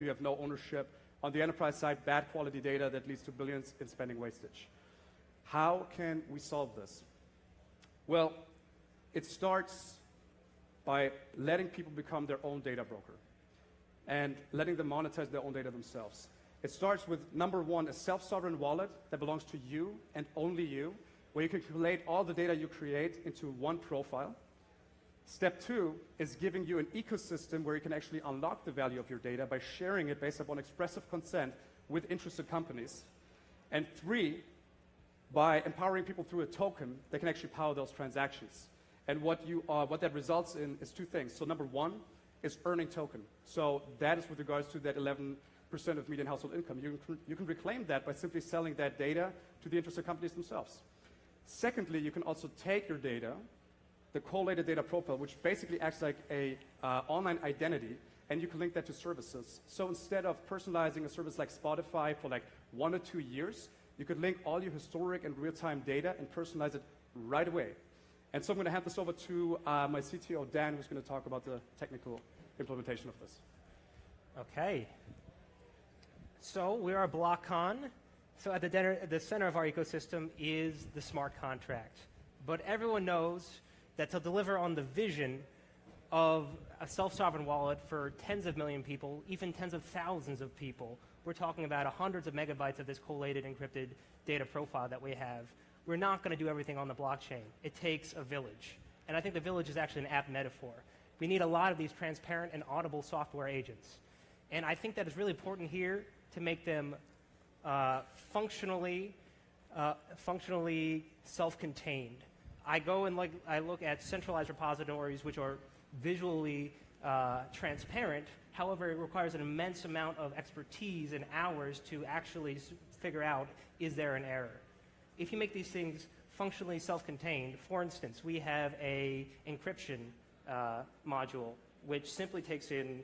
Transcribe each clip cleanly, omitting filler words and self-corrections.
you have no ownership. On the enterprise side, bad quality data that leads to billions in spending wastage. How can we solve this? Well, it starts by letting people become their own data broker and letting them monetize their own data themselves. It starts with, number one, a self-sovereign wallet that belongs to you and only you, where you can collate all the data you create into one profile. Step two is giving you an ecosystem where you can actually unlock the value of your data by sharing it based upon expressive consent with interested companies. And three, by empowering people through a token that can actually power those transactions. And what that results in is two things. So number one is earning token. So that is with regards to that 11% of median household income. You can reclaim that by simply selling that data to the interested companies themselves. Secondly, you can also take your data, the collated data profile, which basically acts like a online identity, and you can link that to services. So instead of personalizing a service like Spotify for like 1 or 2 years, you could link all your historic and real-time data and personalize it right away. And so I'm going to hand this over to my CTO, Dan, who's going to talk about the technical implementation of this. Okay. So we are BlockCon. So at the center of our ecosystem is the smart contract. But everyone knows that to deliver on the vision of a self-sovereign wallet for tens of million people, even tens of thousands of people, we're talking about hundreds of megabytes of this collated, encrypted data profile that we have. We're not going to do everything on the blockchain. It takes a village. And I think the village is actually an apt metaphor. We need a lot of these transparent and audible software agents. And I think that it's really important here to make them functionally self-contained. I go and I look at centralized repositories which are visually transparent. However, it requires an immense amount of expertise and hours to actually figure out, is there an error? If you make these things functionally self-contained, for instance, we have a encryption module which simply takes in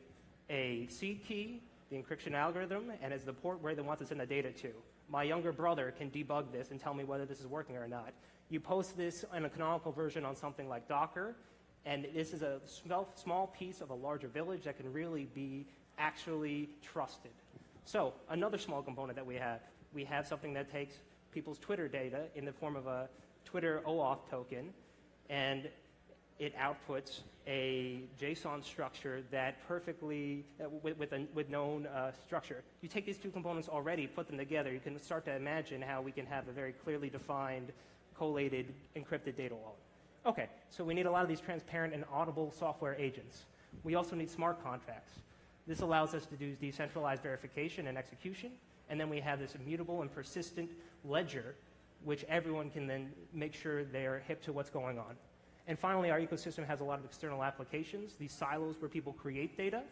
a seed key, the encryption algorithm, and is the port where they want to send the data to. My younger brother can debug this and tell me whether this is working or not. You post this in a canonical version on something like Docker, and this is a small piece of a larger village that can really be actually trusted. So another small component that we have something that takes people's Twitter data in the form of a Twitter OAuth token, and it outputs a JSON structure that perfectly, with known structure. You take these two components already, put them together, you can start to imagine how we can have a very clearly defined, collated, encrypted data wallet. Okay, so we need a lot of these transparent and audible software agents. We also need smart contracts. This allows us to do decentralized verification and execution, and then we have this immutable and persistent ledger, which everyone can then make sure they're hip to what's going on. And finally, our ecosystem has a lot of external applications, these silos where people create data,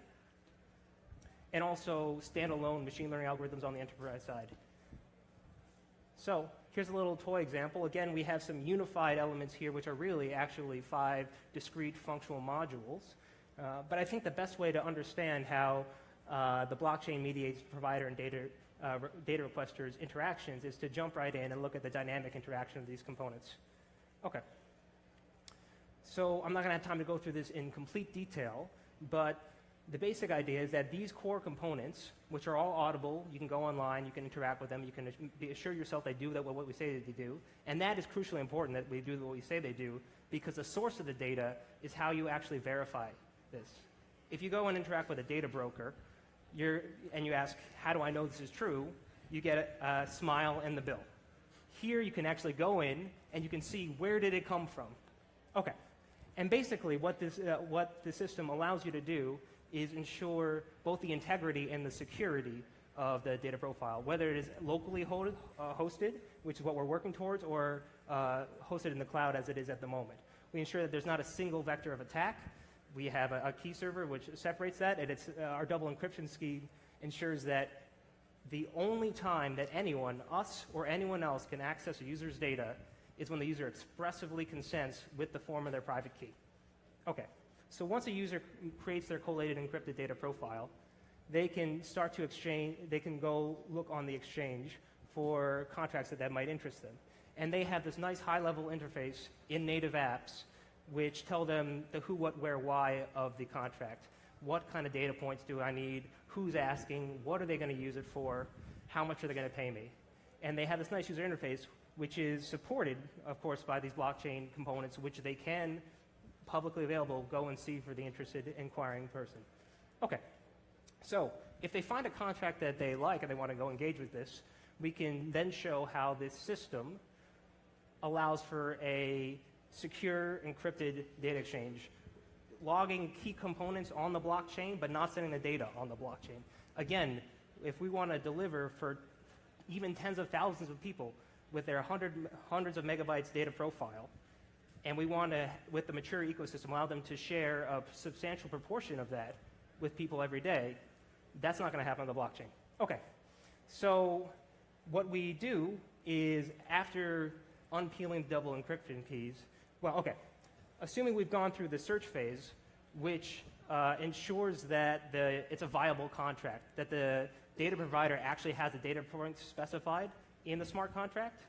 and also standalone machine learning algorithms on the enterprise side. So here's a little toy example. Again, we have some unified elements here, which are really actually 5 discrete functional modules. But I think the best way to understand how the blockchain mediates provider and data requesters' interactions is to jump right in and look at the dynamic interaction of these components. Okay. So I'm not going to have time to go through this in complete detail, but the basic idea is that these core components, which are all audible, you can go online, you can interact with them, you can assure yourself they do what we say they do, and that is crucially important that we do what we say they do, because the source of the data is how you actually verify this. If you go and interact with a data broker, and you ask, how do I know this is true, you get a smile and the bill. Here you can actually go in and you can see, where did it come from? Okay. And basically what the system allows you to do is ensure both the integrity and the security of the data profile, whether it is locally hosted, which is what we're working towards, or hosted in the cloud as it is at the moment. We ensure that there's not a single vector of attack. We have a key server which separates that, and our double encryption scheme ensures that the only time that anyone, us or anyone else, can access a user's data is when the user expressively consents with the form of their private key. Okay, so once a user creates their collated encrypted data profile, they can start to exchange, they can go look on the exchange for contracts that might interest them. And they have this nice high-level interface in native apps which tell them the who, what, where, why of the contract. What kind of data points do I need? who's asking, what are they going to use it for, how much are they going to pay me. And they have this nice user interface, which is supported, of course, by these blockchain components, which they can, publicly available, go and see for the interested inquiring person. Okay, so if they find a contract that they like and they want to go engage with this, we can then show how this system allows for a secure, encrypted data exchange, logging key components on the blockchain, but not sending the data on the blockchain. Again, if we want to deliver for even tens of thousands of people with their hundreds of megabytes data profile, and we want to, with the mature ecosystem, allow them to share a substantial proportion of that with people every day, that's not going to happen on the blockchain. Okay, so what we do is, after unpeeling the double encryption keys, well, okay, assuming we've gone through the search phase, which ensures that it's a viable contract, that the data provider actually has the data points specified in the smart contract,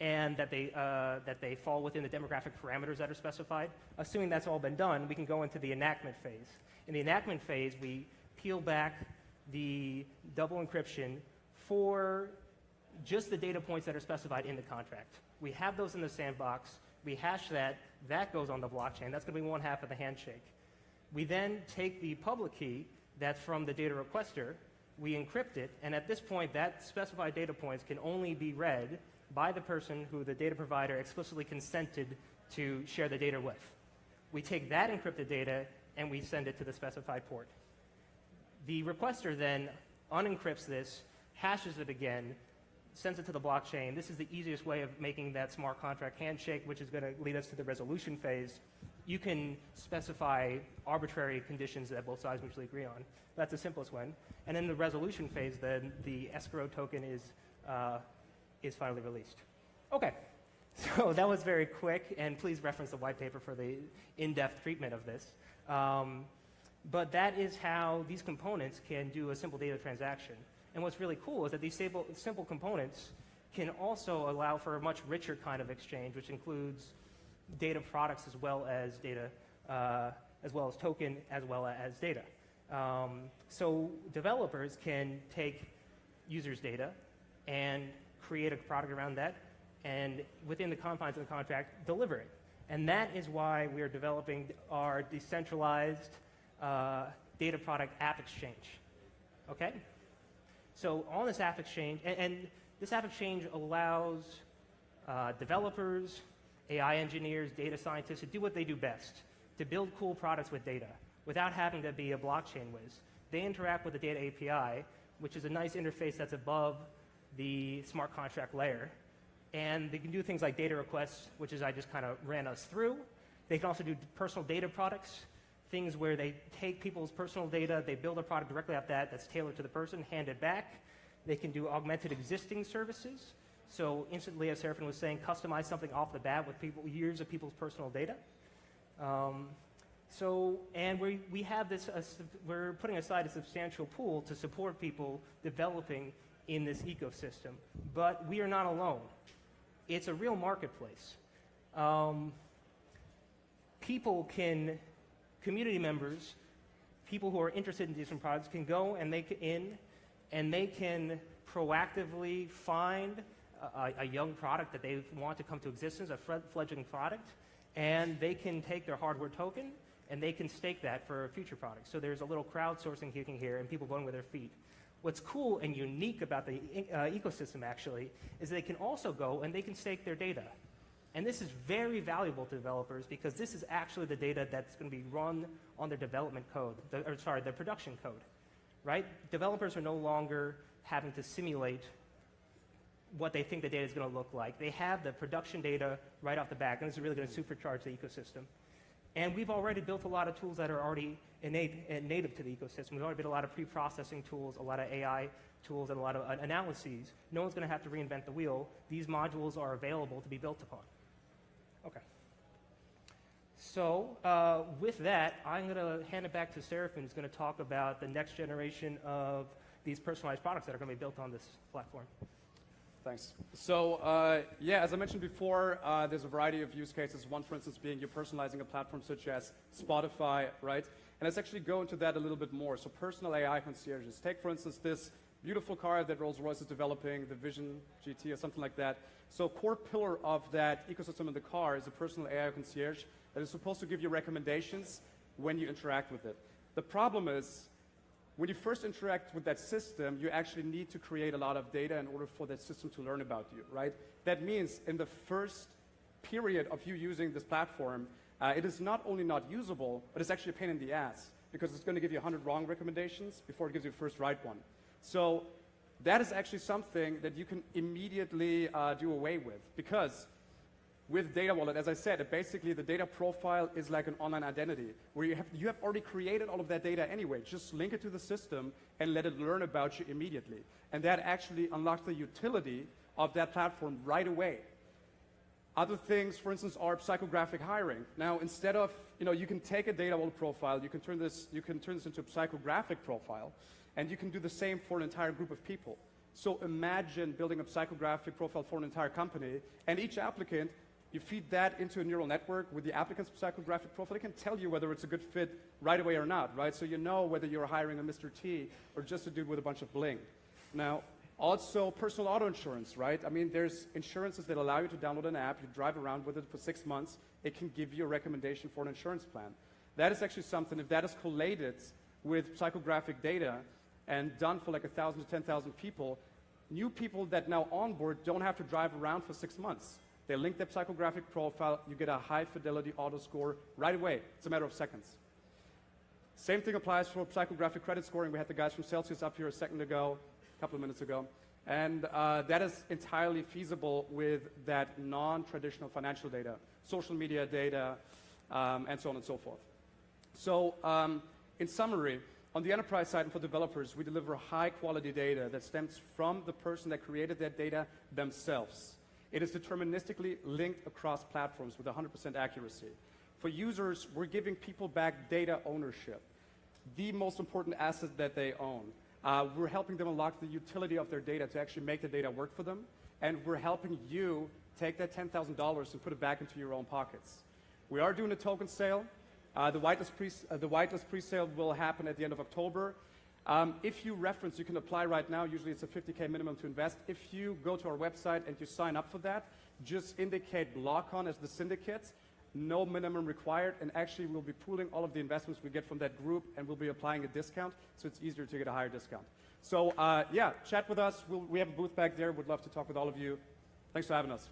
and that they fall within the demographic parameters that are specified. Assuming that's all been done, we can go into the enactment phase. In the enactment phase, we peel back the double encryption for just the data points that are specified in the contract. We have those in the sandbox. We hash that. That goes on the blockchain. That's going to be one half of the handshake. We then take the public key that's from the data requester. We encrypt it. And at this point, that specified data points can only be read by the person who the data provider explicitly consented to share the data with. We take that encrypted data and we send it to the specified port. The requester then unencrypts this, hashes it again, sends it to the blockchain. This is the easiest way of making that smart contract handshake, which is going to lead us to the resolution phase. You can specify arbitrary conditions that both sides mutually agree on. That's the simplest one. And in the resolution phase, then the escrow token is finally released. Okay, so that was very quick, and please reference the white paper for the in-depth treatment of this. But that is how these components can do a simple data transaction. And what's really cool is that these simple components can also allow for a much richer kind of exchange, which includes data products as well as data, as well as token, as well as data. So developers can take users' data and create a product around that, and within the confines of the contract, deliver it. And that is why we are developing our decentralized data product app exchange. Okay? So on this app exchange, and this app exchange allows developers, AI engineers, data scientists to do what they do best, to build cool products with data without having to be a blockchain whiz. They interact with the data API, which is a nice interface that's above the smart contract layer. And they can do things like data requests, which is I just kind of ran us through. They can also do personal data products, things where they take people's personal data, they build a product directly off that that's tailored to the person, hand it back. They can do augmented existing services. So instantly, as Serafin was saying, customize something off the bat with years of people's personal data. And we have this, we're putting aside a substantial pool to support people developing in this ecosystem. But we are not alone. It's a real marketplace. Community members, people who are interested in different products can go and they can proactively find a young product that they want to come to existence, a fledgling product, and they can take their hardware token and they can stake that for a future product. So there's a little crowdsourcing kicking here and people voting with their feet. What's cool and unique about the ecosystem, actually, is they can also go and they can stake their data. And this is very valuable to developers because this is actually the data that's going to be run on their development code, their production code, right? Developers are no longer having to simulate what they think the data is going to look like. They have the production data right off the bat, and this is really going to supercharge the ecosystem. And we've already built a lot of tools that are already native to the ecosystem. We've already built a lot of pre-processing tools, a lot of AI tools, and a lot of analyses. No one's going to have to reinvent the wheel. These modules are available to be built upon. Okay. So with that, I'm going to hand it back to Serafin, who's going to talk about the next generation of these personalized products that are going to be built on this platform. Thanks. So, yeah, as I mentioned before, there's a variety of use cases. One, for instance, being you're personalizing a platform such as Spotify, right? And let's actually go into that a little bit more. So personal AI concierges. Take, for instance, this beautiful car that Rolls-Royce is developing, the Vision GT or something like that. So core pillar of that ecosystem in the car is a personal AI concierge that is supposed to give you recommendations when you interact with it. The problem is, when you first interact with that system, you actually need to create a lot of data in order for that system to learn about you, right? That means in the first period of you using this platform, it is not only not usable, but it's actually a pain in the ass because it's going to give you 100 wrong recommendations before it gives you the first right one. So that is actually something that you can immediately do away with, because with Data Wallet, as I said, basically the data profile is like an online identity where you have already created all of that data anyway. Just link it to the system and let it learn about you immediately. And that actually unlocks the utility of that platform right away. Other things, for instance, are psychographic hiring. Now, instead of, you can take a Data Wallet profile, you can turn this into a psychographic profile, and you can do the same for an entire group of people. So imagine building a psychographic profile for an entire company, and each applicant, you feed that into a neural network with the applicant's psychographic profile. It can tell you whether it's a good fit right away or not, right? So you know whether you're hiring a Mr. T or just a dude with a bunch of bling. Now, also personal auto insurance, right? I mean, there's insurances that allow you to download an app, you drive around with it for 6 months, it can give you a recommendation for an insurance plan. That is actually something, if that is collated with psychographic data and done for like 1,000 to 10,000 people, new people that now onboard don't have to drive around for 6 months. They link their psychographic profile, you get a high fidelity auto score right away. It's a matter of seconds. Same thing applies for psychographic credit scoring. We had the guys from Celsius up here a second ago, a couple of minutes ago. And that is entirely feasible with that non-traditional financial data, social media data, and so on and so forth. So in summary, on the enterprise side and for developers, we deliver high quality data that stems from the person that created that data themselves. It is deterministically linked across platforms with 100% accuracy. For users, we're giving people back data ownership, the most important asset that they own. We're helping them unlock the utility of their data to actually make the data work for them, and we're helping you take that $10,000 and put it back into your own pockets. We are doing a token sale. The whitelist pre-sale will happen at the end of October. If you reference, you can apply right now. Usually it's a $50K minimum to invest. If you go to our website and you sign up for that, just indicate BlockCon as the syndicate. No minimum required, and actually we'll be pooling all of the investments we get from that group, and we'll be applying a discount, so it's easier to get a higher discount. So yeah, chat with us. We have a booth back there. We'd love to talk with all of you. Thanks for having us.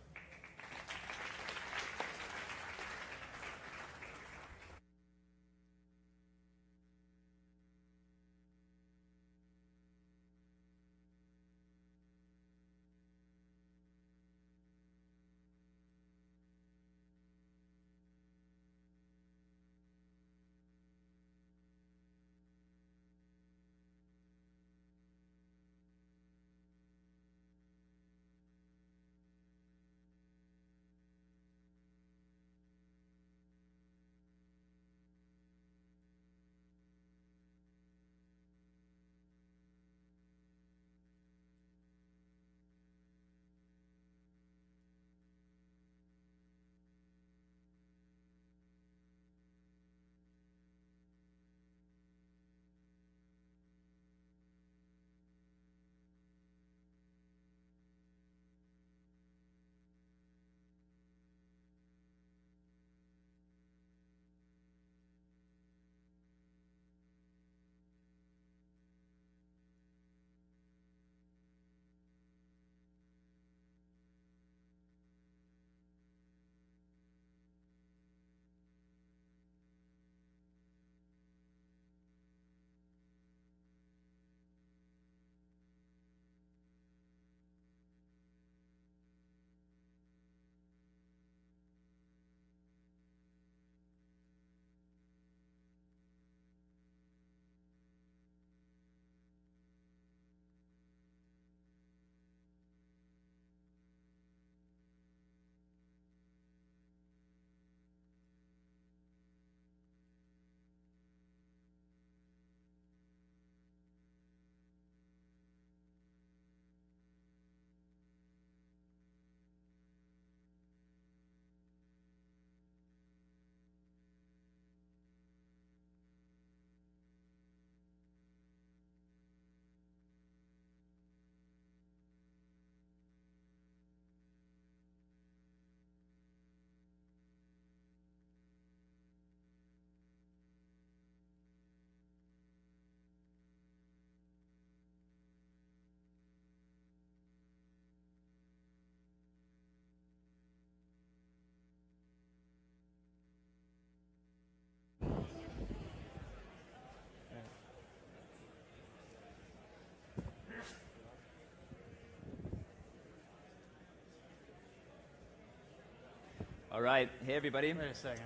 All right. Hey, everybody. Wait a second.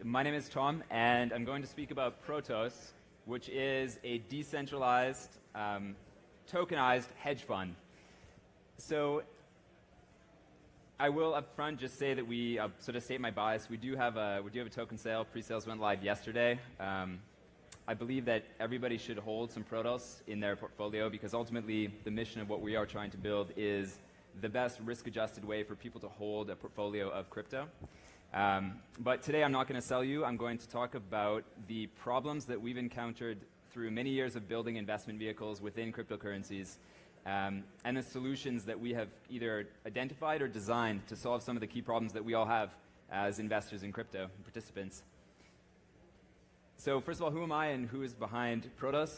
My name is Tom, and I'm going to speak about Protos, which is a decentralized, tokenized hedge fund. So I will up front just say that we sort of state my bias. We do have a token sale. Pre-sales went live yesterday. I believe that everybody should hold some Protos in their portfolio because ultimately the mission of what we are trying to build is the best risk-adjusted way for people to hold a portfolio of crypto. But today I'm not going to sell you. I'm going to talk about the problems that we've encountered through many years of building investment vehicles within cryptocurrencies, and the solutions that we have either identified or designed to solve some of the key problems that we all have as investors in crypto and participants. So first of all, who am I and who is behind Protos?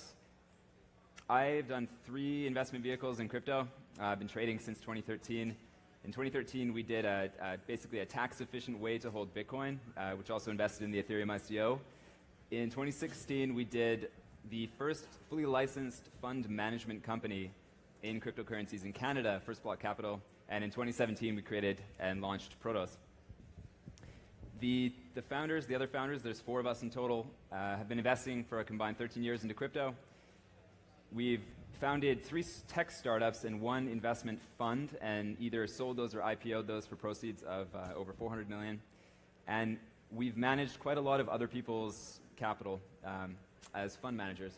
I've done 3 investment vehicles in crypto. I've been trading since 2013. In 2013, we did basically a tax-efficient way to hold Bitcoin, which also invested in the Ethereum ICO. In 2016, we did the first fully licensed fund management company in cryptocurrencies in Canada, First Block Capital. And in 2017, we created and launched Protos. The founders, the other founders, there's 4 of us in total, have been investing for a combined 13 years into crypto. We've founded 3 tech startups and 1 investment fund, and either sold those or IPO'd those for proceeds of over $400 million. And we've managed quite a lot of other people's capital as fund managers.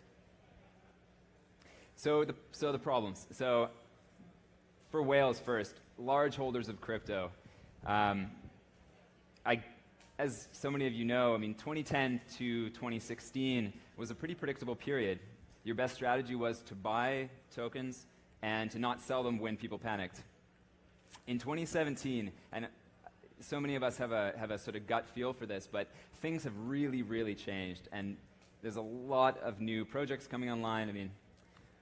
So the problems. So for whales first, large holders of crypto. As so many of you know, 2010 to 2016 was a pretty predictable period. Your best strategy was to buy tokens and to not sell them when people panicked. In 2017, and so many of us have a sort of gut feel for this, but things have really, really changed, and there's a lot of new projects coming online.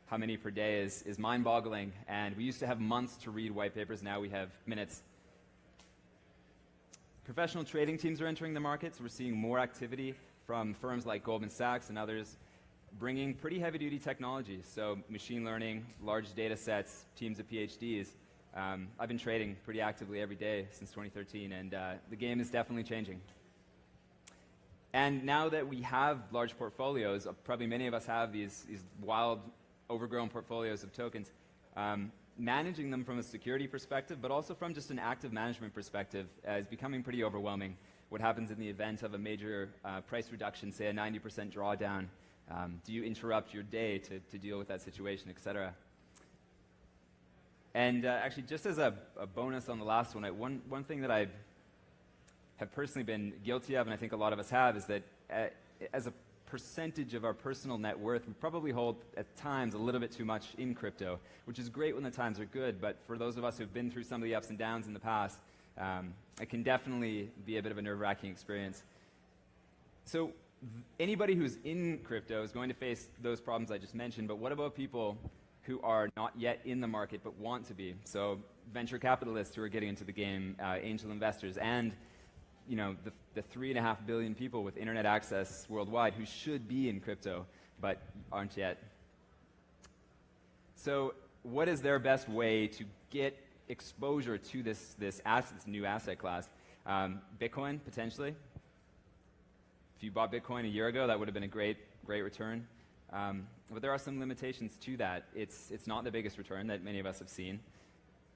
How many per day is mind-boggling, and we used to have months to read white papers, now we have minutes. Professional trading teams are entering the market, so we're seeing more activity from firms like Goldman Sachs and others, bringing pretty heavy-duty technology, so machine learning, large data sets, teams of PhDs. I've been trading pretty actively every day since 2013, and the game is definitely changing. And now that we have large portfolios, probably many of us have these wild, overgrown portfolios of tokens, managing them from a security perspective, but also from just an active management perspective, is becoming pretty overwhelming. What happens in the event of a major price reduction, say a 90% drawdown? Do you interrupt your day to deal with that situation, et cetera? And actually, just as a bonus on the last one thing that I have personally been guilty of, and I think a lot of us have, is that as a percentage of our personal net worth, we probably hold, at times, a little bit too much in crypto, which is great when the times are good, but for those of us who've been through some of the ups and downs in the past, it can definitely be a bit of a nerve-wracking experience. So anybody who's in crypto is going to face those problems I just mentioned, but what about people who are not yet in the market but want to be? So venture capitalists who are getting into the game, angel investors, and the 3.5 billion people with internet access worldwide who should be in crypto but aren't yet. So what is their best way to get exposure to this new asset class? Bitcoin, potentially. If you bought Bitcoin a year ago, that would have been a great return. But there are some limitations to that. It's not the biggest return that many of us have seen.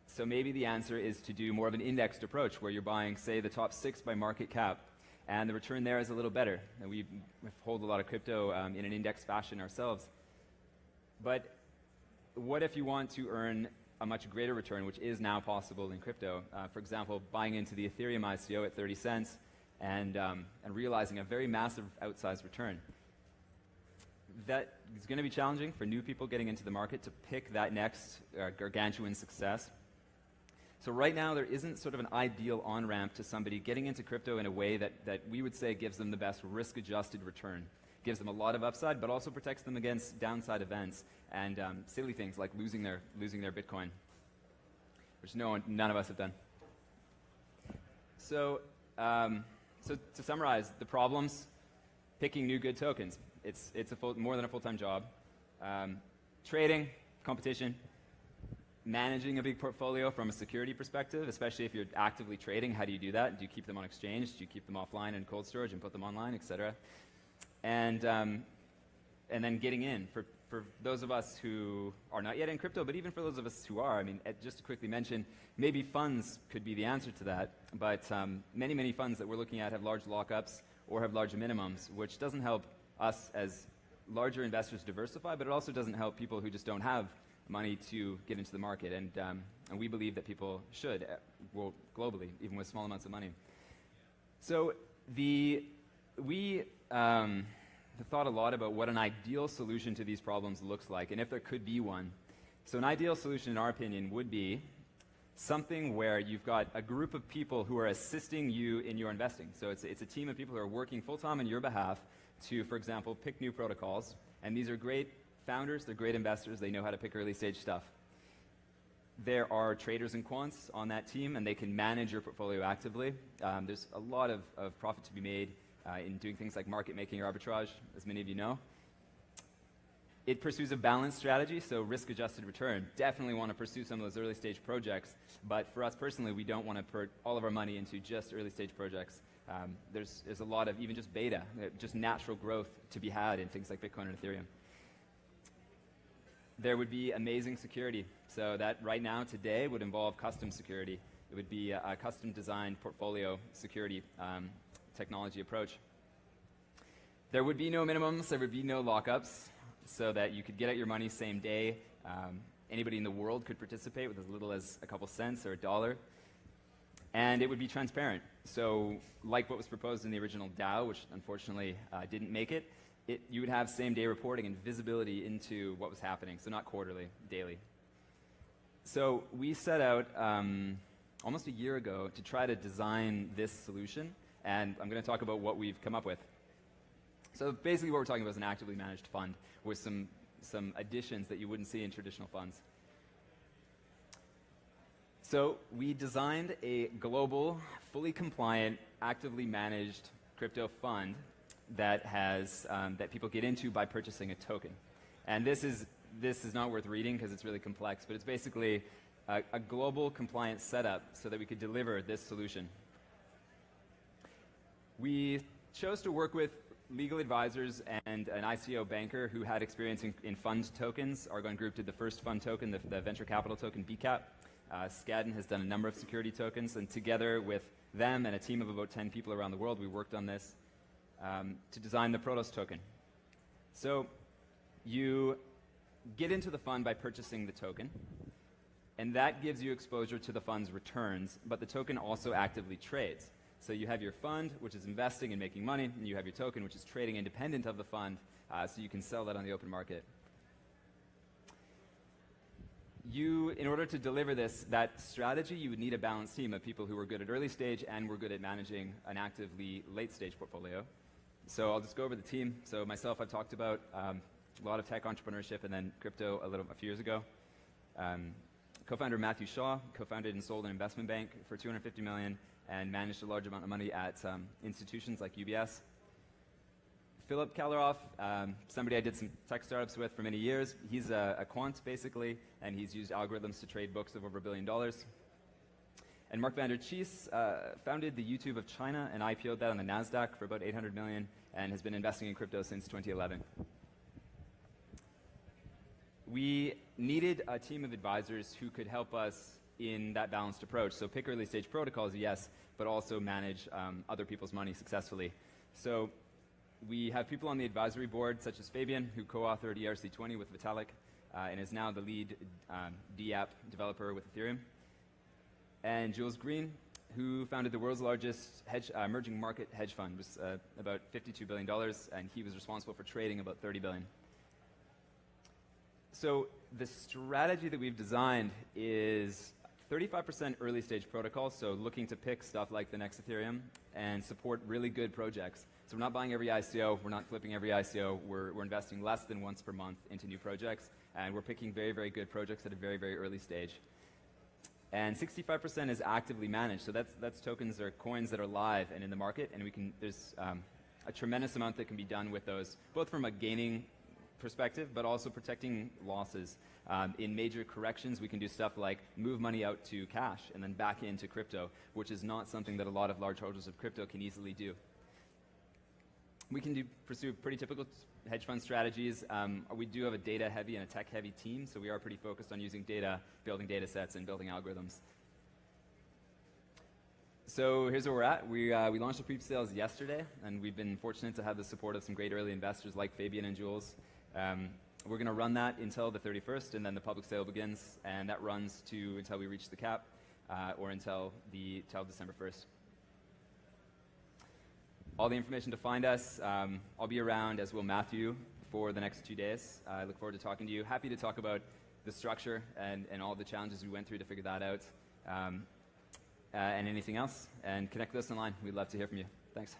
So maybe the answer is to do more of an indexed approach where you're buying, say, the top 6 by market cap, and the return there is a little better. And we hold a lot of crypto in an index fashion ourselves. But what if you want to earn a much greater return, which is now possible in crypto? For example, buying into the Ethereum ICO at 30 cents and realizing a very massive outsized return. That is going to be challenging for new people getting into the market to pick that next gargantuan success. So right now, there isn't sort of an ideal on-ramp to somebody getting into crypto in a way that we would say gives them the best risk-adjusted return. Gives them a lot of upside, but also protects them against downside events and silly things like losing their Bitcoin, which none of us have done. So to summarize, the problems: picking new good tokens. It's more than a full-time job. Trading, competition, managing a big portfolio from a security perspective, especially if you're actively trading. How do you do that? Do you keep them on exchange? Do you keep them offline in cold storage and put them online, etc.? And then getting in for those of us who are not yet in crypto, but even for those of us who are, I mean, just to quickly mention, maybe funds could be the answer to that, but many funds that we're looking at have large lockups or have large minimums, which doesn't help us as larger investors diversify, but it also doesn't help people who just don't have money to get into the market, and we believe that people should, well, globally, even with small amounts of money. So we have thought a lot about what an ideal solution to these problems looks like, and if there could be one. So an ideal solution, in our opinion, would be something where you've got a group of people who are assisting you in your investing. So it's a team of people who are working full-time on your behalf to, for example, pick new protocols, and these are great founders, they're great investors, they know how to pick early stage stuff. There are traders and quants on that team, and they can manage your portfolio actively. There's a lot of profit to be made in doing things like market making or arbitrage, as many of you know. It pursues a balanced strategy, so risk-adjusted return. Definitely want to pursue some of those early stage projects, but for us personally, we don't want to put all of our money into just early stage projects. There's a lot of even just beta, just natural growth to be had in things like Bitcoin and Ethereum. There would be amazing security. So that right now, today, would involve custom security. It would be a custom designed portfolio security technology approach. There would be no minimums, there would be no lockups, so that you could get out your money same day. Anybody in the world could participate with as little as a couple cents or $1. And it would be transparent. So like what was proposed in the original DAO, which unfortunately didn't make it, you would have same-day reporting and visibility into what was happening, so not quarterly, daily. So we set out almost a year ago to try to design this solution, and I'm going to talk about what we've come up with. So basically what we're talking about is an actively managed fund with some additions that you wouldn't see in traditional funds. So we designed a global, fully compliant, actively managed crypto fund that has that people get into by purchasing a token. And this is not worth reading because it's really complex, but it's basically a global compliant setup so that we could deliver this solution. We chose to work with legal advisors and an ICO banker who had experience in fund tokens. Argonne Group did the first fund token, the venture capital token, BCAP. Skadden has done a number of security tokens, and together with them and a team of about 10 people around the world, we worked on this to design the Protos token. So you get into the fund by purchasing the token, and that gives you exposure to the fund's returns, but the token also actively trades. So you have your fund, which is investing and making money, and you have your token, which is trading independent of the fund, so you can sell that on the open market. In order to deliver that strategy, you would need a balanced team of people who were good at early stage and were good at managing an actively late stage portfolio. So I'll just go over the team. So myself, I've talked about a lot of tech entrepreneurship and then crypto a few years ago. Co-founder Matthew Shaw co-founded and sold an investment bank for $250 million and managed a large amount of money at institutions like UBS. Philip Kaleroff, somebody I did some tech startups with for many years. He's a quant, basically, and he's used algorithms to trade books of over $1 billion. And Mark van der Chies founded the YouTube of China and IPO'd that on the NASDAQ for about $800 million and has been investing in crypto since 2011. We needed a team of advisors who could help us in that balanced approach. So pick early stage protocols, yes, but also manage other people's money successfully. So we have people on the advisory board, such as Fabian, who co-authored ERC20 with Vitalik and is now the lead DApp developer with Ethereum. And Jules Green, who founded the world's largest emerging market hedge fund, was about $52 billion, and he was responsible for trading about $30 billion. So the strategy that we've designed is 35% early stage protocols, so looking to pick stuff like the next Ethereum and support really good projects. So we're not buying every ICO, we're not flipping every ICO, we're investing less than once per month into new projects, and we're picking very, very good projects at a very, very early stage. And 65% is actively managed, so that's tokens or coins that are live and in the market, and there's a tremendous amount that can be done with those, both from a gaining perspective, but also protecting losses. In major corrections, we can do stuff like move money out to cash and then back into crypto, which is not something that a lot of large holders of crypto can easily do. We can pursue pretty typical hedge fund strategies. We do have a data-heavy and a tech-heavy team, so we are pretty focused on using data, building data sets, and building algorithms. So here's where we're at. We launched the pre-sales yesterday, and we've been fortunate to have the support of some great early investors like Fabian and Jules. We're going to run that until the 31st, and then the public sale begins, and that runs until we reach the cap, or until December 1st. All the information to find us. I'll be around, as will Matthew, for the next 2 days. I look forward to talking to you. Happy to talk about the structure and all the challenges we went through to figure that out, and anything else. And connect with us online. We'd love to hear from you. Thanks.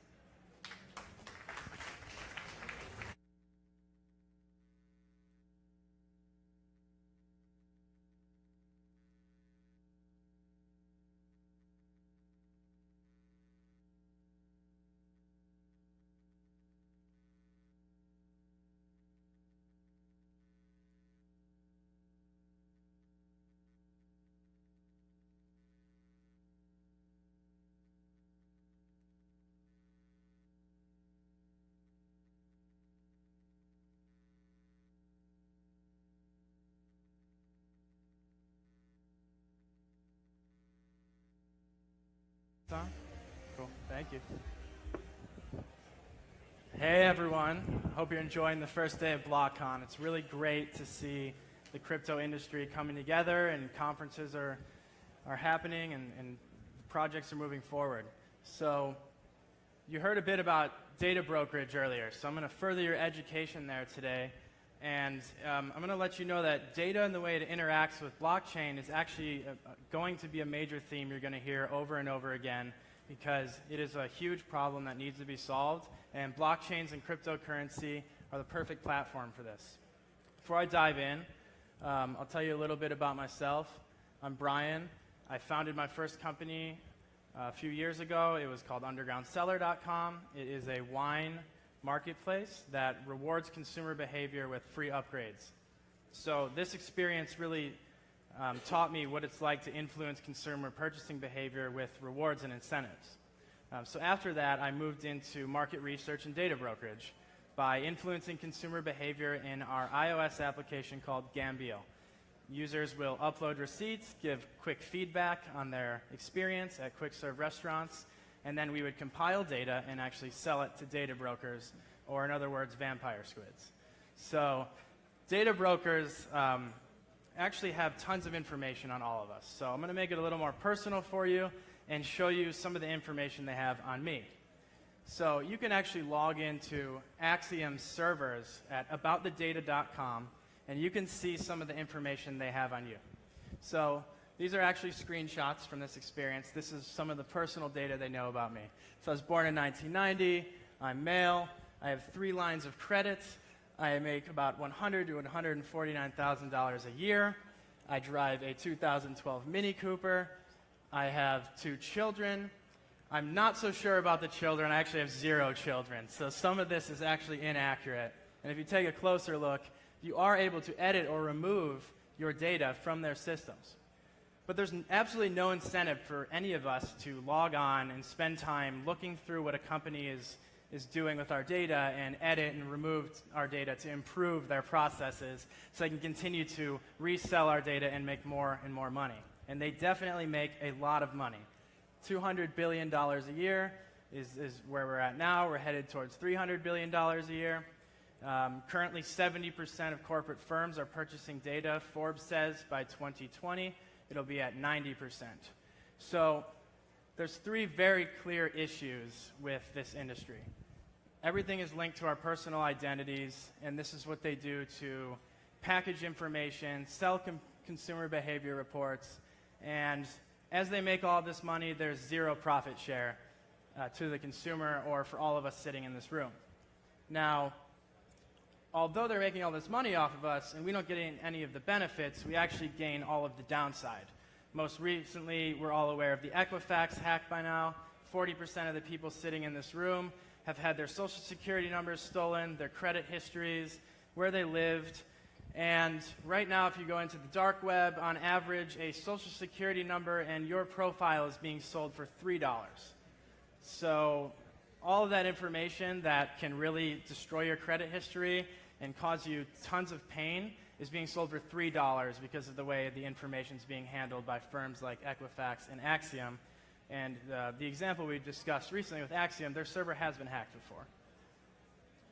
On? Cool, thank you. Hey everyone, hope you're enjoying the first day of BlockCon. It's really great to see the crypto industry coming together, and conferences are happening, and projects are moving forward. So you heard a bit about data brokerage earlier, so I'm going to further your education there today. And I'm going to let you know that data and the way it interacts with blockchain is actually going to be a major theme you're going to hear over and over again, because it is a huge problem that needs to be solved, and blockchains and cryptocurrency are the perfect platform for this. Before I dive in, I'll tell you a little bit about myself. I'm Brian. I founded my first company a few years ago. It was called undergroundseller.com. It is a wine marketplace that rewards consumer behavior with free upgrades. So this experience really taught me what it's like to influence consumer purchasing behavior with rewards and incentives. So after that, I moved into market research and data brokerage by influencing consumer behavior in our iOS application called Gambio. Users will upload receipts, give quick feedback on their experience at quick-serve restaurants, and then we would compile data and actually sell it to data brokers, or in other words, vampire squids. So data brokers actually have tons of information on all of us. So I'm going to make it a little more personal for you and show you some of the information they have on me. So you can actually log into Axiom's servers at aboutthedata.com, and you can see some of the information they have on you. So these are actually screenshots from this experience. This is some of the personal data they know about me. So I was born in 1990. I'm male. I have 3 lines of credit. I make about $100,000 to $149,000 a year. I drive a 2012 Mini Cooper. I have 2 children. I'm not so sure about the children. I actually have 0 children. So some of this is actually inaccurate. And if you take a closer look, you are able to edit or remove your data from their systems. But there's absolutely no incentive for any of us to log on and spend time looking through what a company is doing with our data and edit and remove our data to improve their processes so they can continue to resell our data and make more and more money. And they definitely make a lot of money. $200 billion a year is where we're at now. We're headed towards $300 billion a year. Currently, 70% of corporate firms are purchasing data. Forbes says by 2020, it'll be at 90%. So there's 3 very clear issues with this industry. Everything is linked to our personal identities, and this is what they do to package information, sell consumer behavior reports, and as they make all this money, there's 0 profit share to the consumer or for all of us sitting in this room. Now, although they're making all this money off of us and we don't get any of the benefits, we actually gain all of the downside. Most recently, we're all aware of the Equifax hack by now. 40% of the people sitting in this room have had their social security numbers stolen, their credit histories, where they lived, And right now, if you go into the dark web, on average, a social security number and your profile is being sold for $3. So all of that information that can really destroy your credit history and cause you tons of pain is being sold for $3 because of the way the information is being handled by firms like Equifax and Axiom. And the example we discussed recently with Axiom, their server has been hacked before.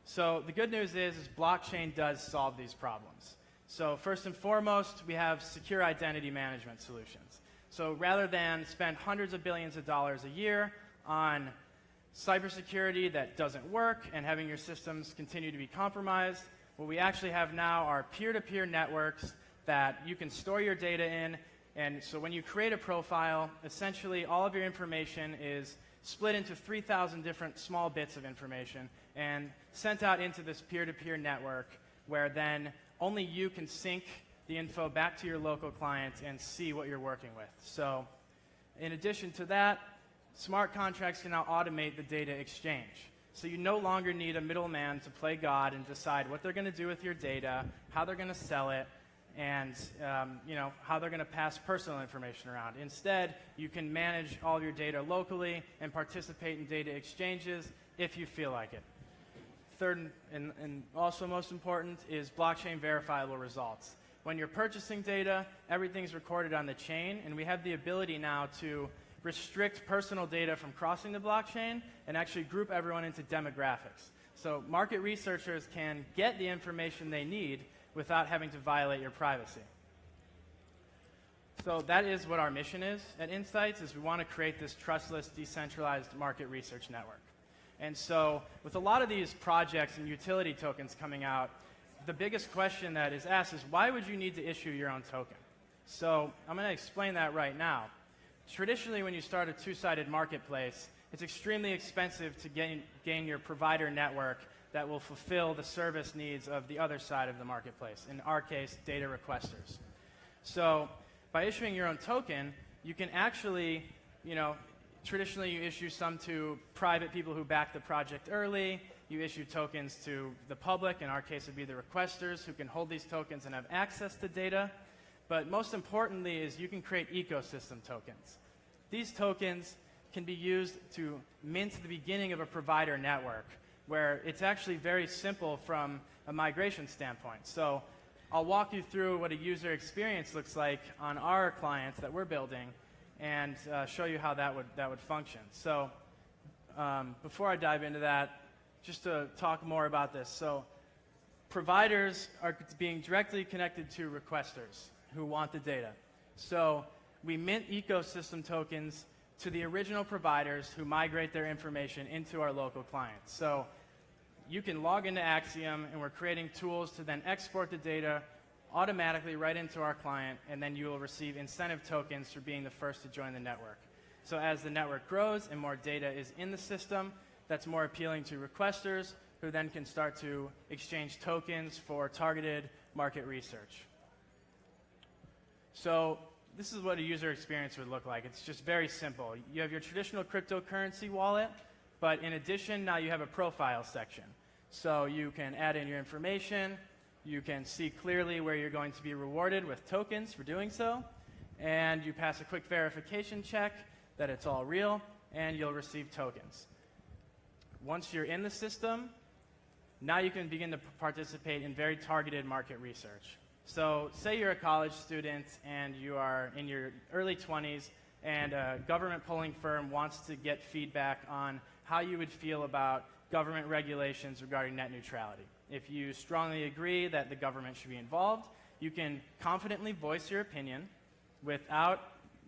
So the good news is blockchain does solve these problems. So first and foremost, we have secure identity management solutions. So rather than spend hundreds of billions of dollars a year on cybersecurity that doesn't work and having your systems continue to be compromised, what we actually have now are peer-to-peer networks that you can store your data in. And so when you create a profile, essentially all of your information is split into 3,000 different small bits of information and sent out into this peer-to-peer network where then only you can sync the info back to your local client and see what you're working with. So in addition to that, smart contracts can now automate the data exchange. So you no longer need a middleman to play God and decide what they're going to do with your data, how they're going to sell it, and how they're going to pass personal information around. Instead, you can manage all your data locally and participate in data exchanges if you feel like it. Third, and also most important, is blockchain verifiable results. When you're purchasing data, everything's recorded on the chain, and we have the ability now to restrict personal data from crossing the blockchain and actually group everyone into demographics. So market researchers can get the information they need without having to violate your privacy. So that is what our mission is at Insights, is we want to create this trustless, decentralized market research network. And so with a lot of these projects and utility tokens coming out, the biggest question that is asked is, why would you need to issue your own token? So I'm going to explain that right now. Traditionally, when you start a two-sided marketplace, it's extremely expensive to gain your provider network that will fulfill the service needs of the other side of the marketplace, in our case, data requesters. So by issuing your own token, you can actually, traditionally you issue some to private people who back the project early. You issue tokens to the public, in our case it would be the requesters, who can hold these tokens and have access to data. But most importantly is you can create ecosystem tokens. These tokens can be used to mint the beginning of a provider network, where it's actually very simple from a migration standpoint. So I'll walk you through what a user experience looks like on our clients that we're building and show you how that would function. So before I dive into that, just to talk more about this. So providers are being directly connected to requesters who want the data. So we mint ecosystem tokens to the original providers who migrate their information into our local clients. So you can log into Axiom, and we're creating tools to then export the data automatically right into our client, and then you will receive incentive tokens for being the first to join the network. So as the network grows and more data is in the system, that's more appealing to requesters, who then can start to exchange tokens for targeted market research. So this is what a user experience would look like. It's just very simple. You have your traditional cryptocurrency wallet, but in addition, now you have a profile section. So you can add in your information, you can see clearly where you're going to be rewarded with tokens for doing so, and you pass a quick verification check that it's all real, and you'll receive tokens. Once you're in the system, now you can begin to participate in very targeted market research. So say you're a college student and you are in your early 20s, and a government polling firm wants to get feedback on how you would feel about government regulations regarding net neutrality. If you strongly agree that the government should be involved, you can confidently voice your opinion without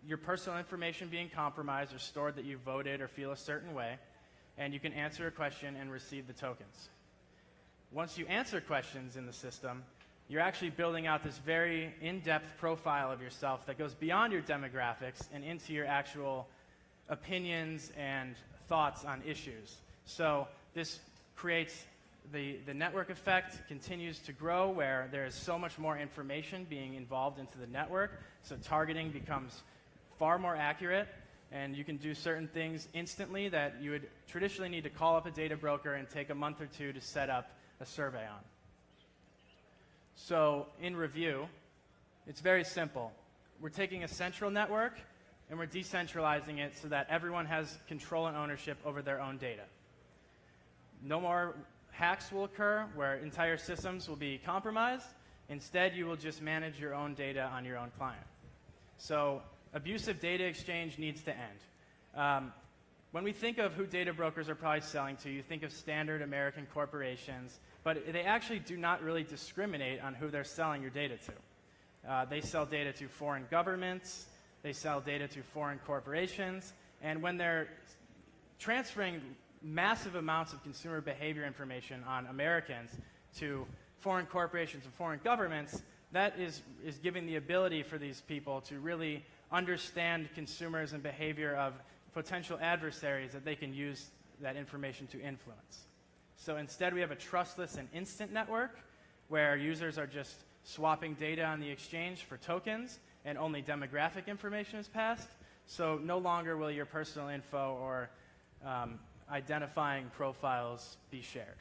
your personal information being compromised or stored that you voted or feel a certain way, and you can answer a question and receive the tokens. Once you answer questions in the system, you're actually building out this very in-depth profile of yourself that goes beyond your demographics and into your actual opinions and thoughts on issues. So this creates the network effect, continues to grow, where there is so much more information being involved into the network, so targeting becomes far more accurate, and you can do certain things instantly that you would traditionally need to call up a data broker and take a month or two to set up a survey on. So in review, it's very simple. We're taking a central network and we're decentralizing it so that everyone has control and ownership over their own data. No more hacks will occur where entire systems will be compromised. Instead, you will just manage your own data on your own client. So abusive data exchange needs to end. When we think of who data brokers are probably selling to, you think of standard American corporations, but they actually do not really discriminate on who they're selling your data to. They sell data to foreign governments, they sell data to foreign corporations, and when they're transferring massive amounts of consumer behavior information on Americans to foreign corporations and foreign governments, that is giving the ability for these people to really understand consumers and behavior of potential adversaries that they can use that information to influence. So instead, we have a trustless and instant network where users are just swapping data on the exchange for tokens and only demographic information is passed. So no longer will your personal info or identifying profiles be shared.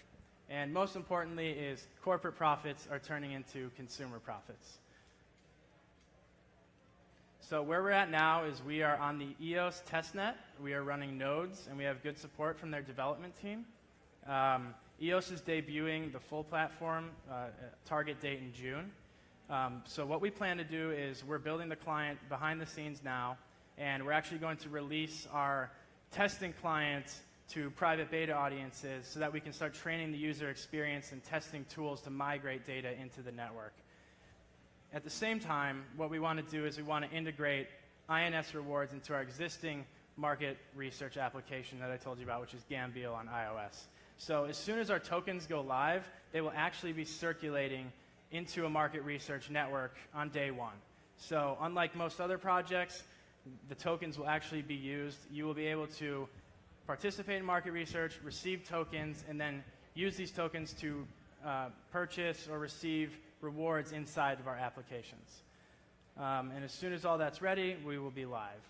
And most importantly is corporate profits are turning into consumer profits. So where we're at now is we are on the EOS testnet. We are running nodes, and we have good support from their development team. EOS is debuting the full platform, target date in June. So what we plan to do is we're building the client behind the scenes now, and we're actually going to release our testing clients to private beta audiences so that we can start training the user experience and testing tools to migrate data into the network. At the same time, what we want to do is we want to integrate INS rewards into our existing market research application that I told you about, which is Gambeel on iOS. So as soon as our tokens go live, they will actually be circulating into a market research network on day one. So unlike most other projects, the tokens will actually be used. You will be able to participate in market research, receive tokens, and then use these tokens to purchase or receive rewards inside of our applications. And as soon as all that's ready, we will be live.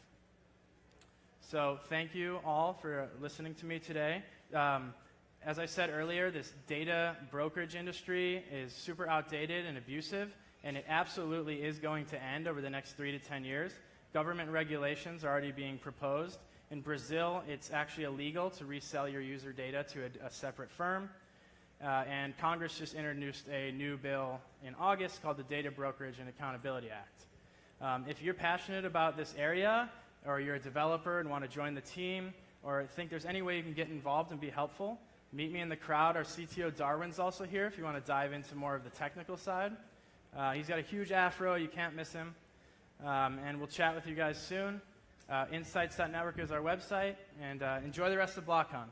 So thank you all for listening to me today. As I said earlier, this data brokerage industry is super outdated and abusive, and it absolutely is going to end over the next 3 to 10 years. Government regulations are already being proposed. In Brazil, it's actually illegal to resell your user data to a separate firm. And Congress just introduced a new bill in August called the Data Brokerage and Accountability Act. If you're passionate about this area, or you're a developer and want to join the team, or think there's any way you can get involved and be helpful, meet me in the crowd. Our CTO Darwin's also here if you want to dive into more of the technical side. He's got a huge afro, you can't miss him. And we'll chat with you guys soon. Insights.network is our website, and enjoy the rest of BlockCon.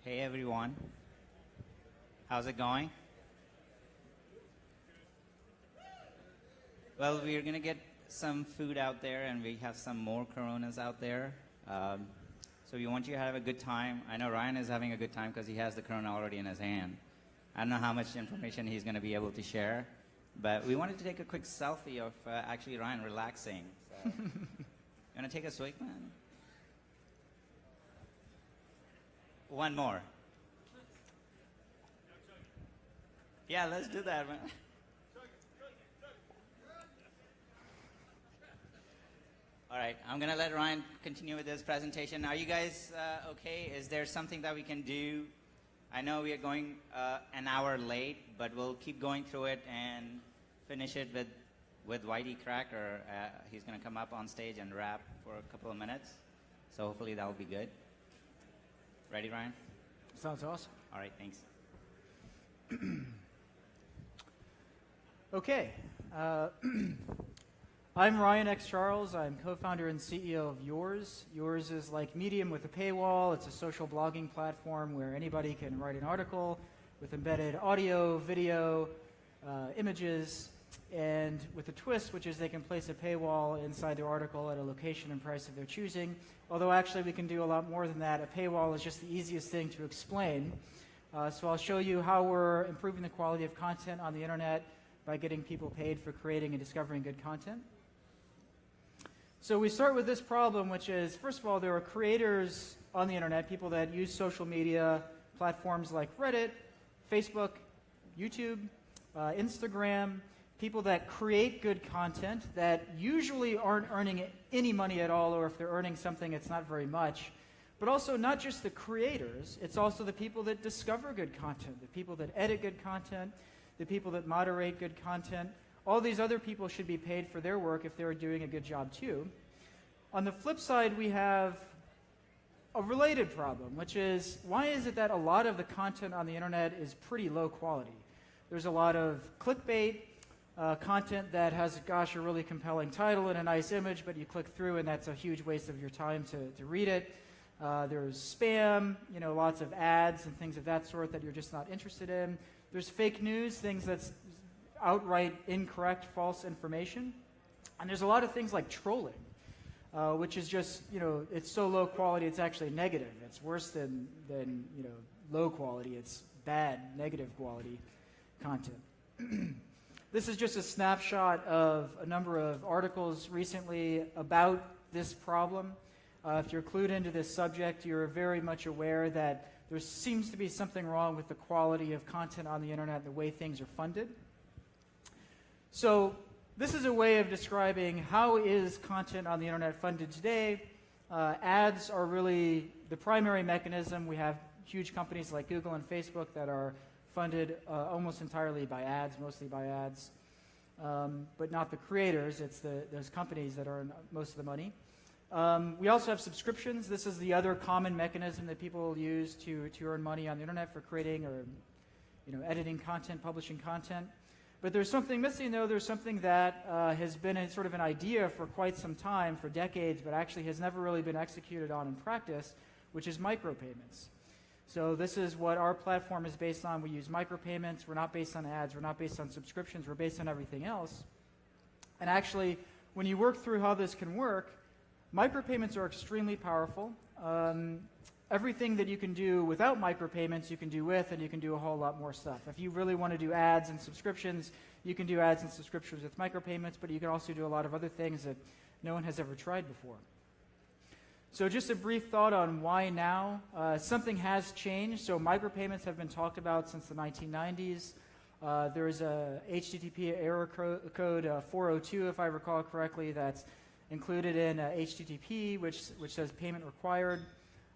Hey everyone, how's it going? Well, we're going to get some food out there, and we have some more Coronas out there. So we want you to have a good time. I know Ryan is having a good time because he has the Corona already in his hand. I don't know how much information he's going to be able to share, but we wanted to take a quick selfie of actually Ryan relaxing. So. You want to take a swig, man? One more. Yeah, let's do that, man. All right, I'm going to let Ryan continue with his presentation. Are you guys okay? Is there something that we can do? I know we are going an hour late, but we'll keep going through it and finish it with Whitey Cracker. He's going to come up on stage and rap for a couple of minutes. So hopefully that'll be good. Ready, Ryan? Sounds awesome. All right, thanks. Okay. I'm Ryan X. Charles. I'm co-founder and CEO of Yours. Yours is like Medium with a paywall. It's a social blogging platform where anybody can write an article with embedded audio, video, images, and with a twist, which is they can place a paywall inside their article at a location and price of their choosing. Although actually we can do a lot more than that. A paywall is just the easiest thing to explain. So I'll show you how we're improving the quality of content on the internet by getting people paid for creating and discovering good content. So we start with this problem, which is, first of all, there are creators on the internet, people that use social media platforms like Reddit, Facebook, YouTube, Instagram, people that create good content that usually aren't earning any money at all, or if they're earning something, it's not very much. But also not just the creators, it's also the people that discover good content, the people that edit good content, the people that moderate good content. All these other people should be paid for their work if they're doing a good job too. On the flip side, we have a related problem, which is, why is it that a lot of the content on the internet is pretty low quality? There's a lot of clickbait content that has, gosh, a really compelling title and a nice image, but you click through and that's a huge waste of your time to read it. There's spam, lots of ads and things of that sort that you're just not interested in. There's fake news, things that's outright incorrect, false information. And there's a lot of things like trolling, which is just, it's so low quality, it's actually negative. It's worse than low quality. It's bad, negative quality content. This is just a snapshot of a number of articles recently about this problem. If you're clued into this subject, you're very much aware that there seems to be something wrong with the quality of content on the internet, the way things are funded. So this is a way of describing how is content on the internet funded today. Ads are really the primary mechanism. We have huge companies like Google and Facebook that are funded almost entirely by ads, mostly by ads, but not the creators. It's those companies that earn most of the money. We also have subscriptions. This is the other common mechanism that people use to earn money on the internet for creating or editing content, publishing content. But there's something missing, though. There's something that has been sort of an idea for quite some time, for decades, but actually has never really been executed on in practice, which is micropayments. So this is what our platform is based on. We use micropayments. We're not based on ads. We're not based on subscriptions. We're based on everything else. And actually, when you work through how this can work, micropayments are extremely powerful. Everything that you can do without micropayments, you can do with, and you can do a whole lot more stuff. If you really want to do ads and subscriptions, you can do ads and subscriptions with micropayments, but you can also do a lot of other things that no one has ever tried before. So just a brief thought on why now. Something has changed. So micropayments have been talked about since the 1990s. There is a HTTP error code 402, if I recall correctly, that's included in HTTP, which says payment required.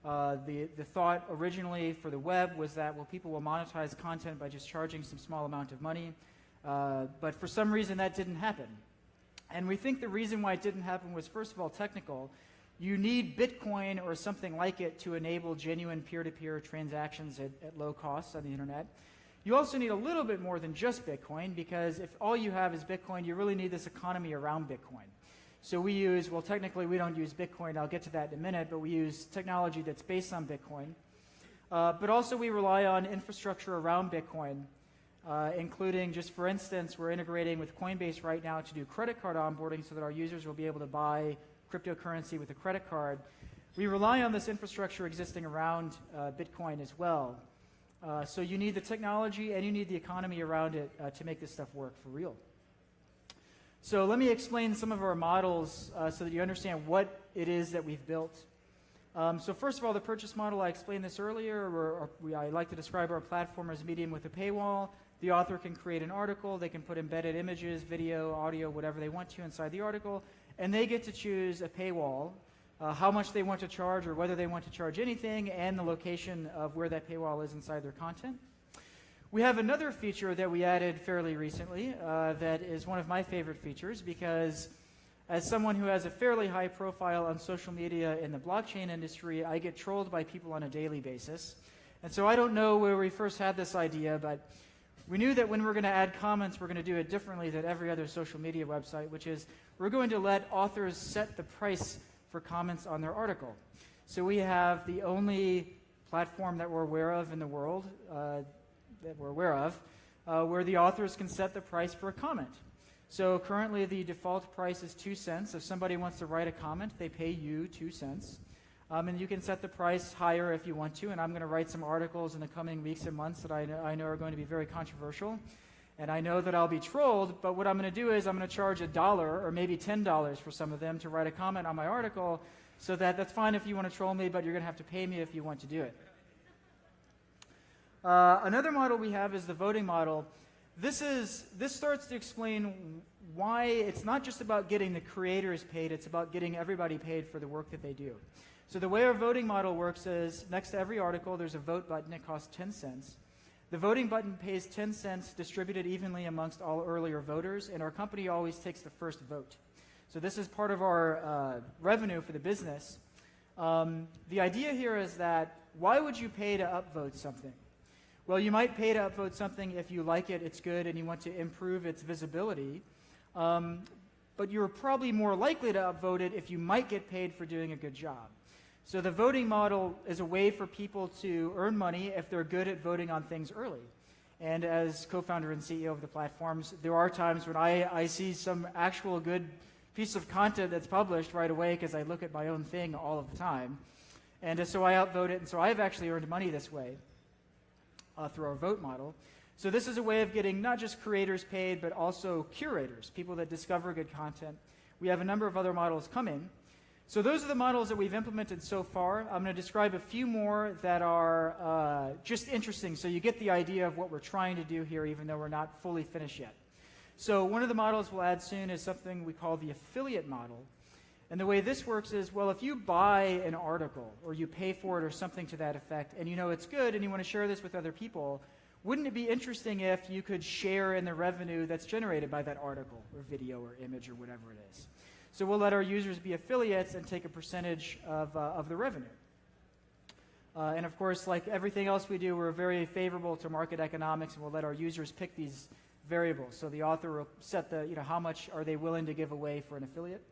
The thought originally for the web was that, well, people will monetize content by just charging some small amount of money. But for some reason, that didn't happen. And we think the reason why it didn't happen was, first of all, technical. You need Bitcoin or something like it to enable genuine peer-to-peer transactions at low costs on the internet. You also need a little bit more than just Bitcoin, because if all you have is Bitcoin, you really need this economy around Bitcoin. So we use, well, technically we don't use Bitcoin, I'll get to that in a minute, but we use technology that's based on Bitcoin. But also we rely on infrastructure around Bitcoin including, just for instance, we're integrating with Coinbase right now to do credit card onboarding so that our users will be able to buy cryptocurrency with a credit card. We rely on this infrastructure existing around Bitcoin as well. So you need the technology and you need the economy around it to make this stuff work for real. So let me explain some of our models so that you understand what it is that we've built. So first of all, the purchase model, I explained this earlier. I like to describe our platform as Medium with a paywall. The author can create an article. They can put embedded images, video, audio, whatever they want to inside the article. And they get to choose a paywall, how much they want to charge or whether they want to charge anything, and the location of where that paywall is inside their content. We have another feature that we added fairly recently that is one of my favorite features because as someone who has a fairly high profile on social media in the blockchain industry, I get trolled by people on a daily basis. And so I don't know where we first had this idea, but we knew that when we're going to add comments, we're going to do it differently than every other social media website, which is we're going to let authors set the price for comments on their article. So we have the only platform that we're aware of in the world where the authors can set the price for a comment. So currently the default price is 2 cents. If somebody wants to write a comment, they pay you 2 cents. And you can set the price higher if you want to. And I'm going to write some articles in the coming weeks and months that I know are going to be very controversial. And I know that I'll be trolled, but what I'm going to do is I'm going to charge $1 or maybe $10 for some of them to write a comment on my article, so that's fine if you want to troll me, but you're going to have to pay me if you want to do it. Another model we have is the voting model. This starts to explain why it's not just about getting the creators paid, it's about getting everybody paid for the work that they do. So the way our voting model works is next to every article there's a vote button. It costs 10 cents. The voting button pays 10 cents distributed evenly amongst all earlier voters, and our company always takes the first vote. So this is part of our revenue for the business. The idea here is that why would you pay to upvote something? Well, you might pay to upvote something if you like it, it's good, and you want to improve its visibility. But you're probably more likely to upvote it if you might get paid for doing a good job. So the voting model is a way for people to earn money if they're good at voting on things early. And as co-founder and CEO of the platforms, there are times when I see some actual good piece of content that's published right away because I look at my own thing all of the time. And so I upvote it, and so I've actually earned money this way. Through our vote model. So this is a way of getting not just creators paid, but also curators, people that discover good content. We have a number of other models coming. So those are the models that we've implemented so far. I'm going to describe a few more that are just interesting, so you get the idea of what we're trying to do here, even though we're not fully finished yet. So one of the models we'll add soon is something we call the affiliate model. And the way this works is, well, if you buy an article or you pay for it or something to that effect, and you know it's good and you want to share this with other people, wouldn't it be interesting if you could share in the revenue that's generated by that article or video or image or whatever it is? So we'll let our users be affiliates and take a percentage of the revenue. And of course, like everything else we do, we're very favorable to market economics, and we'll let our users pick these variables. So the author will set how much are they willing to give away for an affiliate.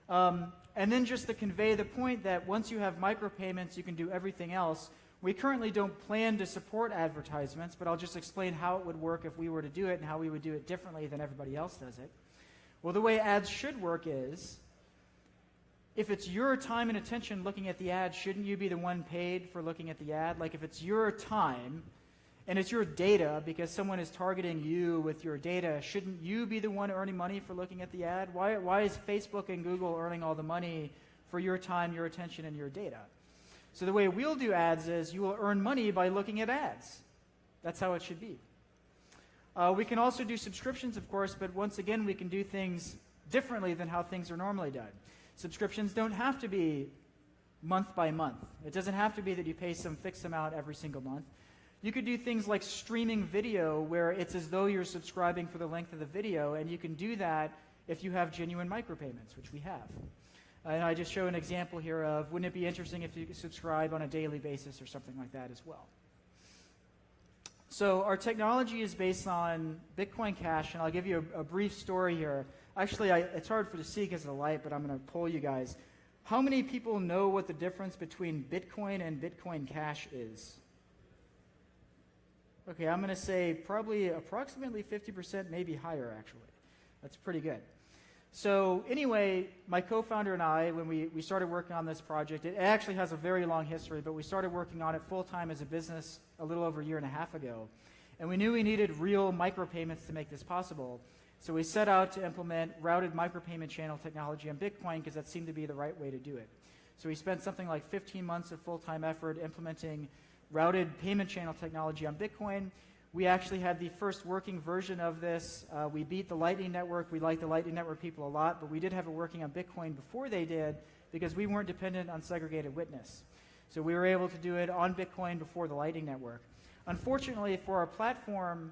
And then just to convey the point that once you have micropayments, you can do everything else. We currently don't plan to support advertisements, but I'll just explain how it would work if we were to do it and how we would do it differently than everybody else does it. Well, the way ads should work is, if it's your time and attention looking at the ad, shouldn't you be the one paid for looking at the ad? Like if it's your time and it's your data because someone is targeting you with your data, shouldn't you be the one earning money for looking at the ad? Why is Facebook and Google earning all the money for your time, your attention, and your data? So the way we'll do ads is you will earn money by looking at ads. That's how it should be. We can also do subscriptions, of course, but once again, we can do things differently than how things are normally done. Subscriptions don't have to be month by month. It doesn't have to be that you pay some fixed amount every single month. You could do things like streaming video where it's as though you're subscribing for the length of the video, and you can do that if you have genuine micropayments, which we have. And I just show an example here of, wouldn't it be interesting if you could subscribe on a daily basis or something like that as well? So our technology is based on Bitcoin Cash, and I'll give you a brief story here. Actually, it's hard for to see because of the light, but I'm going to poll you guys. How many people know what the difference between Bitcoin and Bitcoin Cash is? Okay, I'm going to say probably approximately 50%, maybe higher, actually. That's pretty good. So anyway, my co-founder and I, when we started working on this project, it actually has a very long history, but we started working on it full-time as a business a little over a year and a half ago. And we knew we needed real micropayments to make this possible. So we set out to implement routed micropayment channel technology on Bitcoin because that seemed to be the right way to do it. So we spent something like 15 months of full-time effort implementing routed payment channel technology on Bitcoin. We actually had the first working version of this. We beat the Lightning Network. We like the Lightning Network people a lot, but we did have it working on Bitcoin before they did because we weren't dependent on segregated witness. So we were able to do it on Bitcoin before the Lightning Network. Unfortunately, for our platform,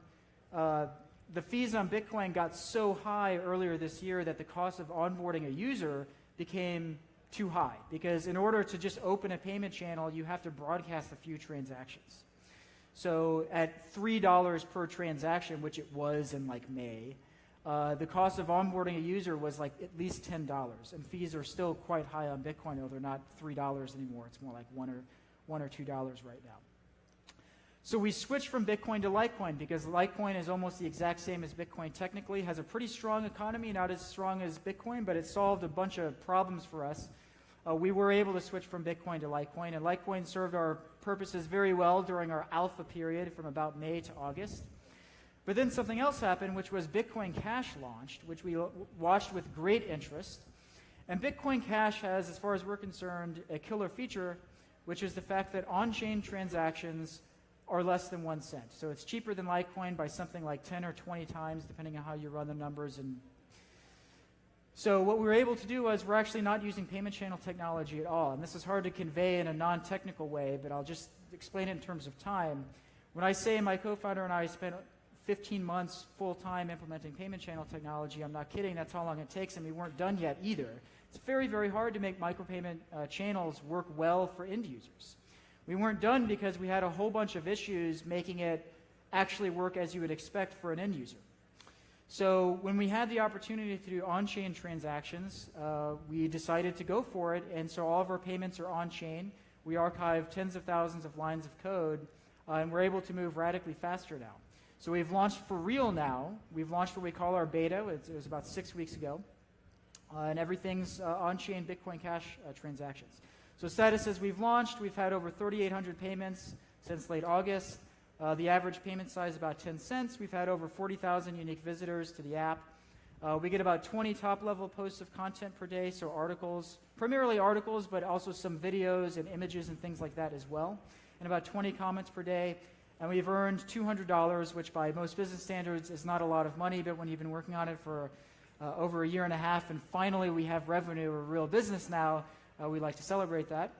the fees on Bitcoin got so high earlier this year that the cost of onboarding a user became too high because in order to just open a payment channel, you have to broadcast a few transactions. So at $3 per transaction, which it was in like May, the cost of onboarding a user was like at least $10. And fees are still quite high on Bitcoin, though they're not $3 anymore. It's more like $1 or $2 right now. So we switched from Bitcoin to Litecoin because Litecoin is almost the exact same as Bitcoin technically, has a pretty strong economy, not as strong as Bitcoin, but it solved a bunch of problems for us. We were able to switch from Bitcoin to Litecoin, and Litecoin served our purposes very well during our alpha period from about May to August. But then something else happened, which was Bitcoin Cash launched, which we watched with great interest. And Bitcoin Cash has, as far as we're concerned, a killer feature, which is the fact that on-chain transactions are less than 1 cent. So it's cheaper than Litecoin by something like 10 or 20 times, depending on how you run the numbers. And so what we were able to do was we're actually not using payment channel technology at all. And this is hard to convey in a non-technical way, but I'll just explain it in terms of time. When I say my co-founder and I spent 15 months full-time implementing payment channel technology, I'm not kidding, that's how long it takes, and we weren't done yet either. It's very, very hard to make micropayment channels work well for end users. We weren't done because we had a whole bunch of issues making it actually work as you would expect for an end user. So when we had the opportunity to do on-chain transactions, we decided to go for it, and so all of our payments are on-chain. We archive tens of thousands of lines of code, and we're able to move radically faster now. So we've launched for real now. We've launched what we call our beta. It was about 6 weeks ago, and everything's on-chain Bitcoin Cash transactions. So status is we've launched. We've had over 3,800 payments since late August. The average payment size is about 10 cents. We've had over 40,000 unique visitors to the app. We get about 20 top-level posts of content per day, so articles, primarily articles, but also some videos and images and things like that as well, and about 20 comments per day. And we've earned $200, which by most business standards is not a lot of money, but when you've been working on it for over a year and a half, and finally we have revenue or real business now, we like to celebrate that.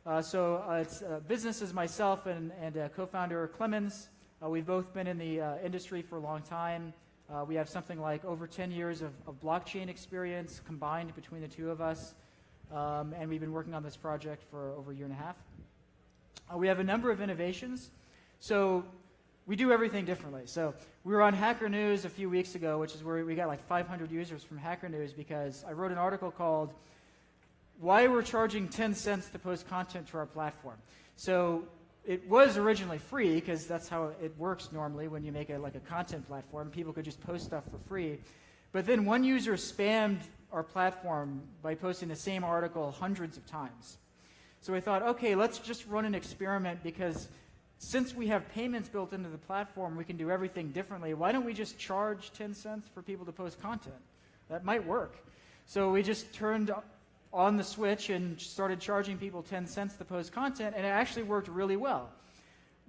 It's business is myself and co-founder Clemens. We've both been in the industry for a long time. We have something like over 10 years of blockchain experience combined between the two of us. And we've been working on this project for over a year and a half. We have a number of innovations. So we do everything differently. So we were on Hacker News a few weeks ago, which is where we got like 500 users from Hacker News because I wrote an article called Why We're Charging 10 Cents to Post Content to Our Platform. So it was originally free because that's how it works normally when you make a content platform. People could just post stuff for free. But then one user spammed our platform by posting the same article hundreds of times. So we thought, okay, let's just run an experiment because since we have payments built into the platform, we can do everything differently. Why don't we just charge 10 cents for people to post content? That might work. So we just turned on the switch and started charging people 10 cents to post content, and it actually worked really well.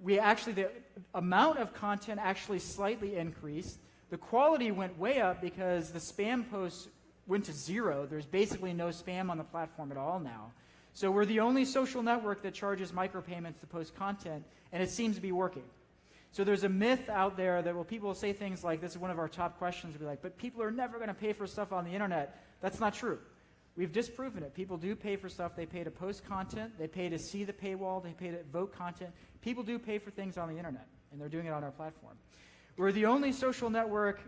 The amount of content actually slightly increased. The quality went way up because the spam posts went to zero. There's basically no spam on the platform at all now. So we're the only social network that charges micropayments to post content, and it seems to be working. So there's a myth out there that people say things like, this is one of our top questions, we'll be like, but people are never going to pay for stuff on the internet. That's not true. We've disproven it. People do pay for stuff. They pay to post content. They pay to see the paywall. They pay to vote content. People do pay for things on the internet, and they're doing it on our platform. We're the only social network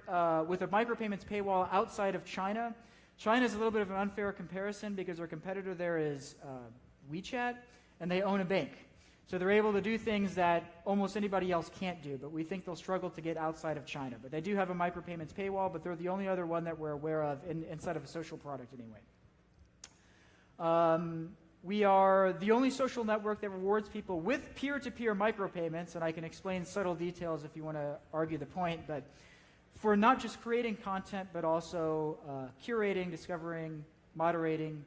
with a micropayments paywall outside of China. China is a little bit of an unfair comparison because our competitor there is WeChat, and they own a bank. So they're able to do things that almost anybody else can't do, but we think they'll struggle to get outside of China. But they do have a micropayments paywall, but they're the only other one that we're aware of inside of a social product anyway. We are the only social network that rewards people with peer-to-peer micropayments, and I can explain subtle details if you want to argue the point, but for not just creating content, but also curating, discovering, moderating,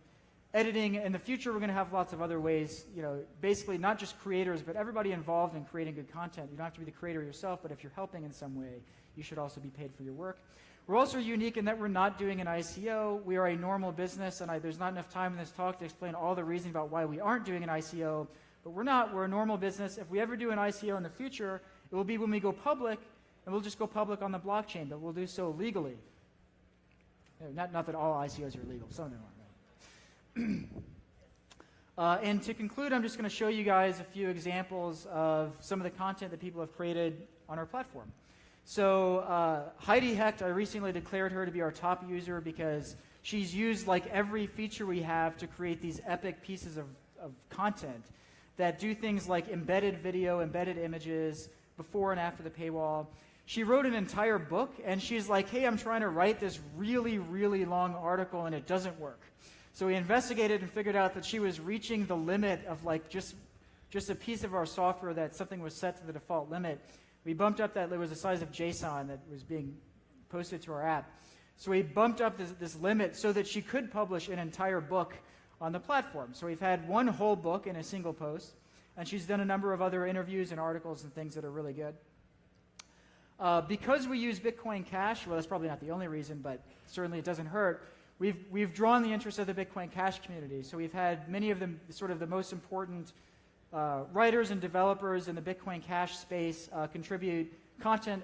editing. In the future, we're going to have lots of other ways, basically not just creators, but everybody involved in creating good content. You don't have to be the creator yourself, but if you're helping in some way, you should also be paid for your work. We're also unique in that we're not doing an ICO. We are a normal business, and there's not enough time in this talk to explain all the reasons about why we aren't doing an ICO, but we're not. We're a normal business. If we ever do an ICO in the future, it will be when we go public, and we'll just go public on the blockchain, but we'll do so legally. Not that all ICOs are legal. Some of them aren't, right? And to conclude, I'm just going to show you guys a few examples of some of the content that people have created on our platform. So Heidi Hecht, I recently declared her to be our top user because she's used like every feature we have to create these epic pieces of content that do things like embedded video, embedded images, before and after the paywall. She wrote an entire book, and she's like, hey, I'm trying to write this really, really long article, and it doesn't work. So we investigated and figured out that she was reaching the limit of like just a piece of our software that something was set to the default limit. We bumped up that it was the size of JSON that was being posted to our app. So we bumped up this limit so that she could publish an entire book on the platform. So we've had one whole book in a single post, and she's done a number of other interviews and articles and things that are really good. Because we use Bitcoin Cash, well, that's probably not the only reason, but certainly it doesn't hurt. We've drawn the interest of the Bitcoin Cash community. So we've had many of them, sort of the most important writers and developers in the Bitcoin Cash space contribute content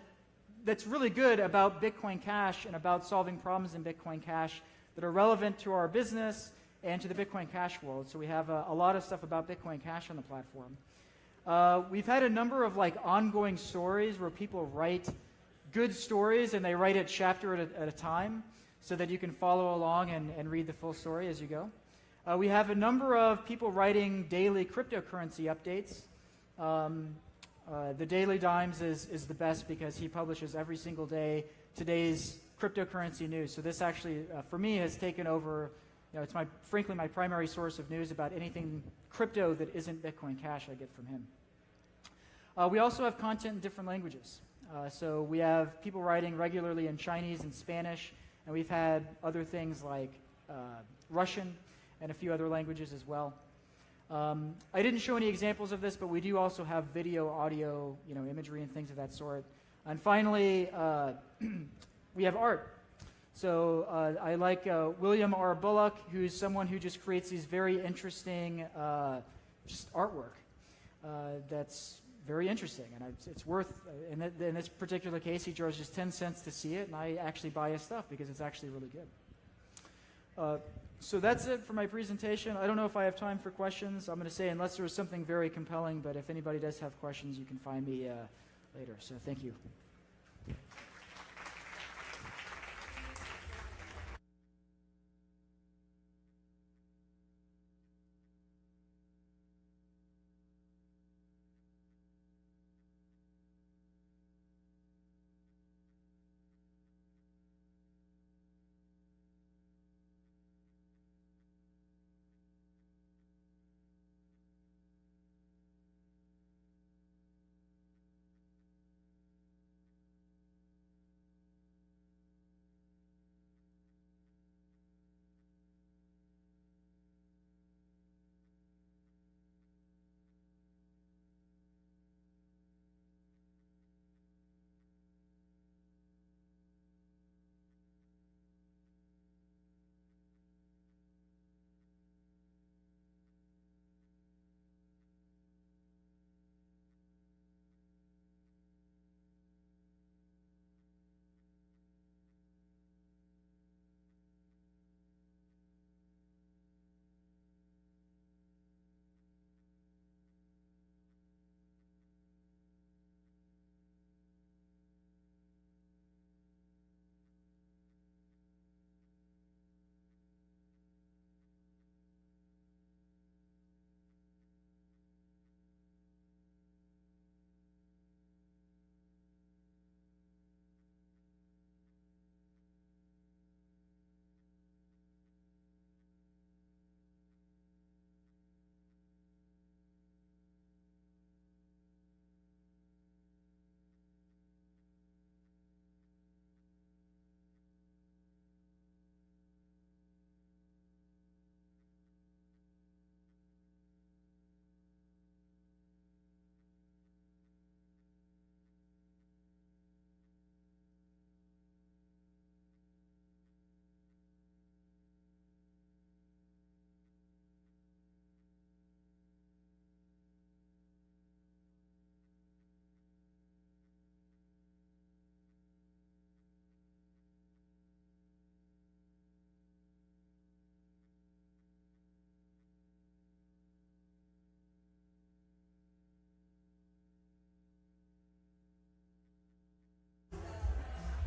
that's really good about Bitcoin Cash and about solving problems in Bitcoin Cash that are relevant to our business and to the Bitcoin Cash world. So we have a lot of stuff about Bitcoin Cash on the platform. We've had a number of like ongoing stories where people write good stories and they write it chapter at a time so that you can follow along and read the full story as you go. We have a number of people writing daily cryptocurrency updates. The Daily Dimes is the best because he publishes every single day today's cryptocurrency news. So this actually, for me, has taken over. It's frankly my primary source of news about anything crypto that isn't Bitcoin Cash I get from him. We also have content in different languages. So we have people writing regularly in Chinese and Spanish, and we've had other things like Russian and a few other languages as well. I didn't show any examples of this, but we do also have video, audio, imagery and things of that sort. And finally, we have art. So I like William R. Bullock, who's someone who just creates these very interesting just artwork that's very interesting. And it's worth, in this particular case, he charges just 10 cents to see it, and I actually buy his stuff because it's actually really good. So that's it for my presentation. I don't know if I have time for questions. I'm going to say unless there was something very compelling, but if anybody does have questions, you can find me later. So thank you.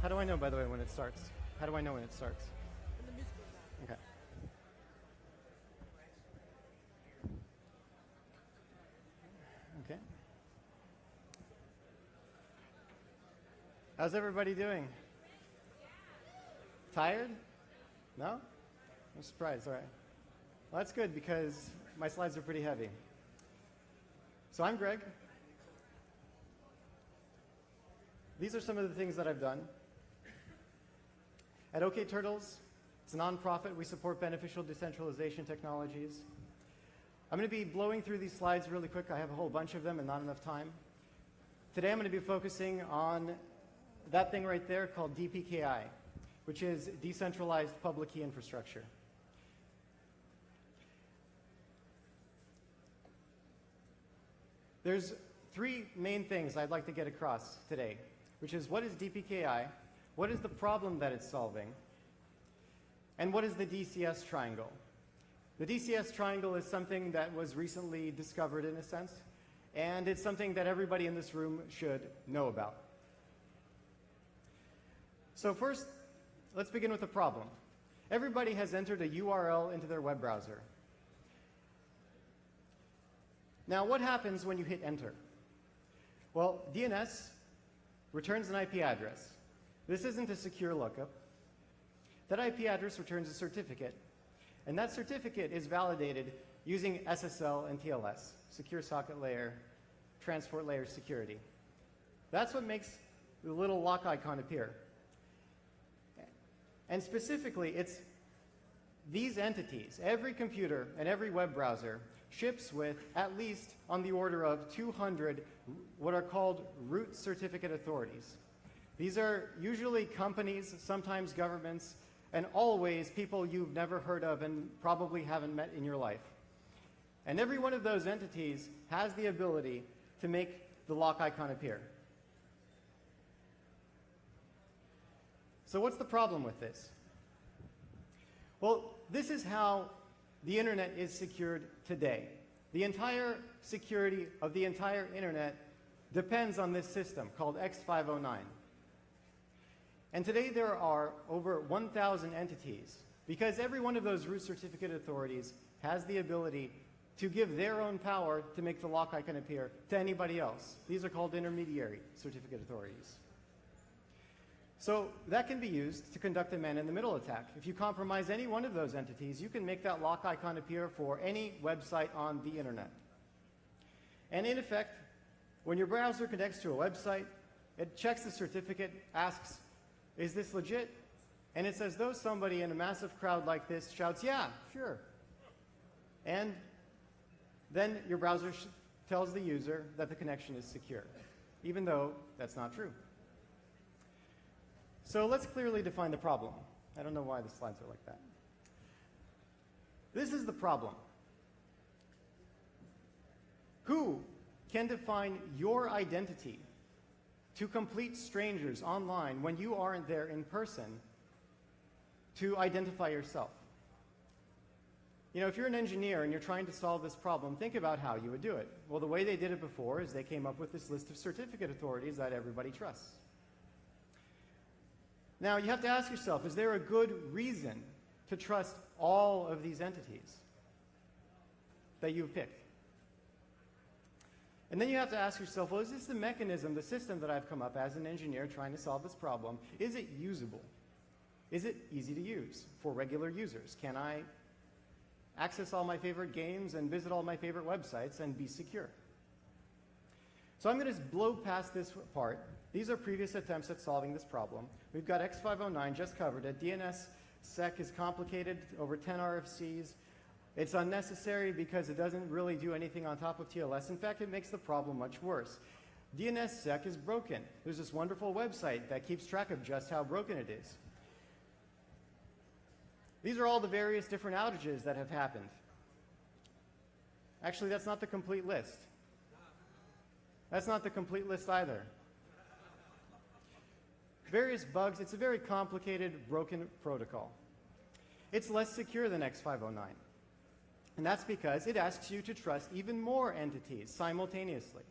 How do I know, by the way, when it starts? How do I know when it starts? Okay. Okay. How's everybody doing? Tired? No? I'm surprised. All right. Well, that's good because my slides are pretty heavy. So I'm Greg. These are some of the things that I've done. At OK Turtles, it's a nonprofit. We support beneficial decentralization technologies. I'm going to be blowing through these slides really quick. I have a whole bunch of them and not enough time. Today I'm going to be focusing on that thing right there called DPKI, which is decentralized public key infrastructure. There's three main things I'd like to get across today, which is what is DPKI, what is the problem that it's solving, and what is the DCS triangle. The DCS triangle is something that was recently discovered in a sense, and it's something that everybody in this room should know about. So first, let's begin with the problem. Everybody has entered a URL into their web browser. Now, what happens when you hit enter? Well, DNS returns an IP address. This isn't a secure lookup. That IP address returns a certificate, and that certificate is validated using SSL and TLS, Secure Socket Layer, Transport Layer Security. That's what makes the little lock icon appear. And specifically, it's these entities. Every computer and every web browser ships with at least on the order of 200 what are called root certificate authorities. These are usually companies, sometimes governments, and always people you've never heard of and probably haven't met in your life. And every one of those entities has the ability to make the lock icon appear. So what's the problem with this? Well, this is how the internet is secured today. The entire security of the entire internet depends on this system called X509. And today there are over 1,000 entities because every one of those root certificate authorities has the ability to give their own power to make the lock icon appear to anybody else. These are called intermediary certificate authorities. So that can be used to conduct a man-in-the-middle attack. If you compromise any one of those entities, you can make that lock icon appear for any website on the internet. And in effect, when your browser connects to a website, it checks the certificate, asks, is this legit? And it's as though somebody in a massive crowd like this shouts, yeah, sure. And then your browser tells the user that the connection is secure, even though that's not true. So let's clearly define the problem. I don't know why the slides are like that. This is the problem. Who can define your identity to complete strangers online when you aren't there in person to identify yourself? You know, if you're an engineer and you're trying to solve this problem, think about how you would do it. Well, the way they did it before is they came up with this list of certificate authorities that everybody trusts. Now, you have to ask yourself, is there a good reason to trust all of these entities that you've picked? And then you have to ask yourself, well, is this the mechanism, the system that I've come up as an engineer trying to solve this problem? Is it usable? Is it easy to use for regular users? Can I access all my favorite games and visit all my favorite websites and be secure? So I'm going to blow past this part. These are previous attempts at solving this problem. We've got X509 just covered it. DNSSEC is complicated, over 10 RFCs. It's unnecessary because it doesn't really do anything on top of TLS. In fact, it makes the problem much worse. DNSSEC is broken. There's this wonderful website that keeps track of just how broken it is. These are all the various different outages that have happened. Actually, that's not the complete list. That's not the complete list either. Various bugs. It's a very complicated, broken protocol. It's less secure than X509. And that's because it asks you to trust even more entities simultaneously.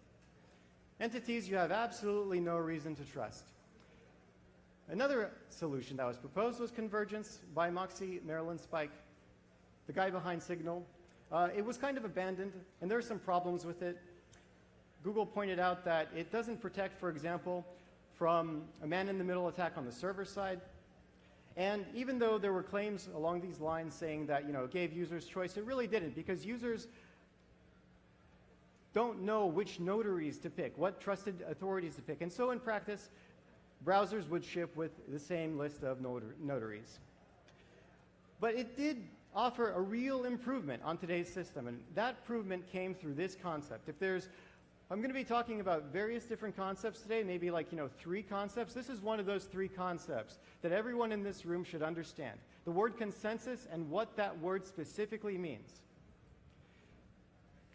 Entities you have absolutely no reason to trust. Another solution that was proposed was convergence by Moxie Marilyn Spike, the guy behind Signal. It was kind of abandoned, and there are some problems with it. Google pointed out that it doesn't protect, for example, from a man-in-the-middle attack on the server side. And even though there were claims along these lines saying that it gave users choice, it really didn't, because users don't know which notaries to pick, what trusted authorities to pick. And so in practice, browsers would ship with the same list of notaries. But it did offer a real improvement on today's system, and that improvement came through this concept. I'm going to be talking about various different concepts today, maybe like 3 concepts. This is one of those 3 concepts that everyone in this room should understand. The word consensus and what that word specifically means.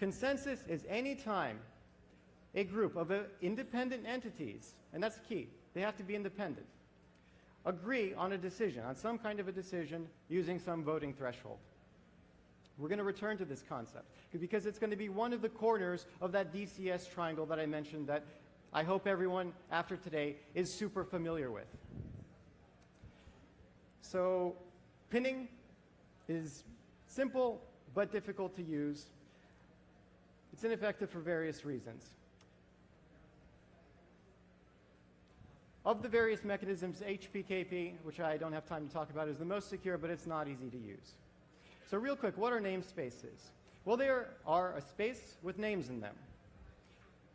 Consensus is any time a group of independent entities, and that's key, they have to be independent, agree on a decision, on some kind of a decision using some voting threshold. We're going to return to this concept because it's going to be one of the corners of that DCS triangle that I mentioned that I hope everyone after today is super familiar with. So pinning is simple but difficult to use. It's ineffective for various reasons. Of the various mechanisms, HPKP, which I don't have time to talk about, is the most secure, but it's not easy to use. So real quick, what are namespaces? Well, they are a space with names in them.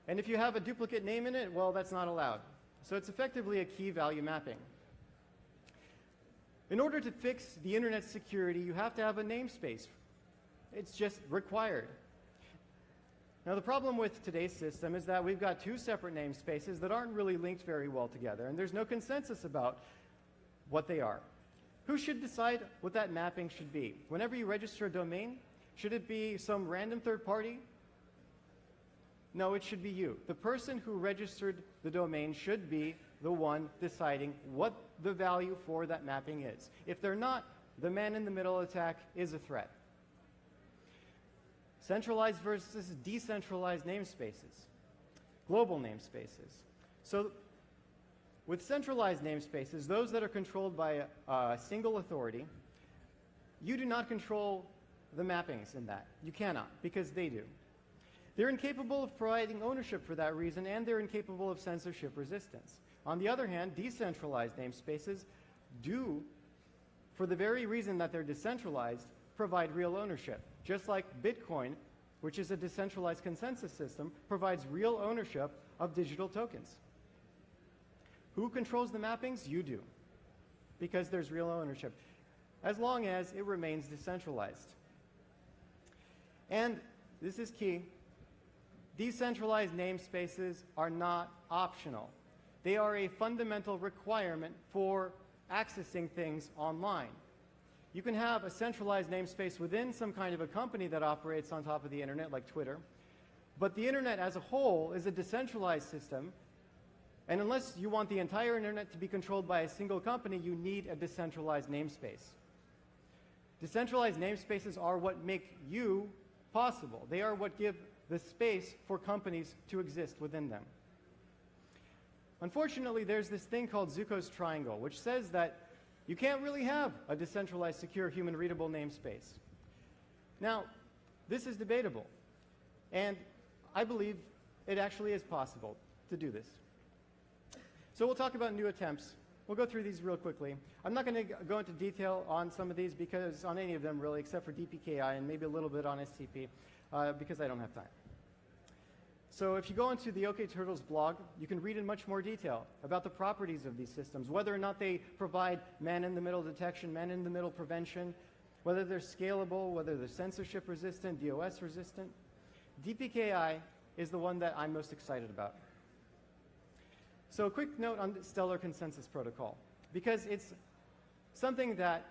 And if you have a duplicate name in it, well, that's not allowed. So it's effectively a key-value mapping. In order to fix the internet security, you have to have a namespace. It's just required. Now, the problem with today's system is that we've got 2 separate namespaces that aren't really linked very well together, and there's no consensus about what they are. Who should decide what that mapping should be? Whenever you register a domain, should it be some random third party? No, it should be you. The person who registered the domain should be the one deciding what the value for that mapping is. If they're not, the man-in-the-middle attack is a threat. Centralized versus decentralized namespaces, global namespaces. So with centralized namespaces, those that are controlled by a single authority, you do not control the mappings in that. You cannot, because they do. They're incapable of providing ownership for that reason, and they're incapable of censorship resistance. On the other hand, decentralized namespaces do, for the very reason that they're decentralized, provide real ownership. Just like Bitcoin, which is a decentralized consensus system, provides real ownership of digital tokens. Who controls the mappings? You do, because there's real ownership, as long as it remains decentralized. And this is key. Decentralized namespaces are not optional. They are a fundamental requirement for accessing things online. You can have a centralized namespace within some kind of a company that operates on top of the internet, like Twitter, but the internet as a whole is a decentralized system, and unless you want the entire internet to be controlled by a single company, you need a decentralized namespace. Decentralized namespaces are what make you possible. They are what give the space for companies to exist within them. Unfortunately, there's this thing called Zuko's triangle, which says that you can't really have a decentralized, secure, human-readable namespace. Now, this is debatable, and I believe it actually is possible to do this. So we'll talk about new attempts. We'll go through these real quickly. I'm not going to go into detail on some of these, because on any of them really, except for DPKI and maybe a little bit on STP, because I don't have time. So if you go into the OK Turtles blog, you can read in much more detail about the properties of these systems, whether or not they provide man-in-the-middle detection, man-in-the-middle prevention, whether they're scalable, whether they're censorship resistant, DOS resistant. DPKI is the one that I'm most excited about. So a quick note on the Stellar Consensus Protocol, because it's something that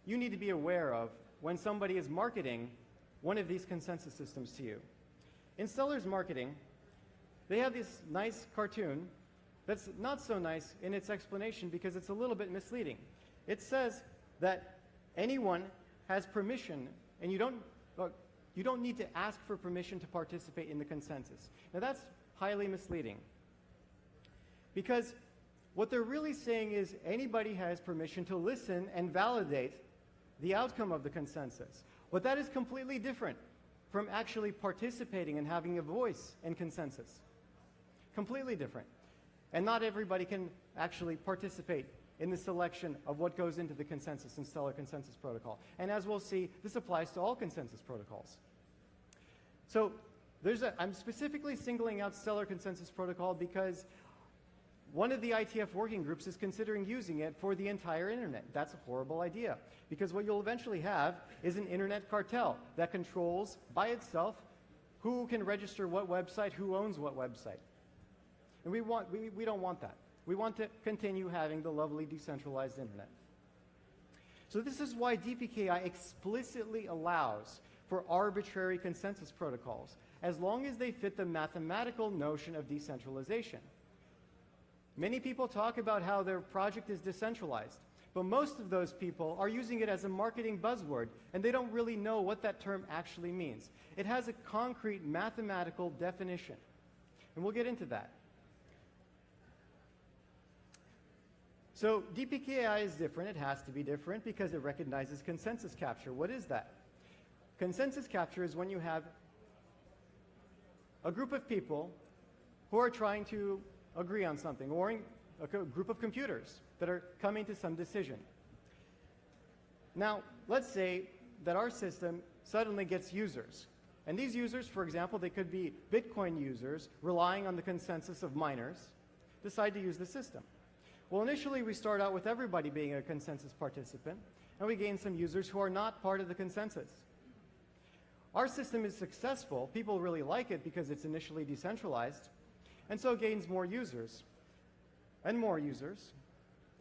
you need to be aware of when somebody is marketing one of these consensus systems to you. In Stellar's marketing, they have this nice cartoon that's not so nice in its explanation because it's a little bit misleading. It says that anyone has permission, and you don't need to ask for permission to participate in the consensus. Now that's highly misleading, because what they're really saying is anybody has permission to listen and validate the outcome of the consensus. But that is completely different from actually participating and having a voice in consensus. Completely different. And not everybody can actually participate in the selection of what goes into the consensus and Stellar Consensus Protocol. And as we'll see, this applies to all consensus protocols. So I'm specifically singling out Stellar Consensus Protocol because one of the ITF working groups is considering using it for the entire internet. That's a horrible idea, because what you'll eventually have is an internet cartel that controls by itself who can register what website, who owns what website. And we don't want that. We want to continue having the lovely decentralized internet. So this is why DPKI explicitly allows for arbitrary consensus protocols, as long as they fit the mathematical notion of decentralization. Many people talk about how their project is decentralized, but most of those people are using it as a marketing buzzword, and they don't really know what that term actually means. It has a concrete mathematical definition, and we'll get into that. So DPKI is different. It has to be different because it recognizes consensus capture. What is that? Consensus capture is when you have a group of people who are trying to agree on something, or a group of computers that are coming to some decision. Now, let's say that our system suddenly gets users. And these users, for example, they could be Bitcoin users relying on the consensus of miners, decide to use the system. Well, initially we start out with everybody being a consensus participant, and we gain some users who are not part of the consensus. Our system is successful. People really like it because it's initially decentralized, and so it gains more users, and more users,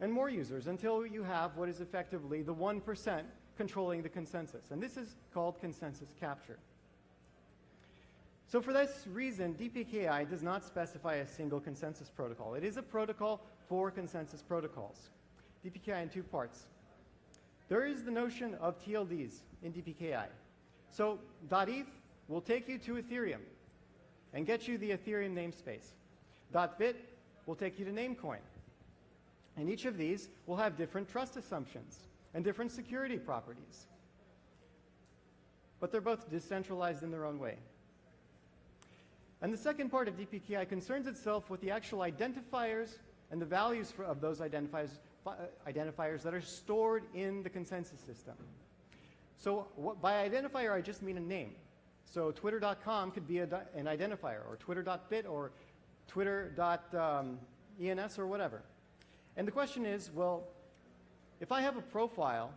and more users, until you have what is effectively the 1% controlling the consensus. And this is called consensus capture. So for this reason, DPKI does not specify a single consensus protocol. It is a protocol for consensus protocols. DPKI in two parts. There is the notion of TLDs in DPKI. So .eth will take you to Ethereum and get you the Ethereum namespace. .bit will take you to Namecoin. And each of these will have different trust assumptions and different security properties. But they're both decentralized in their own way. And the second part of DPKI concerns itself with the actual identifiers and the values of those identifiers that are stored in the consensus system. So by identifier, I just mean a name. So twitter.com could be an identifier, or twitter.bit, or twitter.ens, or whatever. And the question is, well, if I have a profile,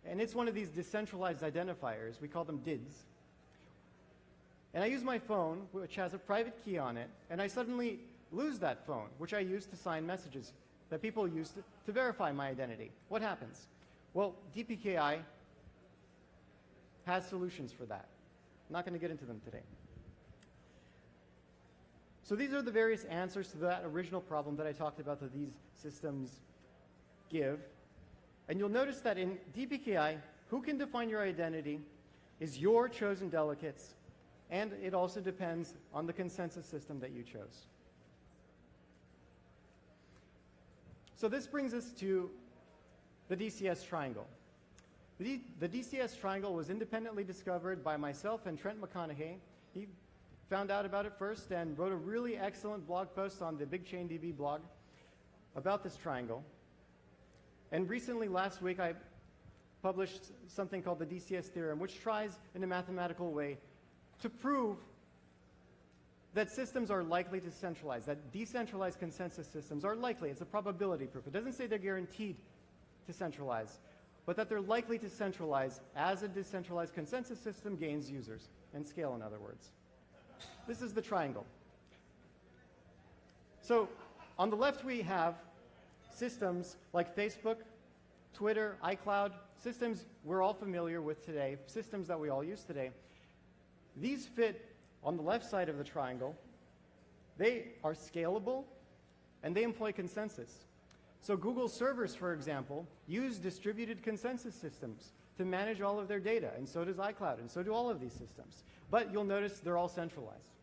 and it's one of these decentralized identifiers, we call them DIDs, and I use my phone, which has a private key on it, and I suddenly lose that phone, which I use to sign messages that people use to verify my identity. What happens? Well, DPKI has solutions for that. I'm not going to get into them today. So these are the various answers to that original problem that I talked about that these systems give. And you'll notice that in DPKI, who can define your identity is your chosen delegates, and it also depends on the consensus system that you chose. So this brings us to the DCS triangle. The DCS triangle was independently discovered by myself and Trent McConaughey. He found out about it first and wrote a really excellent blog post on the Big Chain DB blog about this triangle. And recently, last week, I published something called the DCS theorem, which tries in a mathematical way to prove that systems are likely to centralize, that decentralized consensus systems are likely. It's a probability proof. It doesn't say they're guaranteed to centralize, but that they're likely to centralize as a decentralized consensus system gains users and scale, in other words. This is the triangle. So on the left, we have systems like Facebook, Twitter, iCloud, systems we're all familiar with today, systems that we all use today. These fit on the left side of the triangle. They are scalable, and they employ consensus. So Google servers, for example, use distributed consensus systems to manage all of their data, and so does iCloud, and so do all of these systems. But you'll notice they're all centralized.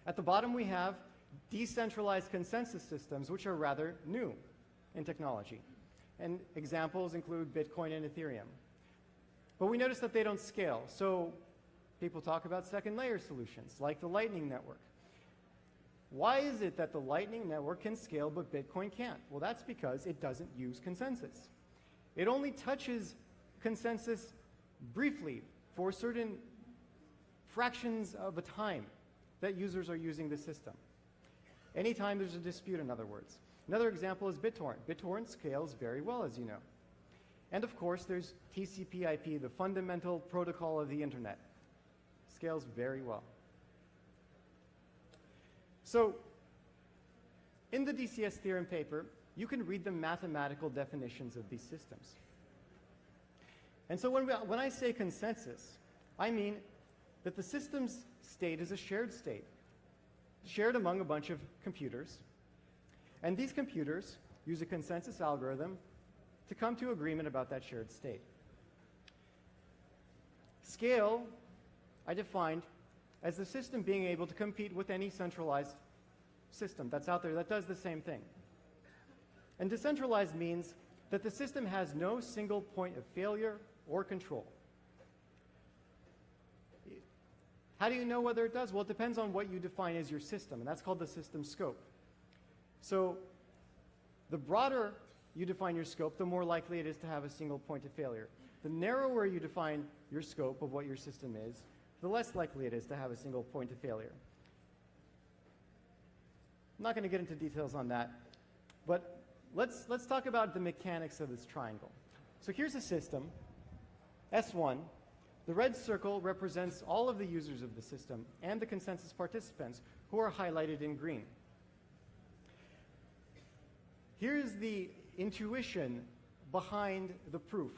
At the bottom, we have decentralized consensus systems, which are rather new in technology. And examples include Bitcoin and Ethereum. But we notice that they don't scale. So people talk about second layer solutions, like the Lightning Network. Why is it that the Lightning Network can scale but Bitcoin can't? Well, that's because it doesn't use consensus. It only touches consensus briefly for certain fractions of a time that users are using the system. Anytime there's a dispute, in other words. Another example is BitTorrent. BitTorrent scales very well, as you know. And of course, there's TCP/IP, the fundamental protocol of the internet. Scales very well. So, in the DCS theorem paper, you can read the mathematical definitions of these systems. And so when I say consensus, I mean that the system's state is a shared state, shared among a bunch of computers. And these computers use a consensus algorithm to come to agreement about that shared state. Scale, I defined as the system being able to compete with any centralized system that's out there that does the same thing. And decentralized means that the system has no single point of failure or control. How do you know whether it does? Well, it depends on what you define as your system, and that's called the system scope. So the broader you define your scope, the more likely it is to have a single point of failure. The narrower you define your scope of what your system is, the less likely it is to have a single point of failure. I'm not going to get into details on that, but let's talk about the mechanics of this triangle. So here's a system, S1. The red circle represents all of the users of the system and the consensus participants who are highlighted in green. Here's the intuition behind the proof.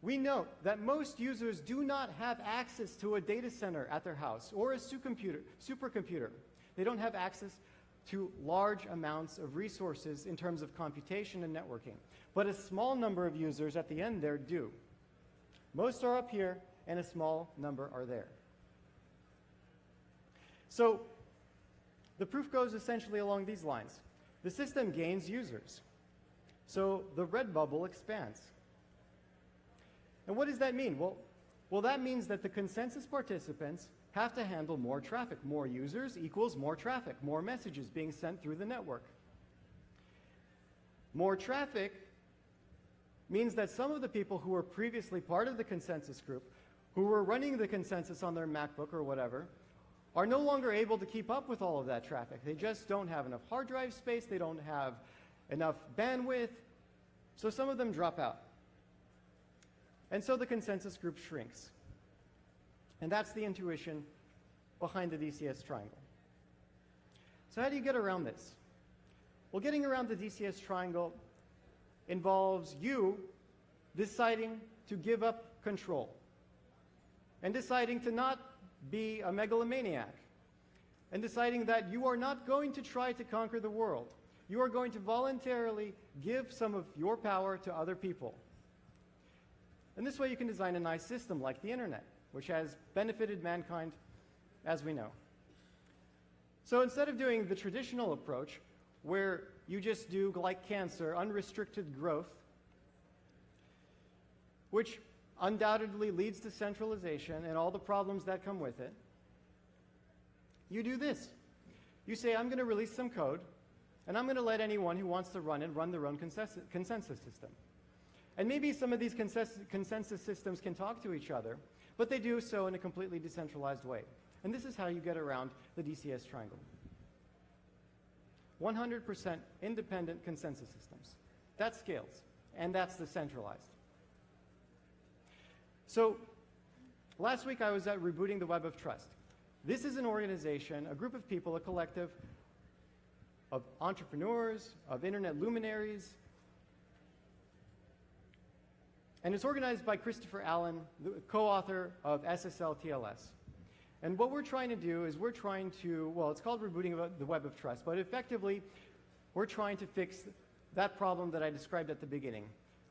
We note that most users do not have access to a data center at their house or a supercomputer. They don't have access to large amounts of resources in terms of computation and networking. But a small number of users at the end there do. Most are up here, and a small number are there. So the proof goes essentially along these lines. The system gains users. So the red bubble expands. And what does that mean? Well, that means that the consensus participants have to handle more traffic. More users equals more traffic, more messages being sent through the network. More traffic means that some of the people who were previously part of the consensus group, who were running the consensus on their MacBook or whatever, are no longer able to keep up with all of that traffic. They just don't have enough hard drive space, they don't have enough bandwidth, so some of them drop out. And so the consensus group shrinks. And that's the intuition behind the DCS triangle. So how do you get around this? Well, getting around the DCS triangle involves you deciding to give up control and deciding to not be a megalomaniac and deciding that you are not going to try to conquer the world. You are going to voluntarily give some of your power to other people. And this way you can design a nice system like the internet, which has benefited mankind, as we know. So instead of doing the traditional approach, where you just do, like cancer, unrestricted growth, which undoubtedly leads to centralization and all the problems that come with it, you do this. You say, I'm going to release some code, and I'm going to let anyone who wants to run it run their own consensus system. And maybe some of these consensus systems can talk to each other, but they do so in a completely decentralized way. And this is how you get around the DCS triangle. 100% independent consensus systems. That scales, and that's decentralized. So last week I was at Rebooting the Web of Trust. This is an organization, a group of people, a collective of entrepreneurs, of internet luminaries, and it's organized by Christopher Allen, the co-author of SSL TLS. And what we're trying to do is we're trying to, well, it's called Rebooting the Web of Trust, but effectively we're trying to fix that problem that I described at the beginning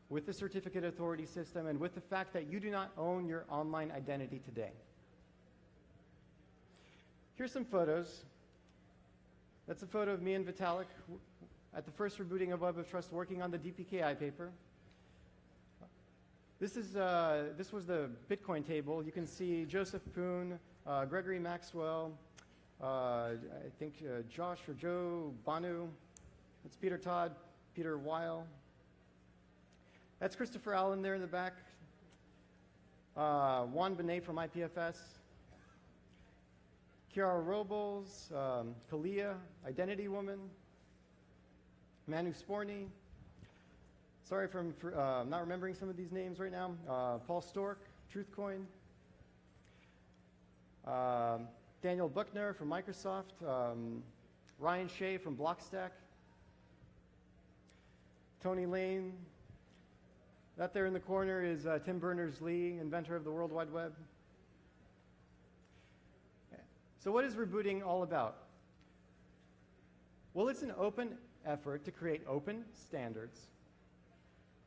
with the certificate authority system and with the fact that you do not own your online identity today. Here's some photos That's a photo of me and Vitalik at the first rebooting of Web of Trust working on the DPKI paper. This was the Bitcoin table. You can see Joseph Poon, Gregory Maxwell, I think Josh or Joe Banu. That's Peter Todd, Peter Weil. That's Christopher Allen there in the back. Juan Benet from IPFS. Kiara Robles, Kalia, Identity Woman. Manu Sporny. Sorry for not remembering some of these names right now. Paul Stork, TruthCoin. Daniel Buckner from Microsoft. Ryan Shea from Blockstack. Tony Lane. That there in the corner is Tim Berners-Lee, inventor of the World Wide Web. So what is rebooting all about? Well, it's an open effort to create open standards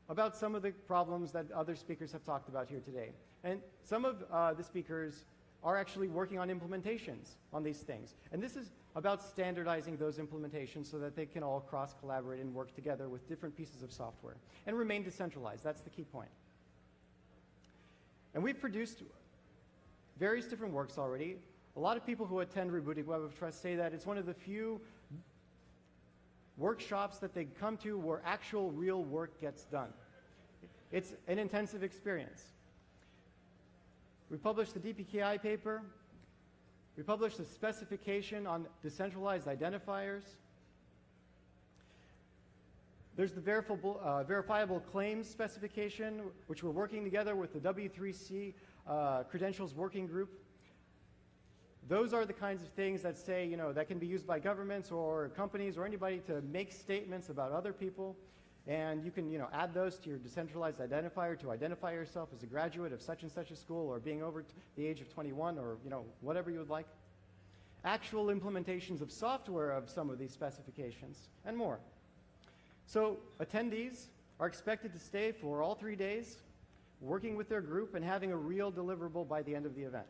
about some of the problems that other speakers have talked about here today. And some of the speakers are actually working on implementations on these things. And this is about standardizing those implementations so that they can all cross-collaborate and work together with different pieces of software and remain decentralized. That's the key point. And we've produced various different works already. A lot of people who attend Rebooting Web of Trust say that it's one of the few workshops that they come to where actual real work gets done. It's an intensive experience. We published the DPKI paper. We published a specification on decentralized identifiers. There's the verifiable claims specification, which we're working together with the W3C credentials working group. Those are the kinds of things that say, that can be used by governments or companies or anybody to make statements about other people. And you can, add those to your decentralized identifier to identify yourself as a graduate of such and such a school or being over the age of 21 or, whatever you would like. Actual implementations of software of some of these specifications and more. So attendees are expected to stay for all 3 days, working with their group and having a real deliverable by the end of the event.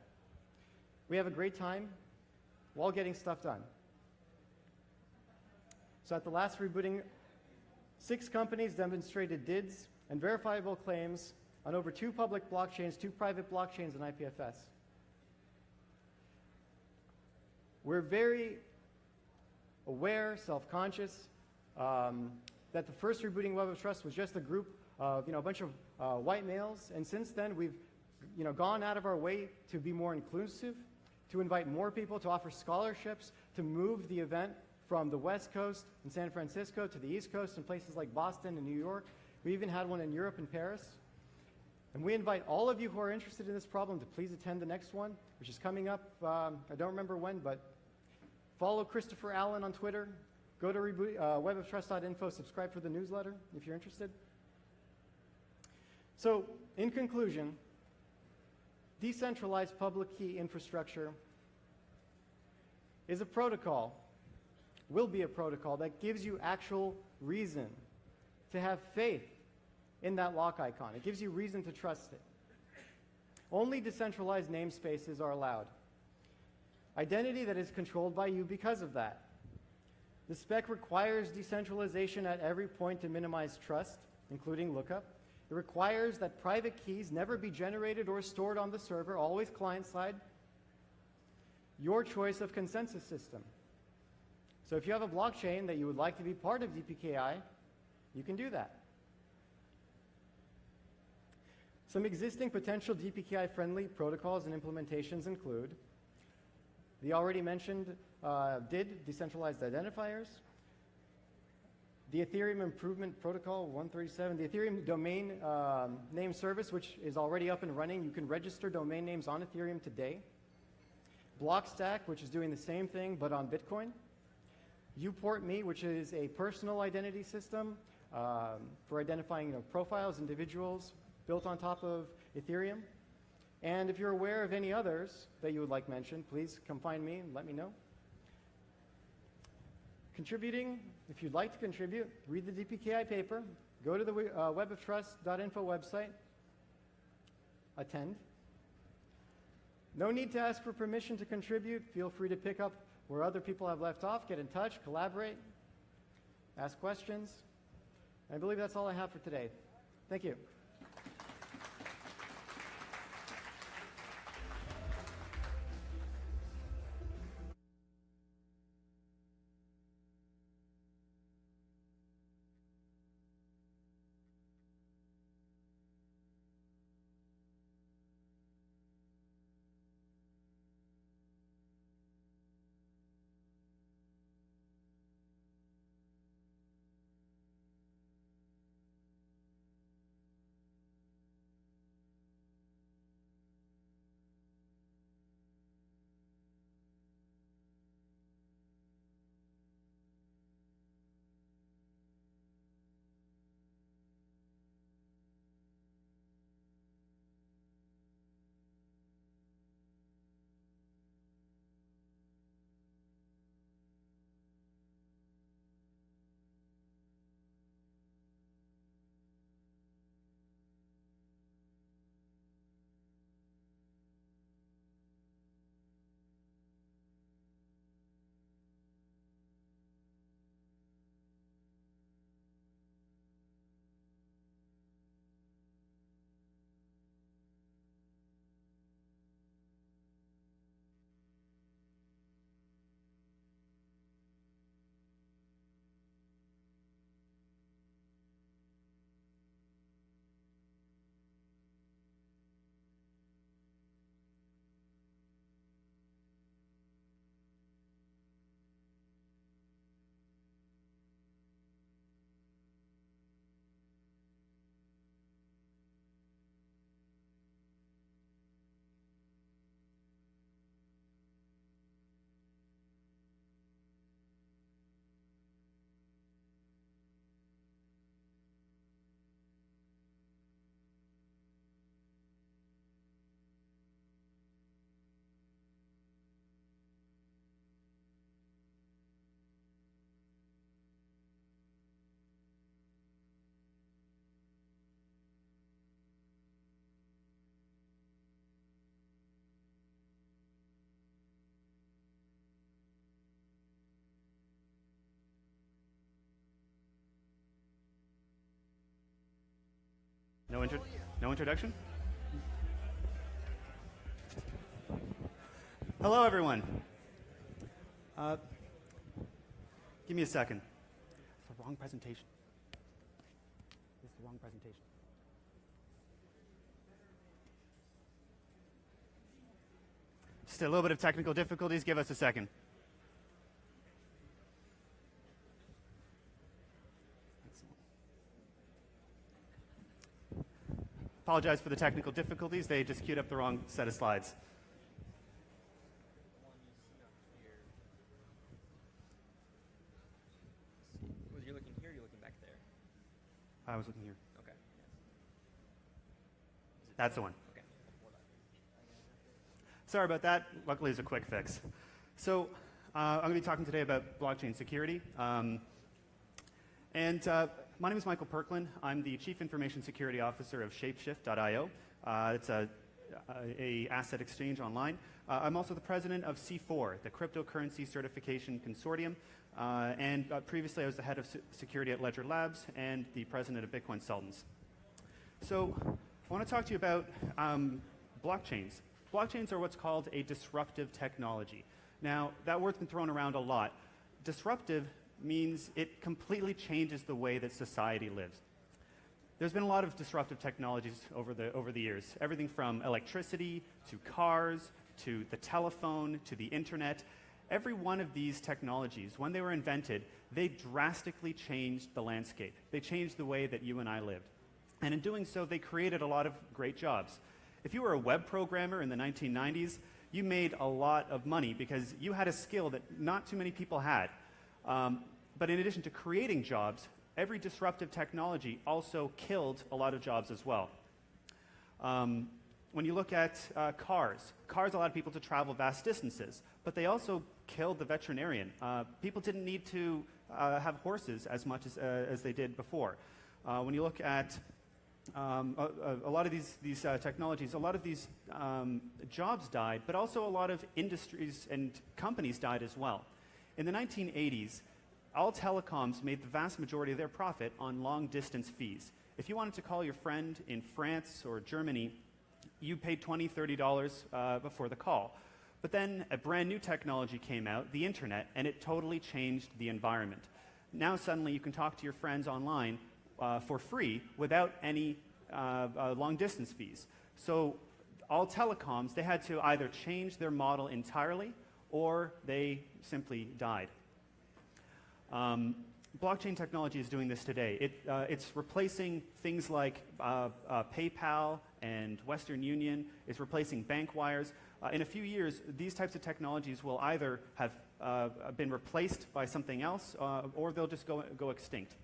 We have a great time while getting stuff done. So at the last rebooting, 6 companies demonstrated DIDs and verifiable claims on over 2 public blockchains, 2 private blockchains, and IPFS. We're very aware, self-conscious, that the first rebooting Web of Trust was just a group of, a bunch of white males, and since then we've, gone out of our way to be more inclusive, to invite more people, to offer scholarships, to move the event from the West Coast in San Francisco to the East Coast in places like Boston and New York. We even had one in Europe and Paris. And we invite all of you who are interested in this problem to please attend the next one, which is coming up, I don't remember when, but follow Christopher Allen on Twitter. Go to weboftrust.info, subscribe for the newsletter if you're interested. So, in conclusion, decentralized public key infrastructure is a protocol, will be a protocol that gives you actual reason to have faith in that lock icon. It gives you reason to trust it. Only decentralized namespaces are allowed. Identity that is controlled by you because of that. The spec requires decentralization at every point to minimize trust, including lookup. It requires that private keys never be generated or stored on the server, always client-side. Your choice of consensus system. So if you have a blockchain that you would like to be part of DPKI, you can do that. Some existing potential DPKI-friendly protocols and implementations include the already mentioned DID, decentralized identifiers, the Ethereum Improvement Protocol 137, the Ethereum Domain Name Service, which is already up and running. You can register domain names on Ethereum today. Blockstack, which is doing the same thing but on Bitcoin. UportMe, which is a personal identity system for identifying profiles, individuals, built on top of Ethereum. And if you're aware of any others that you would like mentioned, please come find me and let me know. Contributing, if you'd like to contribute, read the DPKI paper, go to the weboftrust.info website, attend. No need to ask for permission to contribute. Feel free to pick up Where other people have left off, get in touch, collaborate, ask questions. I believe that's all I have for today. Thank you. No introduction? Hello, everyone. Give me a second. It's the wrong presentation. It's the wrong presentation. Just a little bit of technical difficulties. Give us a second. Apologize for the technical difficulties. They just queued up the wrong set of slides. You're looking here, you're looking back there. I was looking here. Okay. That's the one. Okay. Sorry about that. Luckily, it's a quick fix. So I'm going to be talking today about blockchain security. My name is Michael Perklin. I'm the Chief Information Security Officer of Shapeshift.io. It's a asset exchange online. I'm also the president of C4, the Cryptocurrency Certification Consortium. Previously, I was the head of security at Ledger Labs and the president of Bitcoin Sultans. So I want to talk to you about blockchains. Blockchains are what's called a disruptive technology. Now, that word's been thrown around a lot. Disruptive means it completely changes the way that society lives. There's been a lot of disruptive technologies over the years, everything from electricity to cars to the telephone to the internet. Every one of these technologies, when they were invented, they drastically changed the landscape. They changed the way that you and I lived. And in doing so, they created a lot of great jobs. If you were a web programmer in the 1990s, you made a lot of money because you had a skill that not too many people had. But in addition to creating jobs, every disruptive technology also killed a lot of jobs as well. When you look at cars allowed people to travel vast distances, but they also killed the veterinarian. People didn't need to have horses as much as they did before. When you look at a lot of these technologies, a lot of these jobs died, but also a lot of industries and companies died as well. In the 1980s, all telecoms made the vast majority of their profit on long-distance fees. If you wanted to call your friend in France or Germany, you paid $20, $30 before the call. But then a brand new technology came out, the internet, and it totally changed the environment. Now suddenly you can talk to your friends online for free without any long-distance fees. So all telecoms, they had to either change their model entirely or they simply died. Blockchain technology is doing this today. It's replacing things like PayPal and Western Union. It's replacing bank wires. In a few years, these types of technologies will either have been replaced by something else or they'll just go extinct.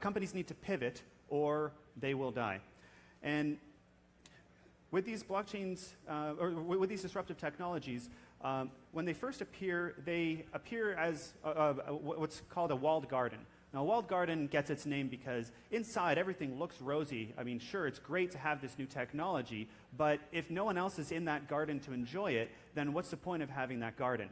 Companies need to pivot or they will die. And with these blockchains, or with these disruptive technologies, when they first appear, they appear as what's called a walled garden. Now, a walled garden gets its name because inside everything looks rosy. I mean, sure, it's great to have this new technology, but if no one else is in that garden to enjoy it, then what's the point of having that garden?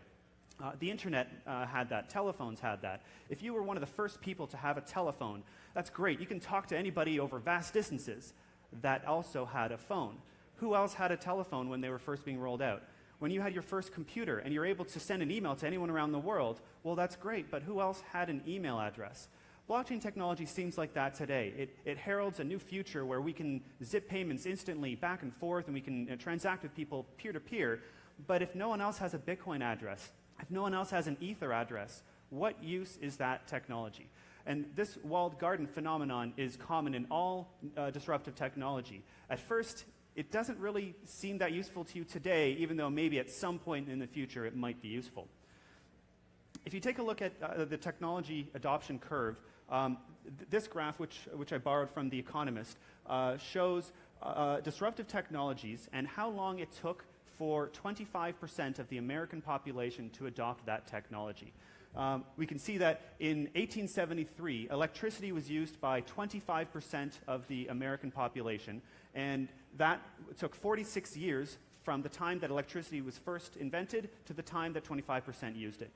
The internet had that. Telephones had that. If you were one of the first people to have a telephone, that's great. You can talk to anybody over vast distances. That also had a phone. Who else had a telephone when they were first being rolled out? When you had your first computer and you're able to send an email to anyone around the world, well, that's great, but who else had an email address? Blockchain technology seems like that today. It heralds a new future where we can zip payments instantly back and forth and we can transact with people peer-to-peer, but if no one else has a Bitcoin address, if no one else has an Ether address, what use is that technology? And this walled garden phenomenon is common in all disruptive technology. At first, it doesn't really seem that useful to you today, even though maybe at some point in the future it might be useful. If you take a look at the technology adoption curve, this graph, which I borrowed from The Economist, shows disruptive technologies and how long it took for 25% of the American population to adopt that technology. We can see that in 1873, electricity was used by 25% of the American population, and that took 46 years from the time that electricity was first invented to the time that 25% used it.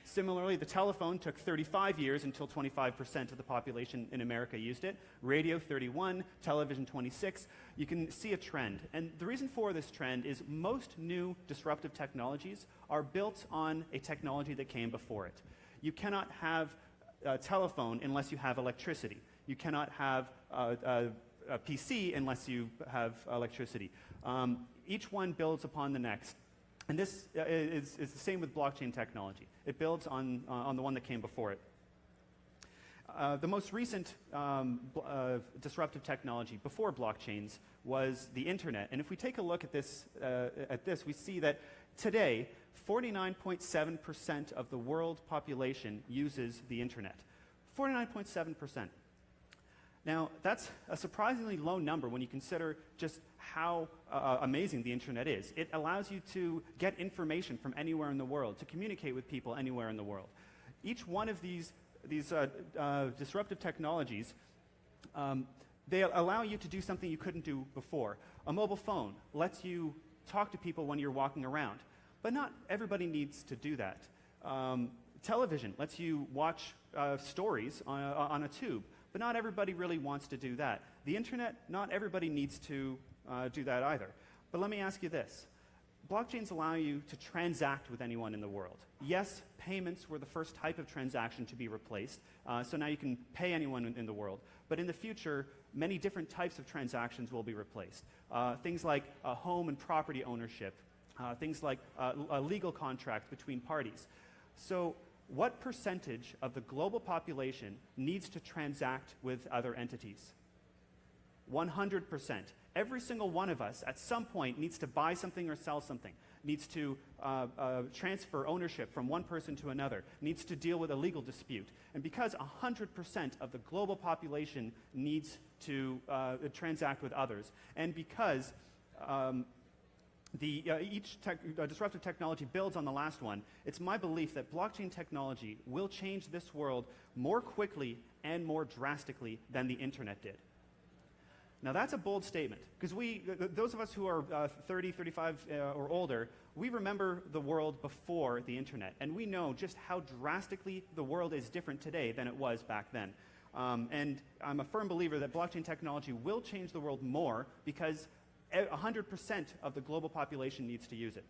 Similarly, the telephone took 35 years until 25% of the population in America used it. Radio, 31, television, 26. You can see a trend. And the reason for this trend is most new disruptive technologies are built on a technology that came before it. You cannot have a telephone unless you have electricity. You cannot have a PC unless you have electricity. Each one builds upon the next. And this is the same with blockchain technology. It builds on the one that came before it. The most recent disruptive technology before blockchains was the internet. And if we take a look at this, we see that today, 49.7% of the world population uses the internet. 49.7%. Now, that's a surprisingly low number when you consider just how amazing the internet is. It allows you to get information from anywhere in the world, to communicate with people anywhere in the world. Each one of these disruptive technologies, they allow you to do something you couldn't do before. A mobile phone lets you talk to people when you're walking around, but not everybody needs to do that. Television lets you watch stories on a tube, but not everybody really wants to do that. The internet, not everybody needs to do that either. But let me ask you this. Blockchains allow you to transact with anyone in the world. Yes, payments were the first type of transaction to be replaced, so now you can pay anyone in the world. But in the future, many different types of transactions will be replaced. Things like home and property ownership, things like a legal contract between parties. So what percentage of the global population needs to transact with other entities? 100%. Every single one of us at some point needs to buy something or sell something, needs to transfer ownership from one person to another, needs to deal with a legal dispute. And because 100% of the global population needs to transact with others, and because each disruptive technology builds on the last one, it's my belief that blockchain technology will change this world more quickly and more drastically than the internet did. Now that's a bold statement, because those of us who are 30, 35 or older, we remember the world before the internet, and we know just how drastically the world is different today than it was back then. And I'm a firm believer that blockchain technology will change the world more because 100% of the global population needs to use it.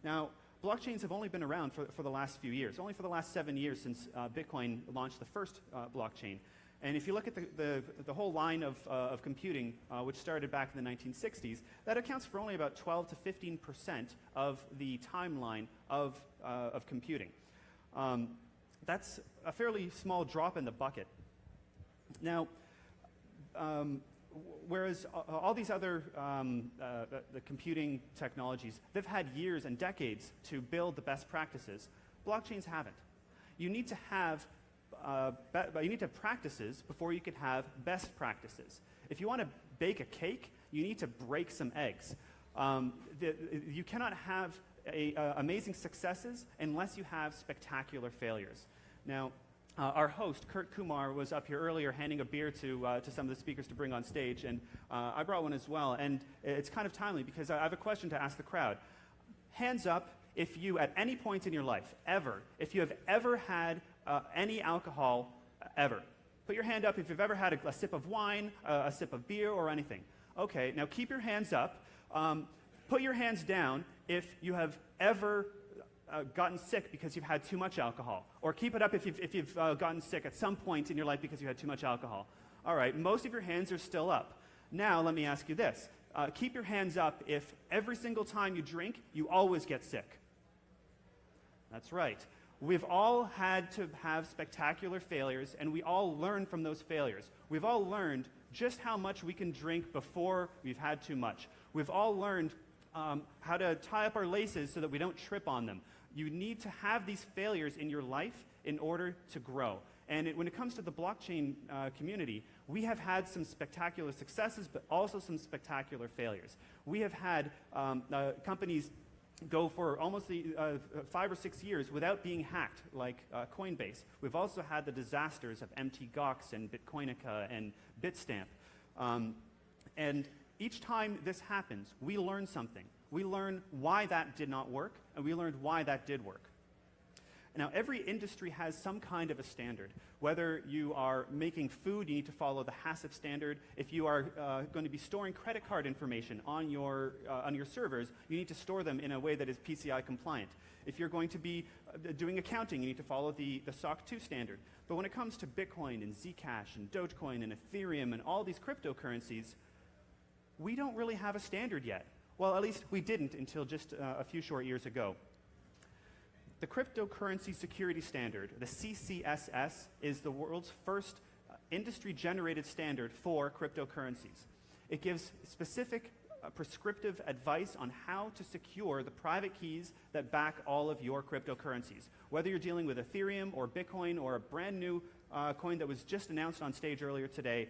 Now, blockchains have only been around for the last few years, only for the last 7 years since Bitcoin launched the first blockchain. And if you look at the whole line of computing, which started back in the 1960s, that accounts for only about 12 to 15% of the timeline of computing. That's a fairly small drop in the bucket. Now, whereas all these other the computing technologies, they've had years and decades to build the best practices, blockchains haven't. You need to have practices before you can have best practices. If you want to bake a cake, you need to break some eggs. You cannot have amazing successes unless you have spectacular failures. Now, our host, Kurt Kumar, was up here earlier handing a beer to some of the speakers to bring on stage, and I brought one as well. And it's kind of timely because I have a question to ask the crowd. Hands up if you, at any point in your life, if you have ever had any alcohol ever. Put your hand up if you've ever had a sip of wine, a sip of beer, or anything. Okay, now keep your hands up. Put your hands down if you have ever gotten sick because you've had too much alcohol. Or keep it up if you've gotten sick at some point in your life because you had too much alcohol. All right, most of your hands are still up. Now let me ask you this. Keep your hands up if every single time you drink, you always get sick. That's right. We've all had to have spectacular failures, and we all learn from those failures. We've all learned just how much we can drink before we've had too much. We've all learned how to tie up our laces so that we don't trip on them. You need to have these failures in your life in order to grow. And when it comes to the blockchain community, we have had some spectacular successes, but also some spectacular failures. We have had companies go for almost 5 or 6 years without being hacked, like Coinbase. We've also had the disasters of Mt. Gox and Bitcoinica and Bitstamp. And each time this happens, we learn something. We learn why that did not work, and we learned why that did work. Now, every industry has some kind of a standard. Whether you are making food, you need to follow the HACCP standard. If you are going to be storing credit card information on your servers, you need to store them in a way that is PCI compliant. If you're going to be doing accounting, you need to follow the SOC 2 standard. But when it comes to Bitcoin and Zcash and Dogecoin and Ethereum and all these cryptocurrencies, we don't really have a standard yet. Well, at least we didn't until just a few short years ago. The Cryptocurrency Security Standard, the CCSS, is the world's first industry-generated standard for cryptocurrencies. It gives specific prescriptive advice on how to secure the private keys that back all of your cryptocurrencies. Whether you're dealing with Ethereum or Bitcoin or a brand new coin that was just announced on stage earlier today,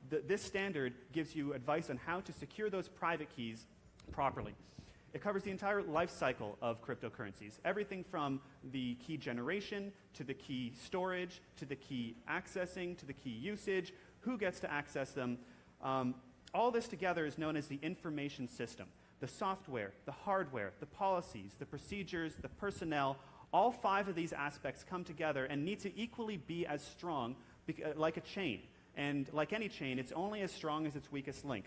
this standard gives you advice on how to secure those private keys properly. It covers the entire life cycle of cryptocurrencies, everything from the key generation, to the key storage, to the key accessing, to the key usage, who gets to access them. All this together is known as the information system. The software, the hardware, the policies, the procedures, the personnel, all 5 of these aspects come together and need to equally be as strong like a chain. And like any chain, it's only as strong as its weakest link.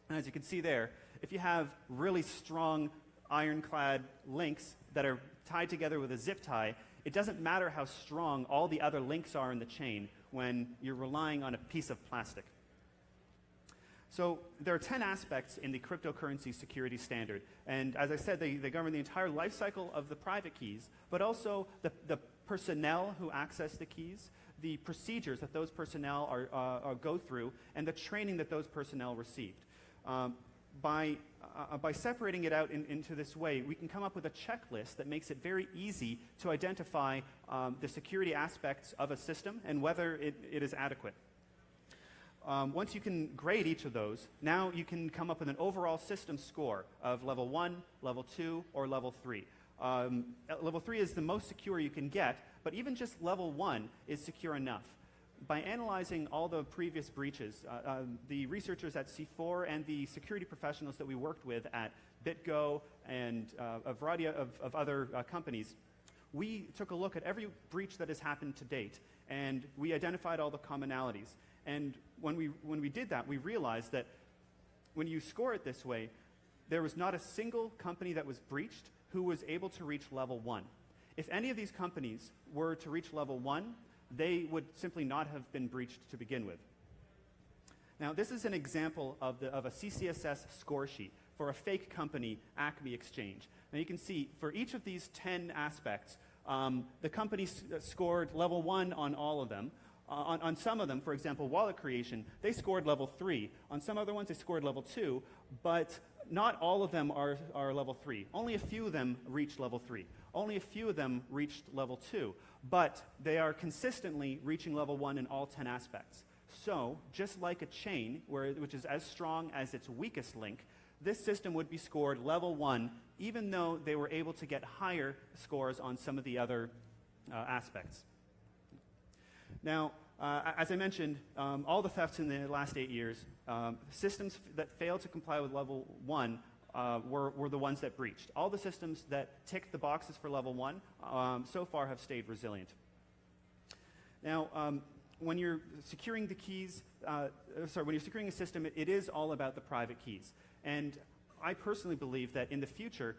And as you can see there, if you have really strong ironclad links that are tied together with a zip tie, it doesn't matter how strong all the other links are in the chain when you're relying on a piece of plastic. So there are 10 aspects in the cryptocurrency security standard. And as I said, they govern the entire life cycle of the private keys, but also the personnel who access the keys, the procedures that those personnel go through, and the training that those personnel received. By separating it out into this way, we can come up with a checklist that makes it very easy to identify the security aspects of a system and whether it is adequate. Once you can grade each of those, now you can come up with an overall system score of level 1, level 2, or level 3. Level 3 is the most secure you can get, but even just level 1 is secure enough. by analyzing all the previous breaches, the researchers at C4 and the security professionals that we worked with at BitGo and a variety of other companies, we took a look at every breach that has happened to date, and we identified all the commonalities. And when we did that, we realized that when you score it this way, there was not a single company that was breached who was able to reach level 1. If any of these companies were to reach level 1, they would simply not have been breached to begin with. Now, this is an example of a CCSS score sheet for a fake company, Acme Exchange. Now, you can see for each of these 10 aspects, the company scored level 1 on all of them. On some of them, for example, wallet creation, they scored level 3. On some other ones, they scored level 2, but not all of them are level 3. Only a few of them reached level 3. Only a few of them reached level 2, but they are consistently reaching level 1 in all 10 aspects. So, just like a chain, which is as strong as its weakest link, this system would be scored level 1, even though they were able to get higher scores on some of the other aspects. Now, as I mentioned, all the thefts in the last 8 years, systems that failed to comply with level 1 were the ones that breached. All the systems that ticked the boxes for level 1 so far have stayed resilient. Now, when you're securing the keys, when you're securing a system, it is all about the private keys. And I personally believe that in the future,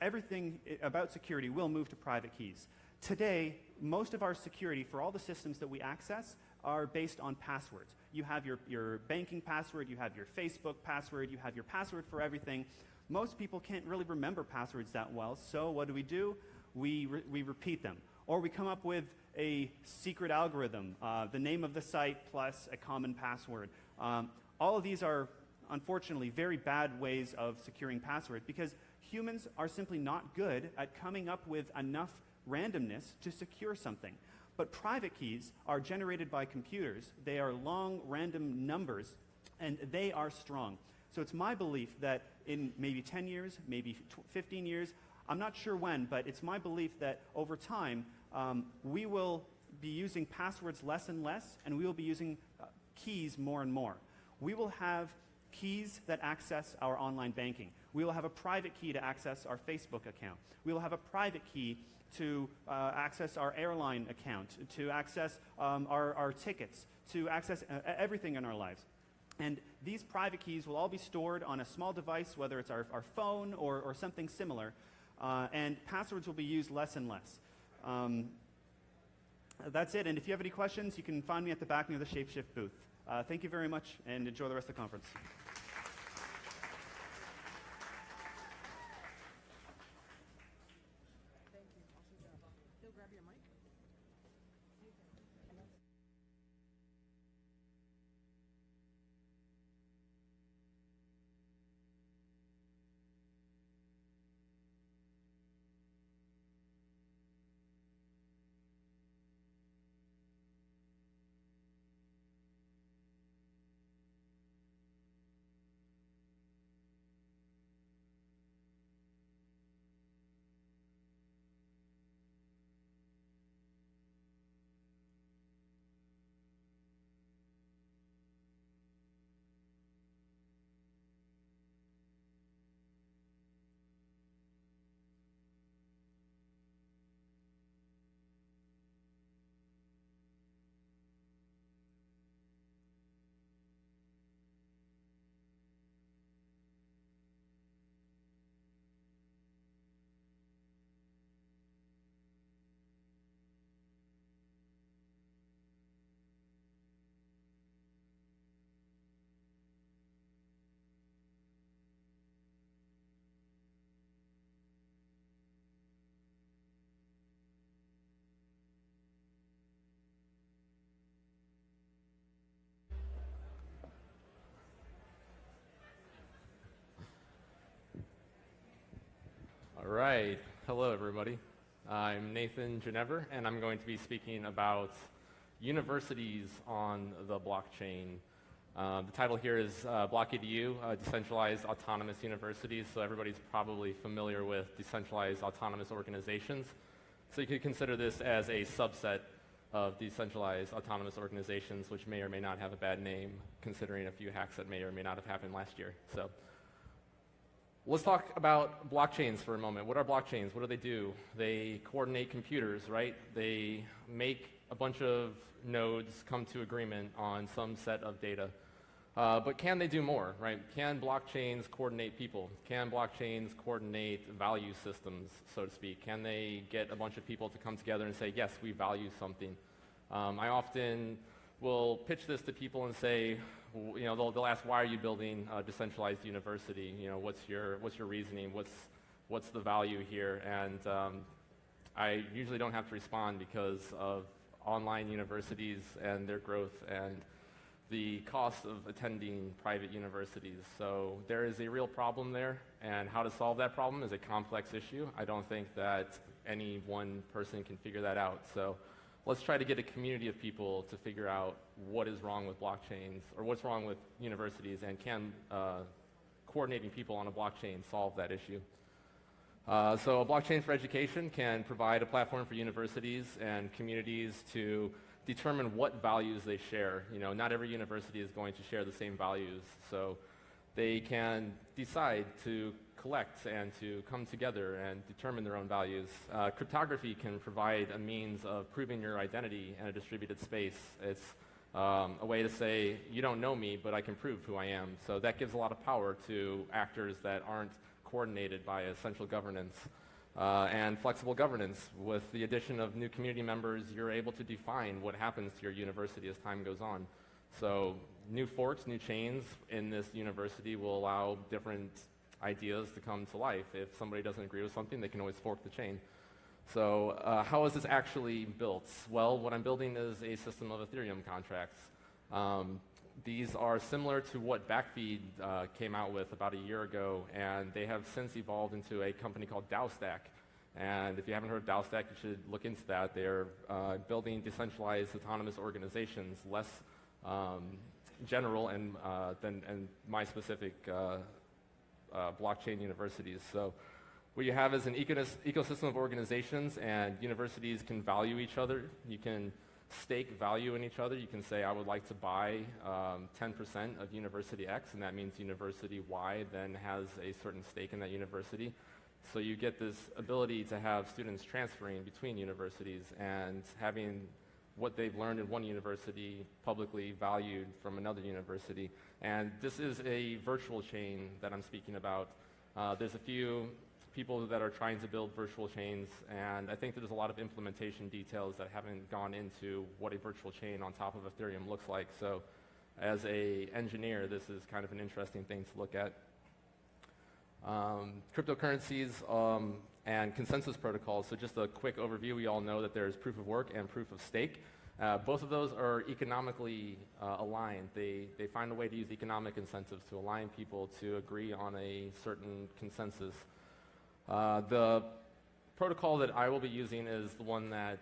everything about security will move to private keys. Today, most of our security for all the systems that we access are based on passwords. You have your banking password, you have your Facebook password, you have your password for everything. Most people can't really remember passwords that well, so what do? We repeat them. Or we come up with a secret algorithm, the name of the site plus a common password. All of these are, unfortunately, very bad ways of securing passwords because humans are simply not good at coming up with enough randomness to secure something. But private keys are generated by computers. They are long, random numbers, and they are strong. So it's my belief that in maybe 10 years, maybe 15 years, I'm not sure when, but it's my belief that over time, we will be using passwords less and less, and we will be using keys more and more. We will have keys that access our online banking. We will have a private key to access our Facebook account. We will have a private key to access our airline account, to access our tickets, to access everything in our lives. And these private keys will all be stored on a small device, whether it's our phone or something similar, and passwords will be used less and less. That's it, and if you have any questions, you can find me at the back near the Shapeshift booth. Thank you very much, and enjoy the rest of the conference. All right. Hello, everybody. I'm Nathan Genever, and I'm going to be speaking about universities on the blockchain. The title here is BlockEDU, Decentralized Autonomous Universities, so everybody's probably familiar with decentralized autonomous organizations. So you could consider this as a subset of decentralized autonomous organizations, which may or may not have a bad name, considering a few hacks that may or may not have happened last year. So let's talk about blockchains for a moment. What are blockchains? What do they do? They coordinate computers, right? They make a bunch of nodes come to agreement on some set of data. But can they do more, right? Can blockchains coordinate people? Can blockchains coordinate value systems, so to speak? Can they get a bunch of people to come together and say, yes, we value something? I often will pitch this to people and say, you know, they'll ask, why are you building a decentralized university? You know, what's your reasoning? What's the value here? And I usually don't have to respond because of online universities and their growth and the cost of attending private universities. So there is a real problem there, and how to solve that problem is a complex issue. I don't think that any one person can figure that out. So let's try to get a community of people to figure out what is wrong with blockchains, or what's wrong with universities, and can coordinating people on a blockchain solve that issue. So a blockchain for education can provide a platform for universities and communities to determine what values they share. You know, not every university is going to share the same values, so they can decide to collect and to come together and determine their own values. Cryptography can provide a means of proving your identity in a distributed space. It's a way to say, you don't know me, but I can prove who I am. So that gives a lot of power to actors that aren't coordinated by a central governance. And flexible governance. With the addition of new community members, you're able to define what happens to your university as time goes on. So new forks, new chains in this university will allow different ideas to come to life. If somebody doesn't agree with something, they can always fork the chain. So how is this actually built? Well, what I'm building is a system of Ethereum contracts. These are similar to what Backfeed came out with about a year ago, and they have since evolved into a company called DAOstack. And if you haven't heard of DAOstack, you should look into that. They're building decentralized autonomous organizations, less general and my specific blockchain universities. So what you have is an ecosystem of organizations, and universities can value each other. You can stake value in each other. You can say, I would like to buy 10% of University X, and that means University Y then has a certain stake in that university. So you get this ability to have students transferring between universities and having what they've learned in one university publicly valued from another university. And this is a virtual chain that I'm speaking about. There's a few people that are trying to build virtual chains, and I think there's a lot of implementation details that haven't gone into what a virtual chain on top of Ethereum looks like. So as an engineer, this is kind of an interesting thing to look at. Cryptocurrencies and consensus protocols. So just a quick overview. We all know that there's proof of work and proof of stake. Both of those are economically aligned. They find a way to use economic incentives to align people to agree on a certain consensus. The protocol that I will be using is the one that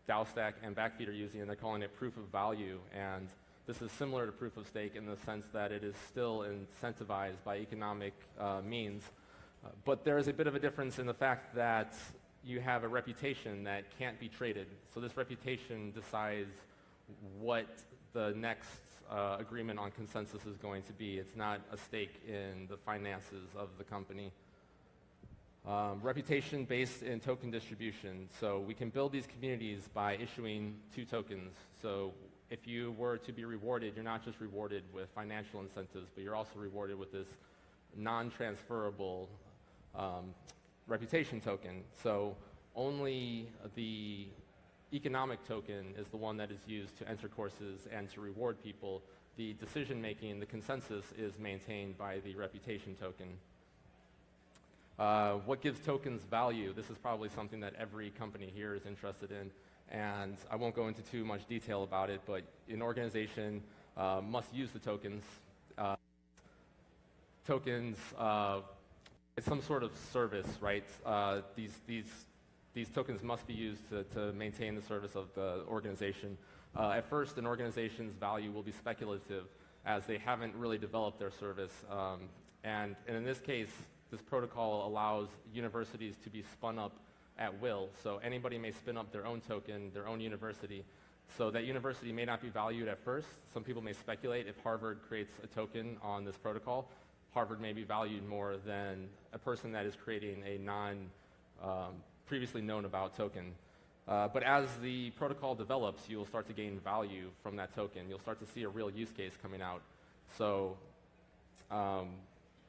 DAOstack and Backfeed are using, and they're calling it proof of value. And this is similar to proof of stake in the sense that it is still incentivized by economic means. But there is a bit of a difference in the fact that you have a reputation that can't be traded. So this reputation decides what the next agreement on consensus is going to be. It's not a stake in the finances of the company. Reputation based in token distribution. So we can build these communities by issuing 2 tokens. So if you were to be rewarded, you're not just rewarded with financial incentives, but you're also rewarded with this non-transferable reputation token. So only the economic token is the one that is used to enter courses and to reward people. The decision making, the consensus, is maintained by the reputation token. What gives tokens value? This is probably something that every company here is interested in, and I won't go into too much detail about it, but an organization must use the tokens. Tokens, it's some sort of service, right? These tokens must be used to maintain the service of the organization. At first, an organization's value will be speculative, as they haven't really developed their service. And in this case, this protocol allows universities to be spun up at will. So anybody may spin up their own token, their own university. So that university may not be valued at first. Some people may speculate if Harvard creates a token on this protocol, Harvard may be valued more than a person that is creating a previously known about token. But as the protocol develops, you will start to gain value from that token. You'll start to see a real use case coming out. So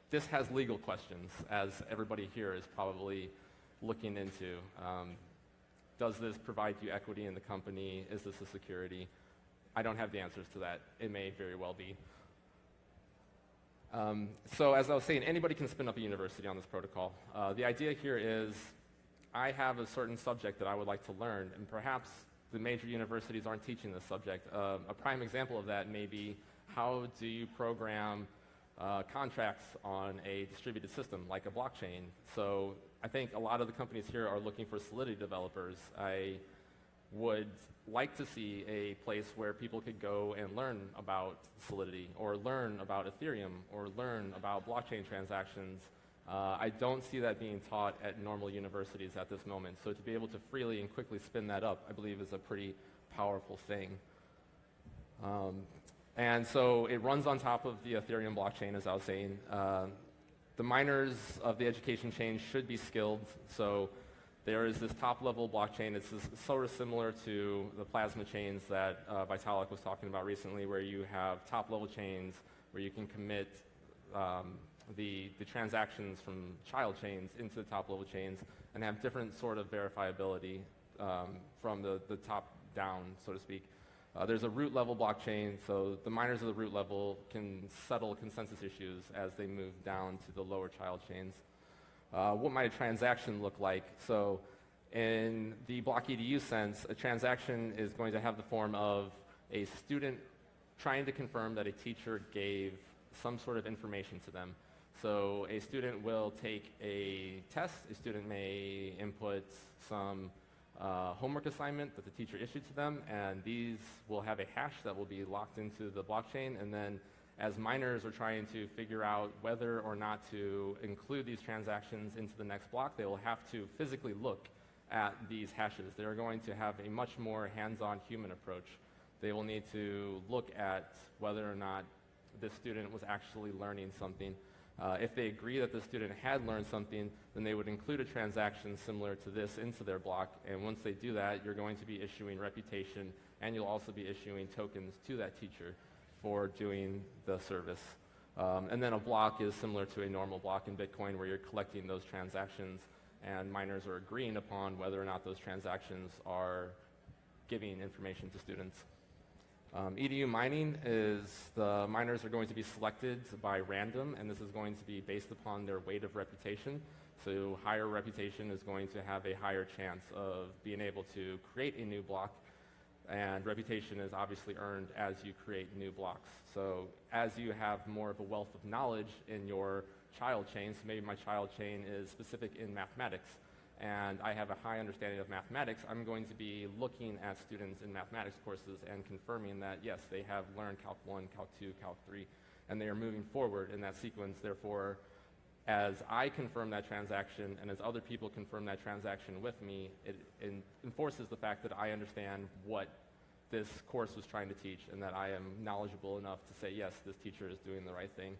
this has legal questions, as everybody here is probably looking into. Does this provide you equity in the company? Is this a security? I don't have the answers to that. It may very well be. So as I was saying, anybody can spin up a university on this protocol. The idea here is I have a certain subject that I would like to learn, and perhaps the major universities aren't teaching this subject. A prime example of that may be, how do you program contracts on a distributed system like a blockchain? So I think a lot of the companies here are looking for Solidity developers. I would like to see a place where people could go and learn about Solidity, or learn about Ethereum, or learn about blockchain transactions. I don't see that being taught at normal universities at this moment. So to be able to freely and quickly spin that up, I believe is a pretty powerful thing. And so it runs on top of the Ethereum blockchain, as I was saying. The miners of the education chain should be skilled. So there is this top-level blockchain. It's sort of similar to the plasma chains that Vitalik was talking about recently, where you have top-level chains where you can commit the transactions from child chains into the top-level chains and have different sort of verifiability from the top down, so to speak. There's a root-level blockchain, so the miners of the root level can settle consensus issues as they move down to the lower child chains. What might a transaction look like? So in the BlockEDU sense, a transaction is going to have the form of a student trying to confirm that a teacher gave some sort of information to them. So a student will take a test, a student may input some homework assignment that the teacher issued to them, and these will have a hash that will be locked into the blockchain, and then as miners are trying to figure out whether or not to include these transactions into the next block, they will have to physically look at these hashes. They are going to have a much more hands-on human approach. They will need to look at whether or not the student was actually learning something. If they agree that the student had learned something, then they would include a transaction similar to this into their block, and once they do that, you're going to be issuing reputation, and you'll also be issuing tokens to that teacher for doing the service. And then a block is similar to a normal block in Bitcoin, where you're collecting those transactions, and miners are agreeing upon whether or not those transactions are giving information to students. EDU mining is the miners are going to be selected by random, and this is going to be based upon their weight of reputation. So higher reputation is going to have a higher chance of being able to create a new block, and reputation is obviously earned as you create new blocks. So as you have more of a wealth of knowledge in your child chain, so maybe my child chain is specific in mathematics, and I have a high understanding of mathematics, I'm going to be looking at students in mathematics courses and confirming that, yes, they have learned Calc 1, Calc 2, Calc 3, and they are moving forward in that sequence. Therefore, as I confirm that transaction and as other people confirm that transaction with me, it enforces the fact that I understand what this course was trying to teach and that I am knowledgeable enough to say, yes, this teacher is doing the right thing.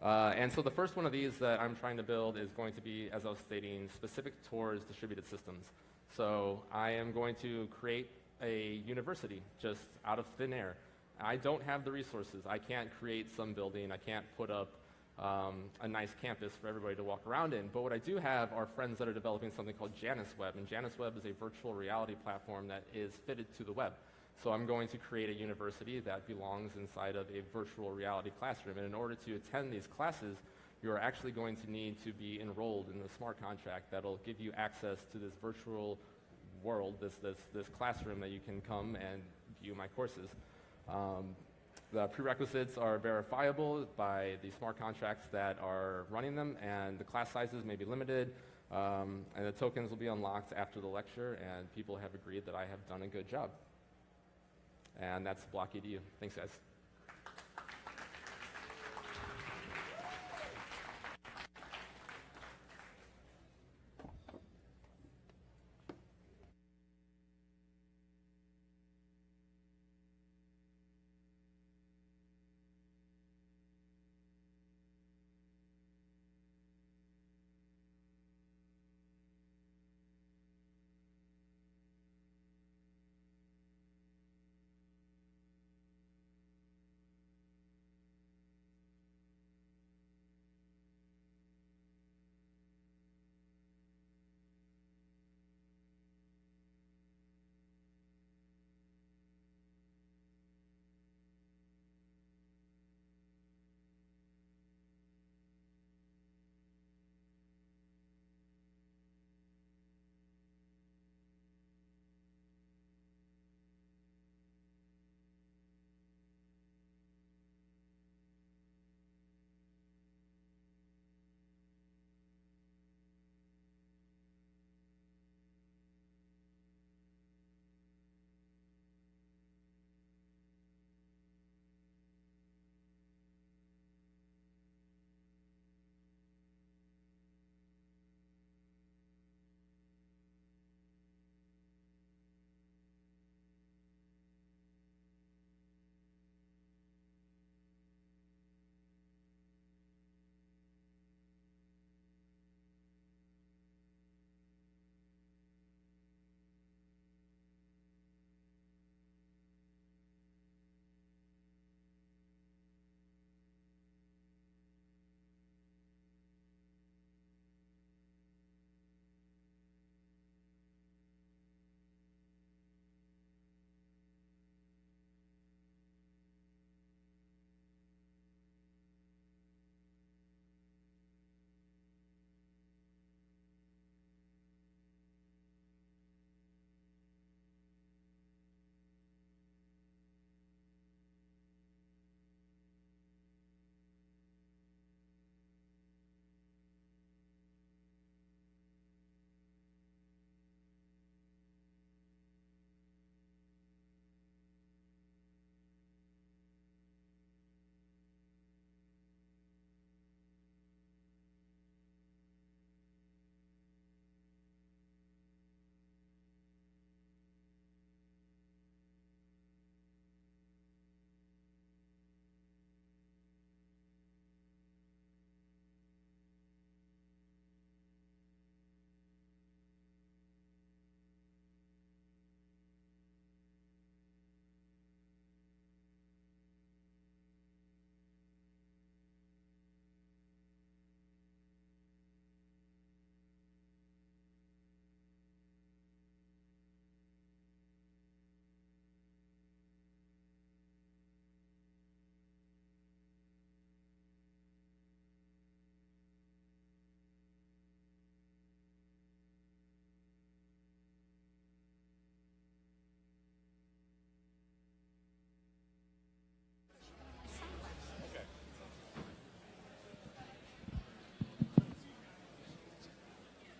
And so the first one of these that I'm trying to build is going to be, as I was stating, specific towards distributed systems. So I am going to create a university just out of thin air. I don't have the resources. I can't create some building. I can't put up a nice campus for everybody to walk around in. But what I do have are friends that are developing something called JanusWeb, and JanusWeb is a virtual reality platform that is fitted to the web. So I'm going to create a university that belongs inside of a virtual reality classroom. And in order to attend these classes, you're actually going to need to be enrolled in the smart contract that'll give you access to this virtual world, this classroom that you can come and view my courses. The prerequisites are verifiable by the smart contracts that are running them, and the class sizes may be limited, and the tokens will be unlocked after the lecture, and people have agreed that I have done a good job. And that's BlockEDU. Thanks, guys.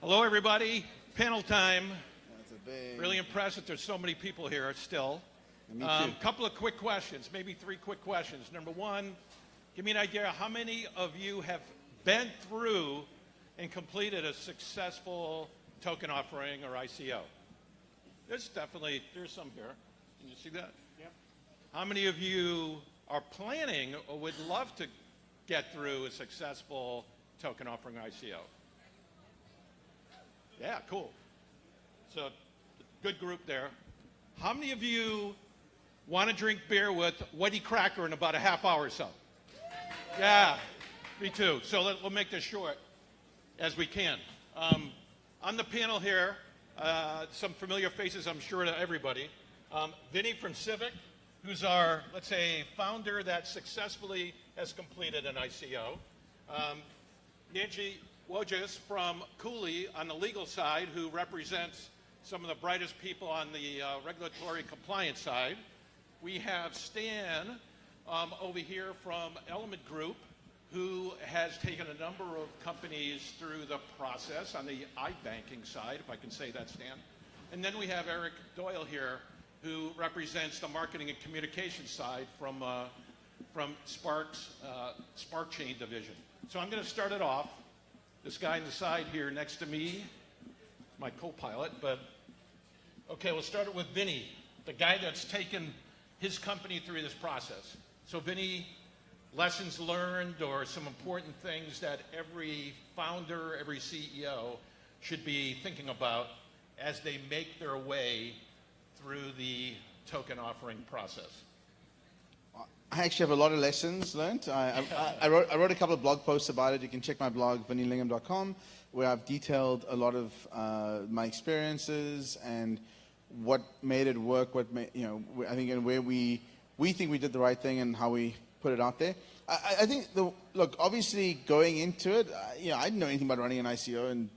Hello, everybody. Panel time. Really impressed that there's so many people here still. Couple of quick questions, maybe 3 quick questions. Number one, give me an idea how many of you have been through and completed a successful token offering or ICO? There's some here. Can you see that? Yep. How many of you are planning or would love to get through a successful token offering ICO? Yeah, cool. So, good group there. How many of you want to drink beer with Whitey Cracker in about a half hour or so? Yeah, me too. So we'll make this short as we can. On the panel here, some familiar faces, I'm sure, to everybody. Vinny from Civic, who's our, let's say, founder that successfully has completed an ICO. Nancy Wojcik from Cooley on the legal side, who represents some of the brightest people on the regulatory compliance side. We have Stan over here from Element Group, who has taken a number of companies through the process on the iBanking side, if I can say that, Stan. And then we have Eric Doyle here, who represents the marketing and communication side from Spark Chain division. So I'm going to start it off. This guy on the side here next to me, my co-pilot, but okay, we'll start it with Vinny, the guy that's taken his company through this process. So Vinny, lessons learned or some important things that every founder, every CEO should be thinking about as they make their way through the token offering process. I actually have a lot of lessons learned. I wrote a couple of blog posts about it. You can check my blog, vinnylingham.com, where I've detailed a lot of my experiences and what made it work, I think, and where we think we did the right thing and how we put it out there. I think, look, obviously going into it, I didn't know anything about running an ICO, and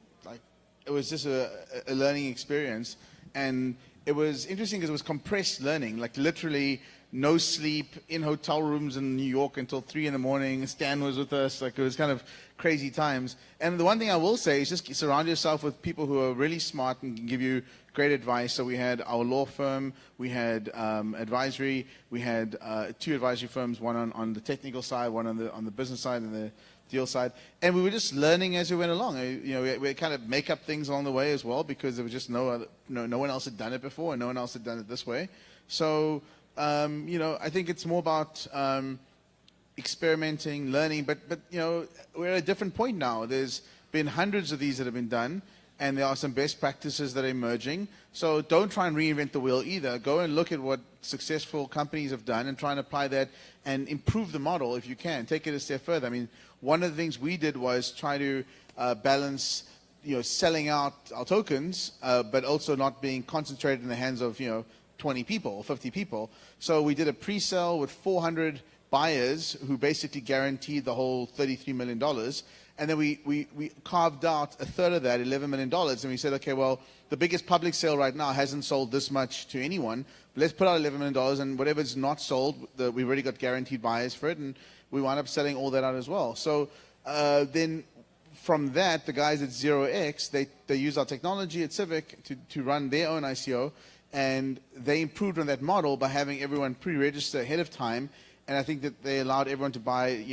it was just a learning experience. And it was interesting because it was compressed learning, literally no sleep in hotel rooms in New York until 3 in the morning. Stan was with us. It was kind of crazy times. And the one thing I will say is just surround yourself with people who are really smart and can give you great advice. So we had our law firm, we had advisory, we had 2 advisory firms, one on the technical side, one on the business side and the deal side. And we were just learning as we went along. We kind of make up things along the way as well, because there was just no one else had done it before, and no one else had done it this way. So I think it's more about experimenting, learning, but we're at a different point now. There's been hundreds of these that have been done, and there are some best practices that are emerging. So don't try and reinvent the wheel either. Go and look at what successful companies have done and try and apply that and improve the model if you can. Take it a step further. I mean, one of the things we did was try to balance selling out our tokens, but also not being concentrated in the hands of 20 people, 50 people. So we did a pre-sale with 400 buyers who basically guaranteed the whole $33 million. And then we carved out a third of that, $11 million. And we said, okay, well, the biggest public sale right now hasn't sold this much to anyone. But let's put out $11 million, and whatever's not sold, we've already got guaranteed buyers for it. And we wound up selling all that out as well. So then from that, the guys at 0x, they used our technology at Civic to run their own ICO. And they improved on that model by having everyone pre-register ahead of time. And I think that they allowed everyone to buy,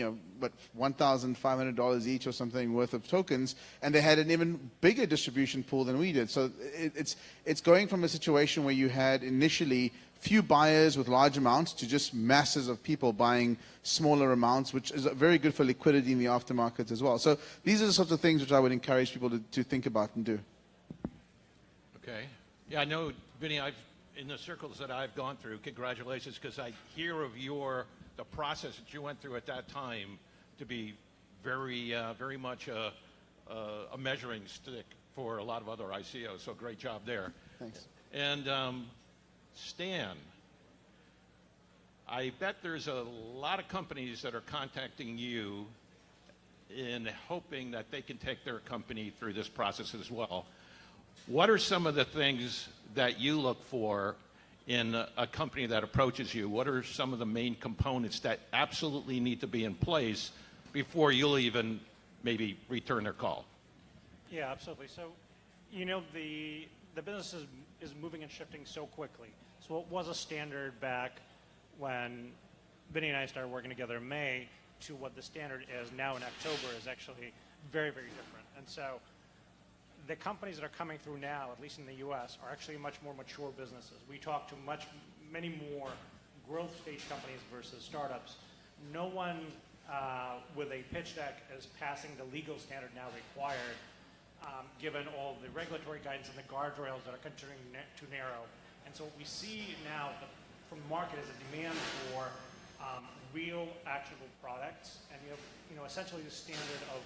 $1,500 each or something worth of tokens. And they had an even bigger distribution pool than we did. So it's going from a situation where you had initially few buyers with large amounts to just masses of people buying smaller amounts, which is very good for liquidity in the aftermarket as well. So these are the sorts of things which I would encourage people to think about and do. Okay. Yeah, I know, Vinny, in the circles that I've gone through, congratulations, because I hear of the process that you went through at that time to be very much a measuring stick for a lot of other ICOs. So great job there. Thanks. And Stan, I bet there's a lot of companies that are contacting you in hoping that they can take their company through this process as well. What are some of the things that you look for in a company that approaches you? What are some of the main components that absolutely need to be in place before you'll even maybe return their call? Yeah, absolutely. So you know, the business is moving and shifting so quickly. So what was a standard back when Vinny and I started working together in May to what the standard is now in October is actually very, very different. And so the companies that are coming through now, at least in the U.S., are actually much more mature businesses. We talk to many more growth stage companies versus startups. No one with a pitch deck is passing the legal standard now required, given all the regulatory guidance and the guardrails that are continuing to narrow. And so what we see now from the market is a demand for real actionable products, and you know essentially the standard of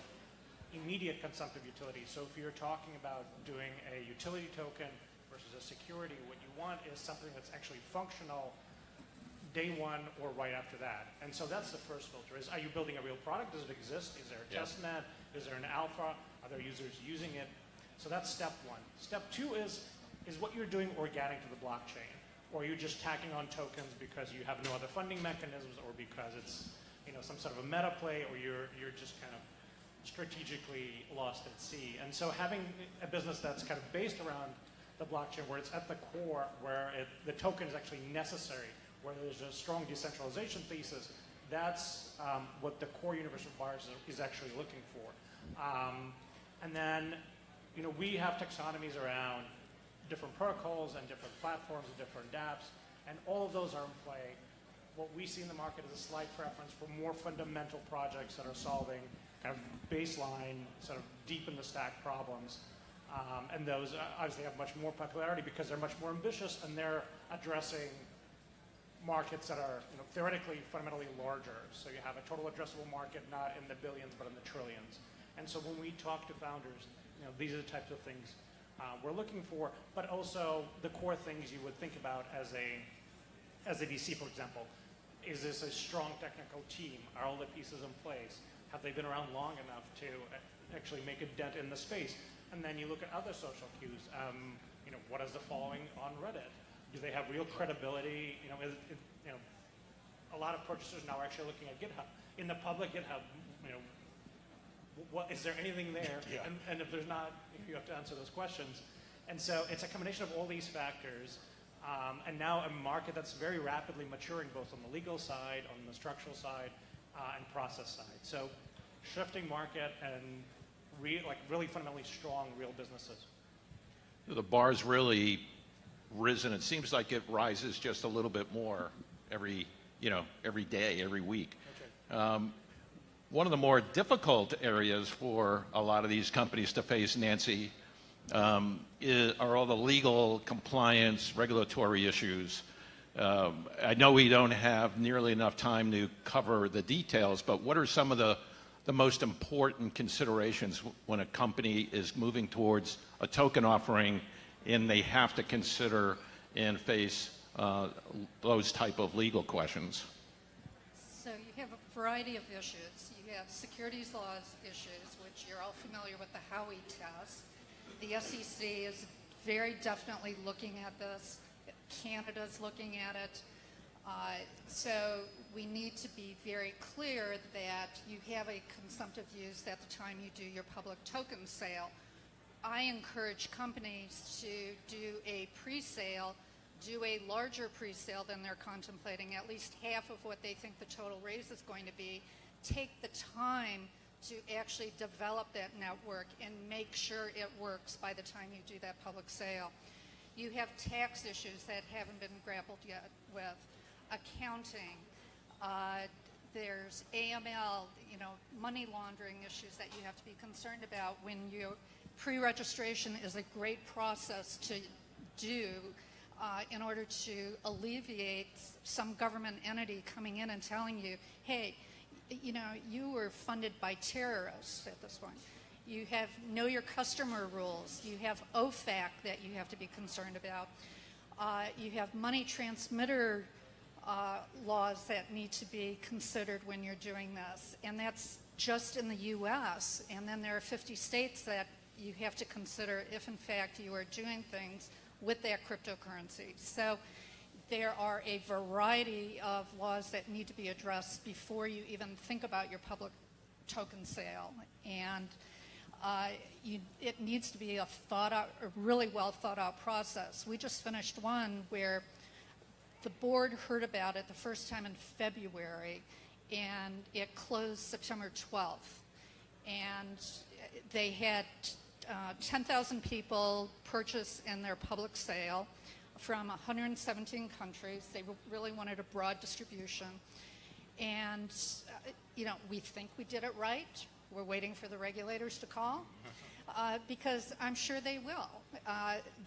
immediate consumptive utility. So if you're talking about doing a utility token versus a security, what you want is something that's actually functional day one or right after that. And so that's the first filter is, are you building a real product? Does it exist? Is there a test net? Is there an alpha? Are there users using it? So that's step one. Step two is what you're doing organic to the blockchain? Or are you just tacking on tokens because you have no other funding mechanisms, or because it's some sort of a meta play, or you're just kind of strategically lost at sea? And so having a business that's kind of based around the blockchain, where it's at the core, where the token is actually necessary, where there's a strong decentralization thesis, that's what the core universe of buyers is actually looking for. And then, we have taxonomies around different protocols and different platforms and different dApps, and all of those are in play. What we see in the market is a slight preference for more fundamental projects that are solving kind of baseline, sort of deep in the stack problems. And those obviously have much more popularity because they're much more ambitious, and they're addressing markets that are theoretically fundamentally larger. So you have a total addressable market not in the billions but in the trillions. And so when we talk to founders, these are the types of things we're looking for, but also the core things you would think about as a VC, for example. Is this a strong technical team? Are all the pieces in place? Have they been around long enough to actually make a dent in the space? And then you look at other social cues. What is the following on Reddit? Do they have real credibility? A lot of purchasers now are actually looking at GitHub. In the public GitHub, is there anything there? Yeah. And if there's not, you have to answer those questions. And so it's a combination of all these factors, and now a market that's very rapidly maturing, both on the legal side, on the structural side, and process side. So shifting market and really fundamentally strong real businesses. The bar's really risen. It seems like it rises just a little bit more every day, every week. Okay. One of the more difficult areas for a lot of these companies to face, Nancy, are all the legal compliance, regulatory issues. I know we don't have nearly enough time to cover the details, but what are some of the most important considerations when a company is moving towards a token offering and they have to consider and face those type of legal questions? So you have a variety of issues. You have securities laws issues, which you're all familiar with the Howey test. The SEC is very definitely looking at this. Canada's looking at it. So we need to be very clear that you have a consumptive use at the time you do your public token sale. I encourage companies to do a pre-sale, do a larger pre-sale than they're contemplating, at least half of what they think the total raise is going to be. Take the time to actually develop that network and make sure it works by the time you do that public sale. You have tax issues that haven't been grappled yet with, accounting, there's AML, money laundering issues that you have to be concerned about when you pre-registration is a great process to do in order to alleviate some government entity coming in and telling you, hey, you were funded by terrorists at this point. You have know your customer rules. You have OFAC that you have to be concerned about. You have money transmitter laws that need to be considered when you're doing this. And that's just in the U.S. And then there are 50 states that you have to consider if, in fact, you are doing things with that cryptocurrency. So there are a variety of laws that need to be addressed before you even think about your public token sale. And it needs to be a really well thought out process. We just finished one where the board heard about it the first time in February, and it closed September 12th. And they had 10,000 people purchase in their public sale from 117 countries. They really wanted a broad distribution. And, we think we did it right. We're waiting for the regulators to call because I'm sure they will.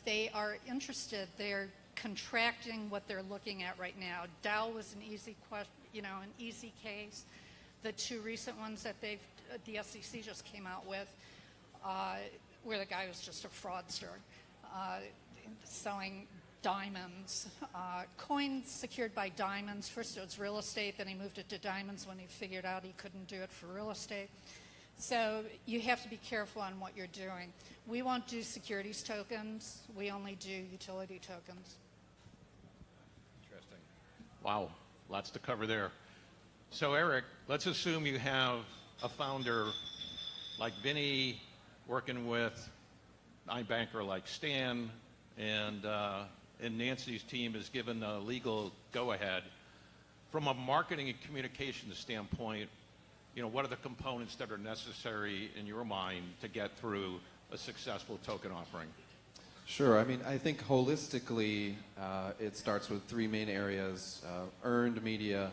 They are interested. They're contracting what they're looking at right now. Dow was an easy an easy case. The two recent ones that the SEC just came out with, where the guy was just a fraudster, selling diamonds, coins secured by diamonds. First it was real estate, then he moved it to diamonds when he figured out he couldn't do it for real estate. So you have to be careful on what you're doing. We won't do securities tokens. We only do utility tokens. Interesting. Wow, lots to cover there. So Eric, let's assume you have a founder like Vinny working with iBanker like Stan, and Nancy's team has given the legal go-ahead. From a marketing and communications standpoint, what are the components that are necessary in your mind to get through a successful token offering? Sure. I think holistically, it starts with three main areas: earned media,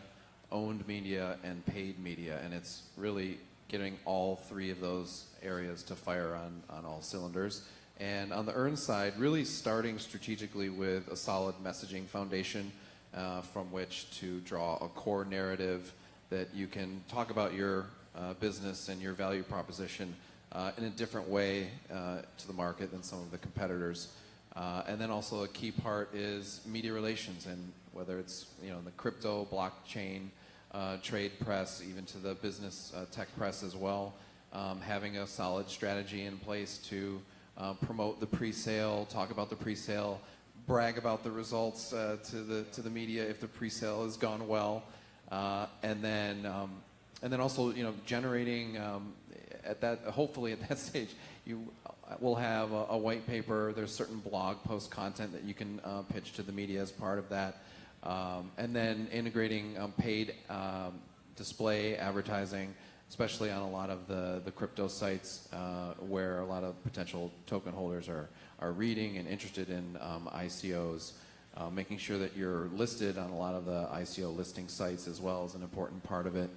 owned media, and paid media. And it's really getting all three of those areas to fire on all cylinders. And on the earned side, really starting strategically with a solid messaging foundation from which to draw a core narrative that you can talk about your business and your value proposition in a different way to the market than some of the competitors. And then also a key part is media relations, and whether it's in the crypto, blockchain, trade press, even to the business tech press as well, having a solid strategy in place to promote the pre-sale, talk about the pre-sale, brag about the results to the media if the pre-sale has gone well. And then also generating hopefully at that stage you will have a white paper. There's certain blog post content that you can pitch to the media as part of that, and then integrating paid display advertising, especially on a lot of the crypto sites where a lot of potential token holders are reading and interested in ICOs. Making sure that you're listed on a lot of the ICO listing sites as well is an important part of it.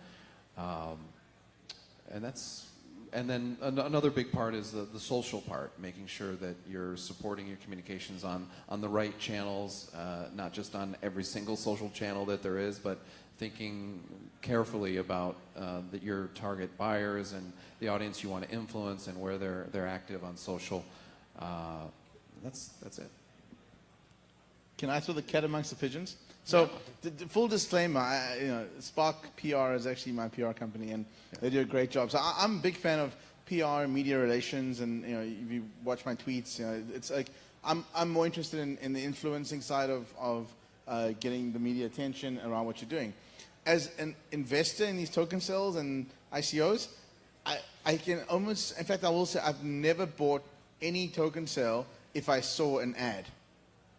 And then another big part is the social part, making sure that you're supporting your communications on the right channels, not just on every single social channel that there is, but thinking carefully about your target buyers and the audience you want to influence and where they're active on social. That's it. Can I throw the cat amongst the pigeons? So, full disclaimer, Spark PR is actually my PR company, and they do a great job. So I'm a big fan of PR, media relations, and if you watch my tweets, it's like I'm more interested in the influencing side of getting the media attention around what you're doing. As an investor in these token sales and ICOs, I can almost, in fact, I will say I've never bought any token sale if I saw an ad.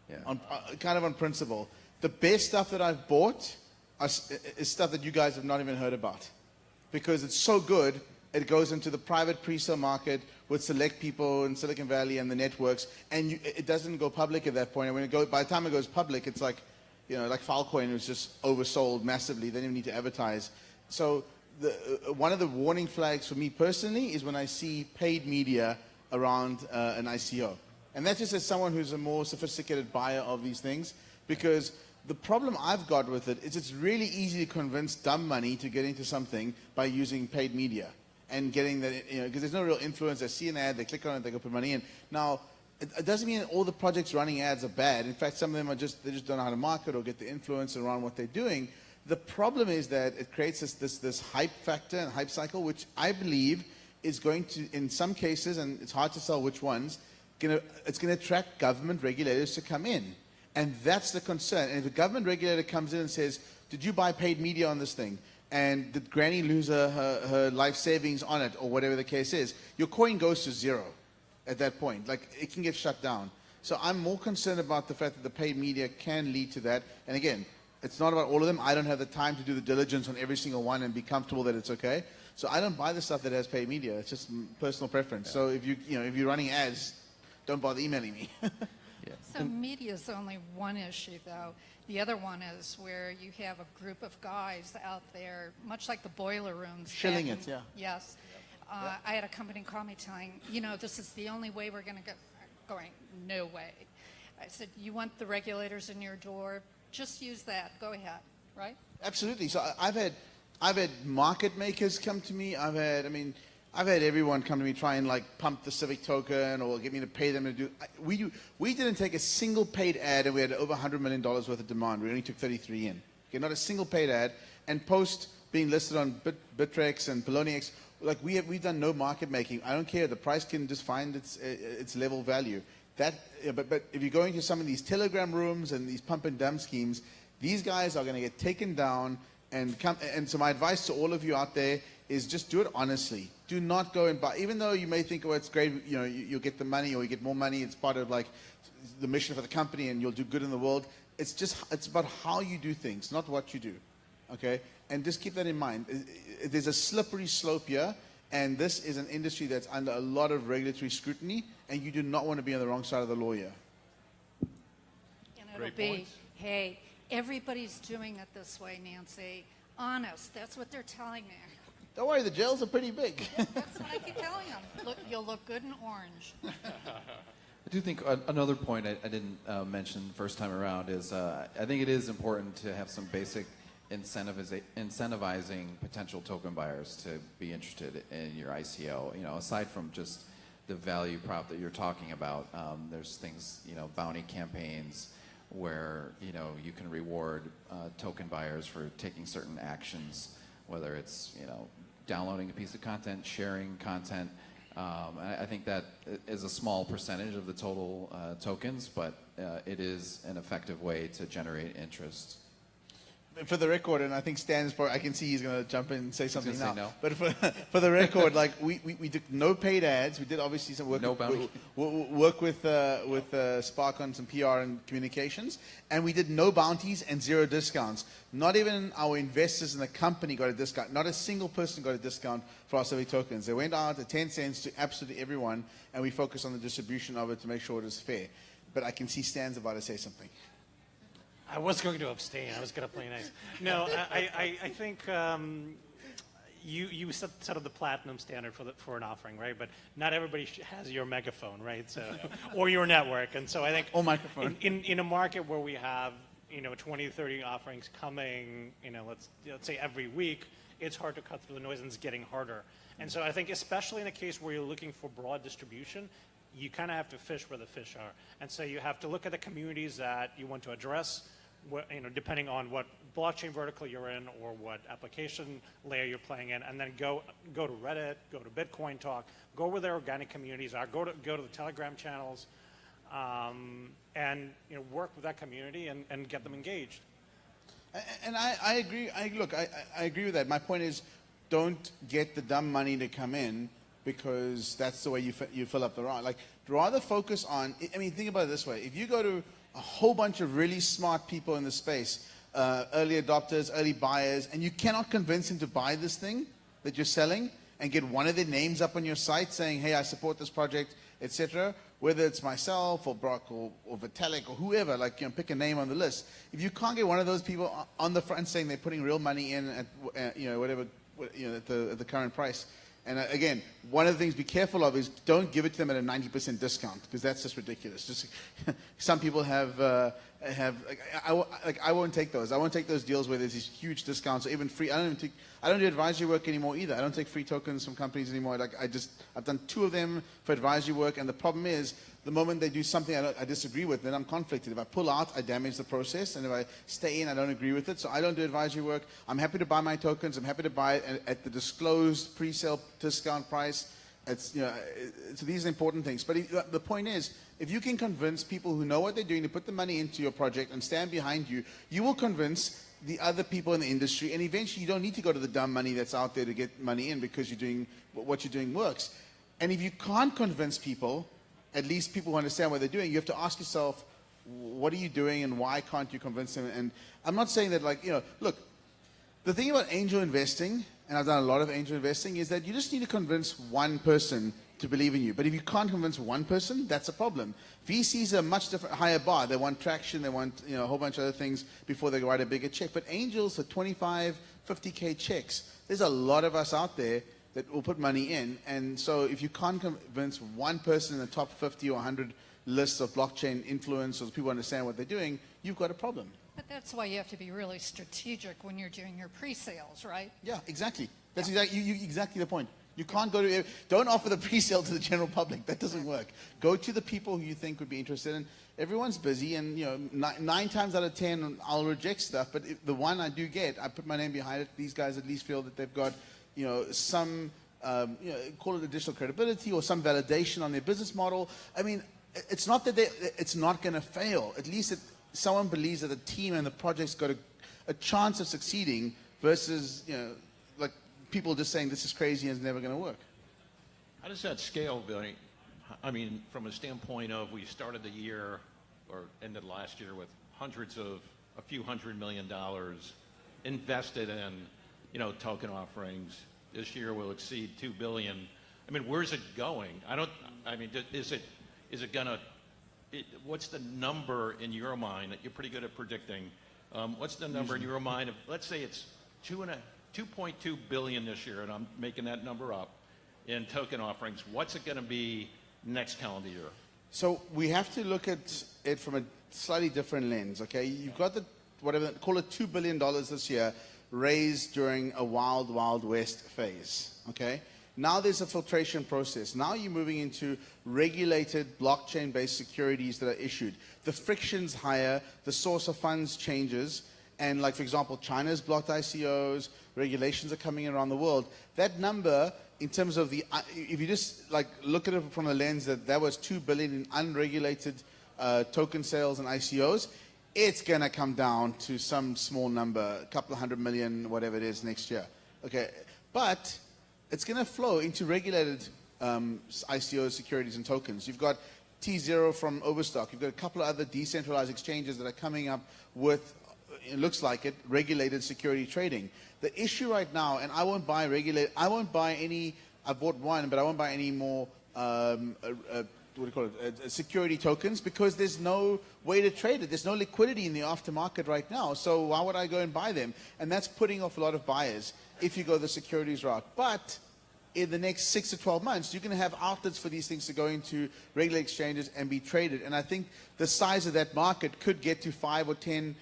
Yeah. Kind of on principle. The best stuff that I've bought is stuff that you guys have not even heard about. Because it's so good, it goes into the private pre-sale market with select people in Silicon Valley and the networks, and it doesn't go public at that point. And by the time it goes public, it's like, like Filecoin was just oversold massively. They didn't even need to advertise. So one of the warning flags for me personally is when I see paid media around an ICO. And that's just as someone who's a more sophisticated buyer of these things, because the problem I've got with it is it's really easy to convince dumb money to get into something by using paid media and getting that, because there's no real influence. They see an ad, they click on it, they go put money in. Now, it doesn't mean that all the projects running ads are bad. In fact, some of them they just don't know how to market or get the influence around what they're doing. The problem is that it creates this hype factor and hype cycle, which I believe is going to, in some cases, and it's hard to tell which ones, it's going to attract government regulators to come in. And that's the concern. And if a government regulator comes in and says, did you buy paid media on this thing? and did Granny lose her life savings on it, or whatever the case is, your coin goes to zero at that point. Like, it can get shut down. So I'm more concerned about the fact that the paid media can lead to that. And again, it's not about all of them. I don't have the time to do the diligence on every single one and be comfortable that it's okay. So I don't buy the stuff that has paid media. It's just personal preference. So if you're running ads, don't bother emailing me. So media is only one issue, though. The other one is where you have a group of guys out there, much like the boiler rooms. Shilling it, yeah. Yes. I had a company call me telling, this is the only way we're going to go. Going, no way. I said, you want the regulators in your door? Just use that. Go ahead, right? Absolutely. So I've had market makers come to me. I've had everyone come to me try and like pump the Civic token or get me to pay them to do. We didn't take a single paid ad, and we had over $100 million worth of demand. We only took 33 in. Okay, not a single paid ad. And post being listed on Bittrex and Poloniex, like we've done no market making. I don't care. The price can just find its level value. But if you go into some of these Telegram rooms and these pump and dump schemes, these guys are going to get taken down and come. And so my advice to all of you out there is just do it honestly. Do not go and buy. Even though you may think, oh, it's great, you'll get the money or you get more money. It's part of like the mission for the company, and you'll do good in the world. It's about how you do things, not what you do. Okay, and just keep that in mind. There's a slippery slope here, and this is an industry that's under a lot of regulatory scrutiny, and you do not want to be on the wrong side of the law here. And it'll be, hey, everybody's doing it this way, Nancy. Honest, that's what they're telling me. Don't worry, the jails are pretty big. That's what I keep telling them. You'll look good in orange. I do think another point I didn't mention the first time around is I think it is important to have some basic incentivizing potential token buyers to be interested in your ICO. Aside from just the value prop that you're talking about, there's things, bounty campaigns where you can reward token buyers for taking certain actions, whether it's downloading a piece of content, sharing content. I think that is a small percentage of the total tokens, but it is an effective way to generate interest. For the record, and I think Stan's probably, I can see he's going to jump in and say something now. Say no. But for the record, like we did no paid ads. We did obviously some work. No bounty. Work with Spark on some PR and communications, and we did no bounties and zero discounts. Not even our investors in the company got a discount. Not a single person got a discount for our Civic tokens. They went out at 10 cents to absolutely everyone, and we focused on the distribution of it to make sure it was fair. But I can see Stan's about to say something. I was going to abstain. I was going to play nice. No, I think you set up the platinum standard for an offering, right? But not everybody has your megaphone, right? So, or your network. And so I think microphone. In a market where we have 20, 30 offerings coming, let's say every week, it's hard to cut through the noise, and it's getting harder. And so I think especially in a case where you're looking for broad distribution, you kind of have to fish where the fish are. And so you have to look at the communities that you want to address, depending on what blockchain vertical you're in or what application layer you're playing in, and then go to Reddit, go to Bitcoin Talk, go where their organic communities are, go to the Telegram channels, and work with that community and get them engaged. And I agree. I agree with that. My point is, don't get the dumb money to come in, because that's the way you fill up the round. Like, rather focus on. I mean, think about it this way: if you go to a whole bunch of really smart people in the space, early adopters, early buyers, and you cannot convince them to buy this thing that you're selling and get one of their names up on your site saying, hey, I support this project, etc., whether it's myself or Brock or Vitalik or whoever, pick a name on the list. If you can't get one of those people on the front saying they're putting real money in at at the current price. And again, one of the things to be careful of is don't give it to them at a 90% discount, because that's just ridiculous. Just some people I won't take those. I won't take those deals where there's these huge discounts or even free. I don't do advisory work anymore either. I don't take free tokens from companies anymore. I've done 2 of them for advisory work, and the problem is the moment they do something I disagree with, then I'm conflicted. If I pull out, I damage the process, and if I stay in, I don't agree with it. So I don't do advisory work. I'm happy to buy my tokens. I'm happy to buy it at the disclosed pre-sale discount price. So these are important things. But the point is, if you can convince people who know what they're doing to put the money into your project and stand behind you, you will convince the other people in the industry, and eventually you don't need to go to the dumb money that's out there to get money in because you're doing what you're doing works. And if you can't convince people, at least people who understand what they're doing, you have to ask yourself, what are you doing and why can't you convince them? And I'm not saying that, like, look, the thing about angel investing, and I've done a lot of angel investing, is that you just need to convince one person to believe in you. But if you can't convince one person, that's a problem. VCs are a much different, higher bar. They want traction, they want a whole bunch of other things before they write a bigger check. But angels for 25, 50K checks, there's a lot of us out there that will put money in. And so if you can't convince one person in the top 50 or 100 lists of blockchain influencers, people understand what they're doing, you've got a problem. But that's why you have to be really strategic when you're doing your pre-sales, right? Yeah, exactly. That's exactly the point. You can't don't offer the pre-sale to the general public. That doesn't work. Go to the people who you think would be interested. And everyone's busy, and 9 times out of 10, I'll reject stuff. But if the one I do get, I put my name behind it. These guys at least feel that they've got, some, call it additional credibility or some validation on their business model. I mean, it's not that it's not going to fail. At least someone believes that the team and the project's got a chance of succeeding versus, like people just saying this is crazy and it's never going to work. How does that scale, Vinny? I mean, from a standpoint of we started the year or ended last year with a few $100 million invested in, token offerings. This year will exceed $2 billion. I mean, where's it going? Is it gonna? What's the number in your mind that you're pretty good at predicting? What's the number in your mind of? Let's say it's 2.2 billion this year, and I'm making that number up in token offerings. What's it going to be next calendar year? So we have to look at it from a slightly different lens. Okay, you've got call it $2 billion this year, raised during a wild, wild west phase. Okay. Now there's a filtration process. Now you're moving into regulated blockchain-based securities that are issued. The friction's higher, the source of funds changes, and like, for example, China's blocked ICOs, regulations are coming around the world. That number, in terms of if you just like look at it from a lens that was $2 billion in unregulated token sales and ICOs, it's going to come down to some small number, a couple of $100 million, whatever it is next year. Okay, but it's going to flow into regulated ICOs, securities, and tokens. You've got T0 from Overstock. You've got a couple of other decentralized exchanges that are coming up with, it looks like it, regulated security trading. The issue right now, and I won't buy any, I bought one, but I won't buy any more, security tokens, because there's no way to trade it. There's no liquidity in the aftermarket right now. So why would I go and buy them? And that's putting off a lot of buyers if you go the securities route. But in the next 6 to 12 months, you're going to have outlets for these things to go into regulated exchanges and be traded. And I think the size of that market could get to $5 or $10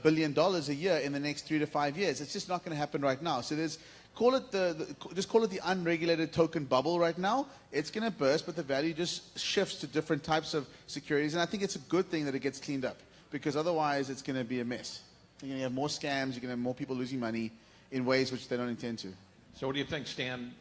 billion a year in the next 3 to 5 years. It's just not going to happen right now. So just call it the unregulated token bubble right now. It's going to burst, but the value just shifts to different types of securities. And I think it's a good thing that it gets cleaned up, because otherwise it's going to be a mess. You're going to have more scams. You're going to have more people losing money in ways which they don't intend to. So what do you think, Stan?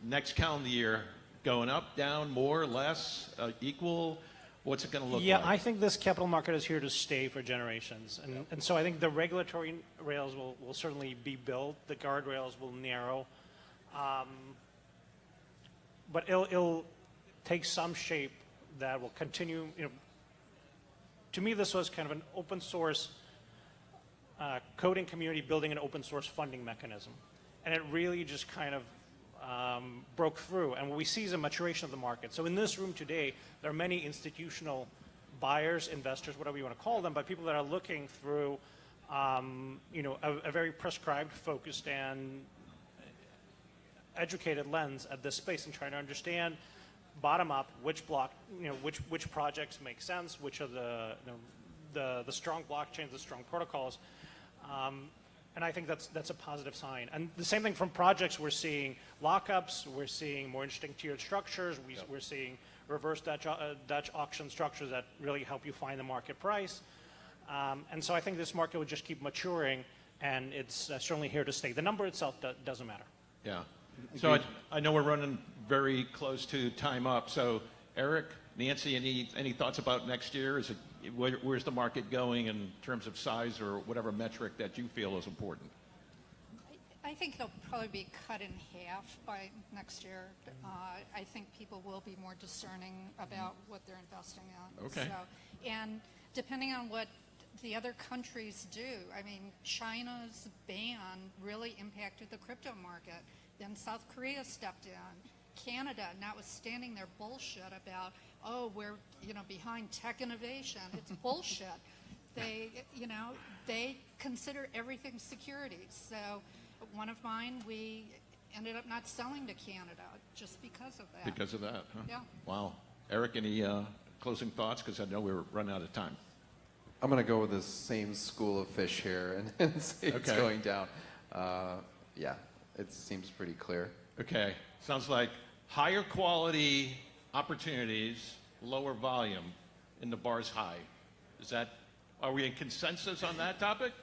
Next calendar year, going up, down, more, less, equal? What's it going to look like? Yeah, I think this capital market is here to stay for generations. And so I think the regulatory rails will certainly be built. The guardrails will narrow. But it'll take some shape that will continue. To me, this was kind of an open source coding community building an open source funding mechanism. And it really just kind of broke through. And what we see is a maturation of the market. So in this room today, there are many institutional buyers, investors, whatever you want to call them, but people that are looking through a very prescribed, focused, and educated lens at this space and trying to understand bottom up which projects make sense, which are the strong blockchains, the strong protocols. And I think that's a positive sign. And the same thing from projects, we're seeing lockups, we're seeing more interesting tiered structures, we're seeing reverse Dutch auction structures that really help you find the market price. And so I think this market will just keep maturing, and it's certainly here to stay. The number itself doesn't matter. Yeah. So I know we're running very close to time up. So Eric, Nancy, any thoughts about next year? Is it where's the market going in terms of size or whatever metric that you feel is important? I think it'll probably be cut in half by next year. I think people will be more discerning about what they're investing in. Okay. So, and depending on what the other countries do, I mean, China's ban really impacted the crypto market. Then South Korea stepped in. Canada, notwithstanding their bullshit about, oh, we're behind tech innovation. It's bullshit. They consider everything securities. So one of mine, we ended up not selling to Canada just because of that. Because of that, huh? Yeah. Wow. Eric, any closing thoughts? Because I know we're running out of time. I'm going to go with the same school of fish here and say it's going down. Yeah, it seems pretty clear. Okay. Sounds like higher quality opportunities, lower volume, and the bar's high. Are we in consensus on that topic?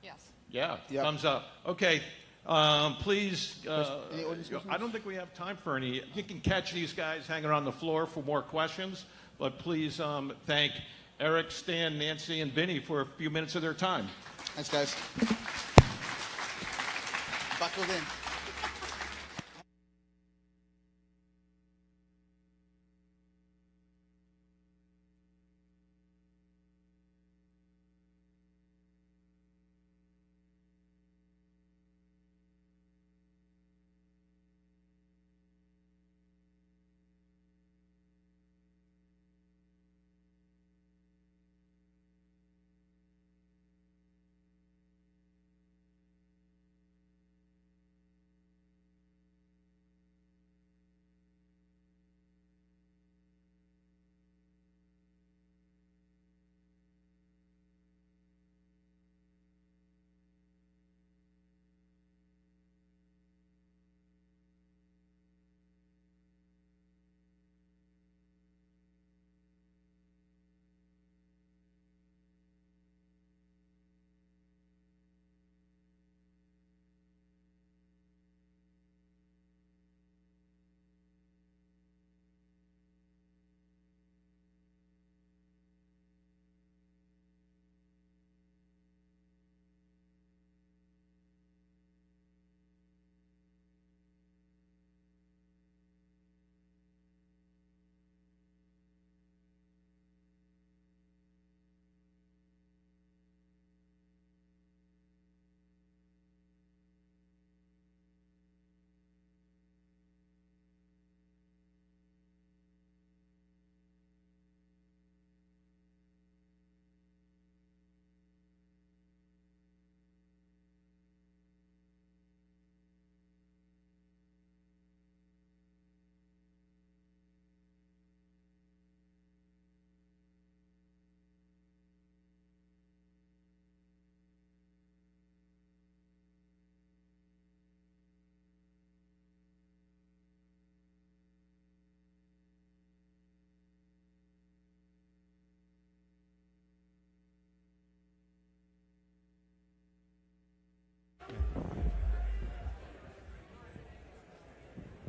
Yes. Yeah. Yep. Thumbs up. Okay. Please, I don't think we have time for any. You can catch these guys hanging around the floor for more questions, but please thank Eric, Stan, Nancy, and Vinny for a few minutes of their time. Thanks, guys. Buckled in.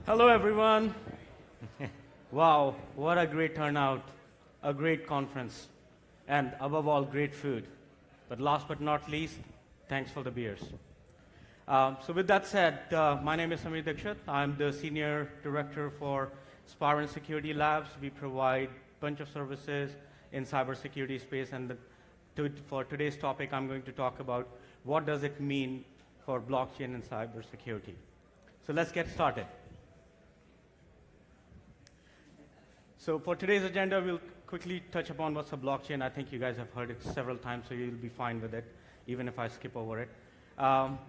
Hello, everyone. Wow, what a great turnout, a great conference, and above all, great food. But last but not least, thanks for the beers. So with that said, my name is Samir Dikshit. I'm the Senior Director for Sparran Security Labs. We provide a bunch of services in cybersecurity space, and for today's topic, I'm going to talk about what does it mean for blockchain and cybersecurity. So let's get started. So for today's agenda, we'll quickly touch upon what's a blockchain. I think you guys have heard it several times, so you'll be fine with it, even if I skip over it.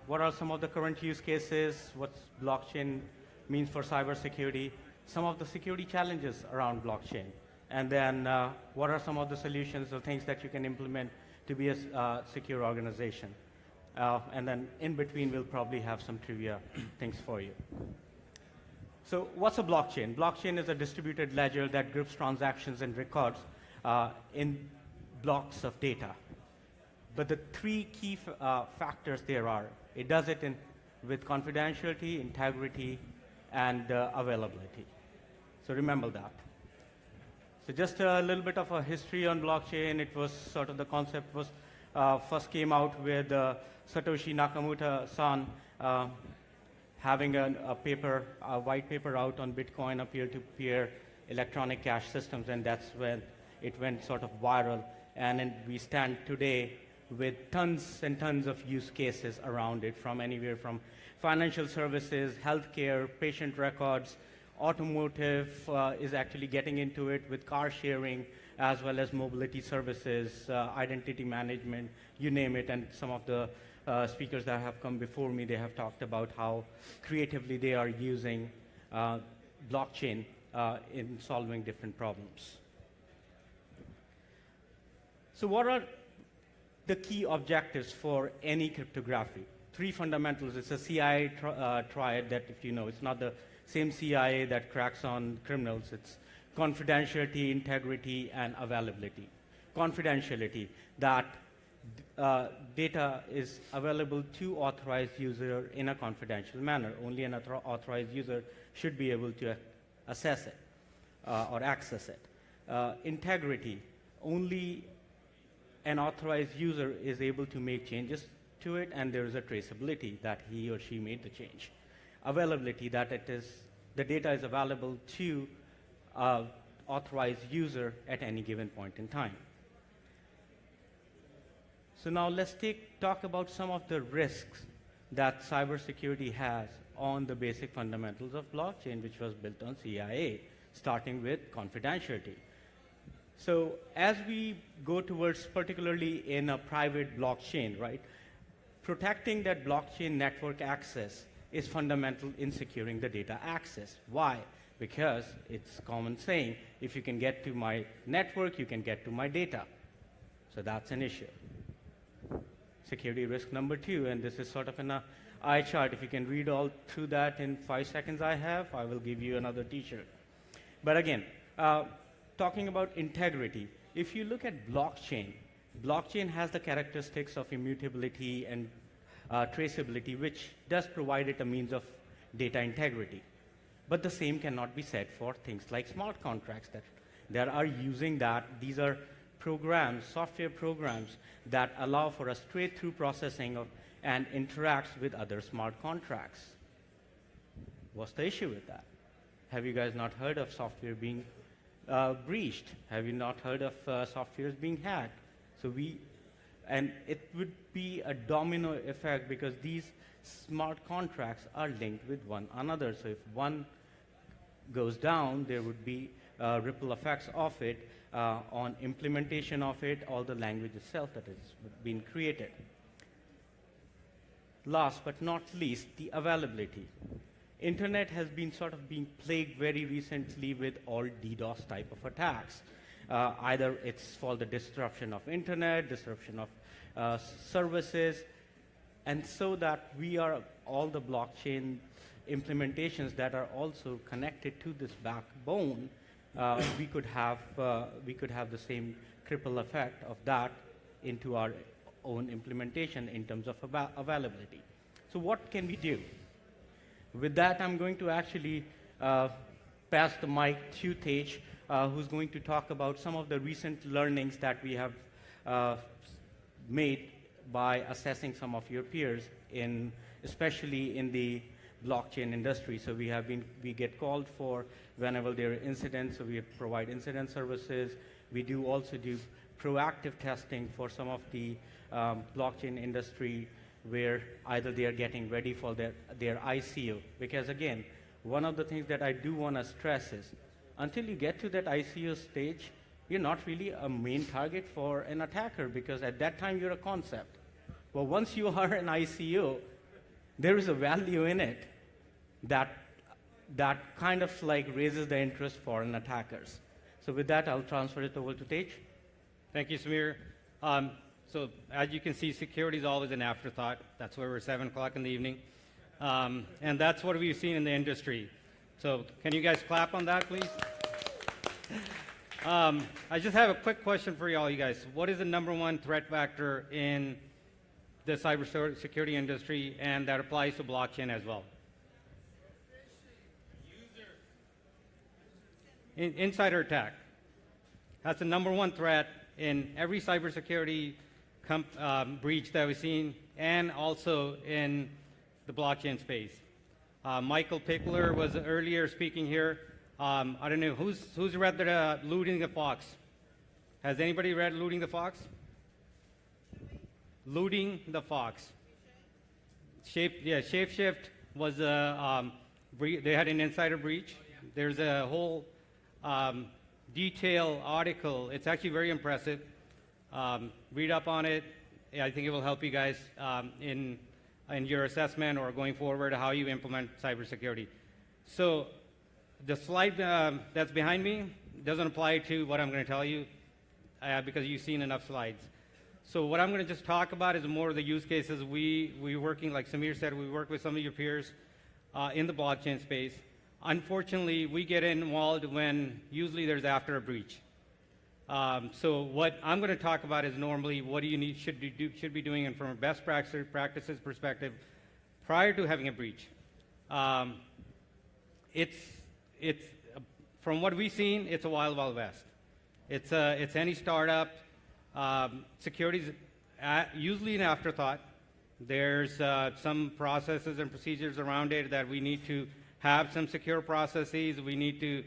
What are some of the current use cases? What blockchain means for cybersecurity? Some of the security challenges around blockchain. And then what are some of the solutions or things that you can implement to be a secure organization? And then in between, we'll probably have some trivia things for you. So what's a blockchain? Blockchain is a distributed ledger that groups transactions and records in blocks of data. But the three key factors there are, it does it with confidentiality, integrity, and availability. So remember that. So just a little bit of a history on blockchain. It was sort of the concept was first came out with Satoshi Nakamoto-san having a white paper out on Bitcoin, a peer-to-peer electronic cash systems, and that's when it went sort of viral. And we stand today with tons and tons of use cases around it, from anywhere from financial services, healthcare, patient records, automotive is actually getting into it with car sharing, as well as mobility services, identity management, you name it. And some of the speakers that have come before me, they have talked about how creatively they are using blockchain in solving different problems. So what are the key objectives for any cryptography? Three fundamentals. It's a CIA triad that, if you know, it's not the same CIA that cracks on criminals. It's confidentiality, integrity, and availability. Confidentiality, that data is available to authorized user in a confidential manner. Only an authorized user should be able to assess it or access it. Integrity, only an authorized user is able to make changes to it, and there is a traceability that he or she made the change. Availability, that the data is available to authorized user at any given point in time. So now let's talk about some of the risks that cybersecurity has on the basic fundamentals of blockchain, which was built on CIA, starting with confidentiality. So as we go towards, particularly in a private blockchain, right, protecting that blockchain network access is fundamental in securing the data access. Why? Because it's common saying, if you can get to my network, you can get to my data. So that's an issue. Security risk number 2, and this is sort of an eye chart. If you can read all through that in 5 seconds I will give you another t-shirt. But again, talking about integrity, if you look at blockchain has the characteristics of immutability and traceability, which does provide it a means of data integrity. But the same cannot be said for things like smart contracts that are using that. These are programs, software programs, that allow for a straight-through processing of and interacts with other smart contracts. What's the issue with that? Have you guys not heard of software being breached? Have you not heard of softwares being hacked? And it would be a domino effect, because these smart contracts are linked with one another. So if one goes down, there would be ripple effects of it on implementation of it, all the language itself that has been created. Last but not least, the availability. Internet has been sort of being plagued very recently with all DDoS type of attacks. Either it's for the disruption of internet, disruption of services, and so that we are all the blockchain implementations that are also connected to this backbone, we could have the same triple effect of that into our own implementation in terms of availability. So what can we do? With that, I'm going to actually pass the mic to Tej, who's going to talk about some of the recent learnings that we have made by assessing some of your peers, especially in the blockchain industry. So we get called for whenever there are incidents, so we provide incident services. We do also do proactive testing for some of the blockchain industry, where either they are getting ready for their ICO. Because again, one of the things that I do want to stress is, until you get to that ICO stage, you're not really a main target for an attacker, because at that time you're a concept. But once you are an ICO, there is a value in it that kind of like raises the interest for an attackers. So with that, I'll transfer it over to Tej. Thank you, Samir. So as you can see, security is always an afterthought. That's why we're 7 o'clock in the evening. And that's what we've seen in the industry. So can you guys clap on that, please? I just have a quick question for you guys. What is the #1 threat vector in the cybersecurity industry, and that applies to blockchain as well? Insider attack. That's the number one threat in every cybersecurity breach that we've seen, and also in the blockchain space. Michael Pickler was earlier speaking here. I don't know, who's read the Looting the Fox? Has anybody read Looting the Fox? Looting the Fox. Shapeshift was they had an insider breach. There's a whole detailed article. It's actually very impressive. Read up on it. I think it will help you guys in your assessment or going forward how you implement cybersecurity. So the slide that's behind me doesn't apply to what I'm going to tell you because you've seen enough slides. So what I'm going to just talk about is more of the use cases. We're working, like Samir said, we work with some of your peers in the blockchain space. Unfortunately, we get involved when usually there's after a breach. So what I'm going to talk about is normally what do you need should be doing, and from a best practices perspective prior to having a breach. It's from what we've seen, it's a wild west. It's any startup. Security is usually an afterthought. There's some processes and procedures around it that we need to have some secure processes. We need to,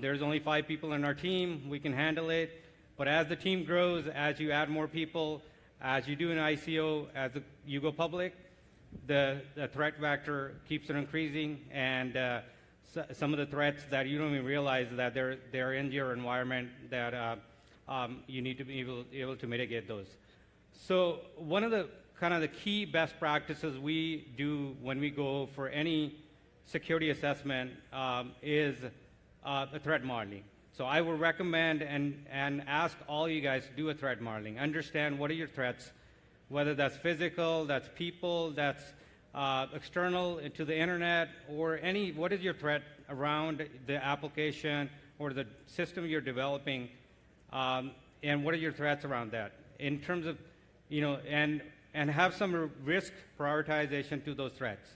there's only 5 people in our team. We can handle it. But as the team grows, as you add more people, as you do an ICO, as you go public, the threat vector keeps on increasing, and some of the threats that you don't even realize that they're in your environment that you need to be able to mitigate those. So one of the kind of the key best practices we do when we go for any security assessment is a threat modeling. So I will recommend and ask all you guys to do a threat modeling. Understand what are your threats, whether that's physical, that's people, that's external to the internet, or what is your threat around the application or the system you're developing, and what are your threats around that in terms of, and have some risk prioritization to those threats.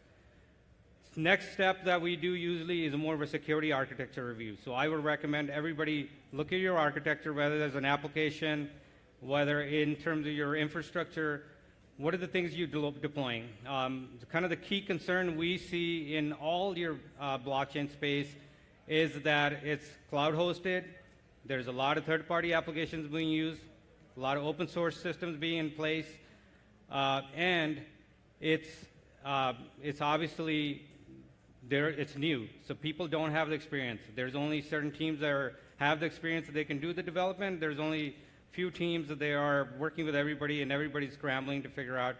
Next step that we do usually is more of a security architecture review. So I would recommend everybody look at your architecture, whether there's an application, whether in terms of your infrastructure, what are the things you're deploying? Kind of the key concern we see in all your blockchain space is that it's cloud hosted. There's a lot of third-party applications being used, a lot of open source systems being in place, and it's obviously it's new, so people don't have the experience. There's only certain teams that have the experience that they can do the development. There's only few teams that they are working with everybody, and everybody's scrambling to figure out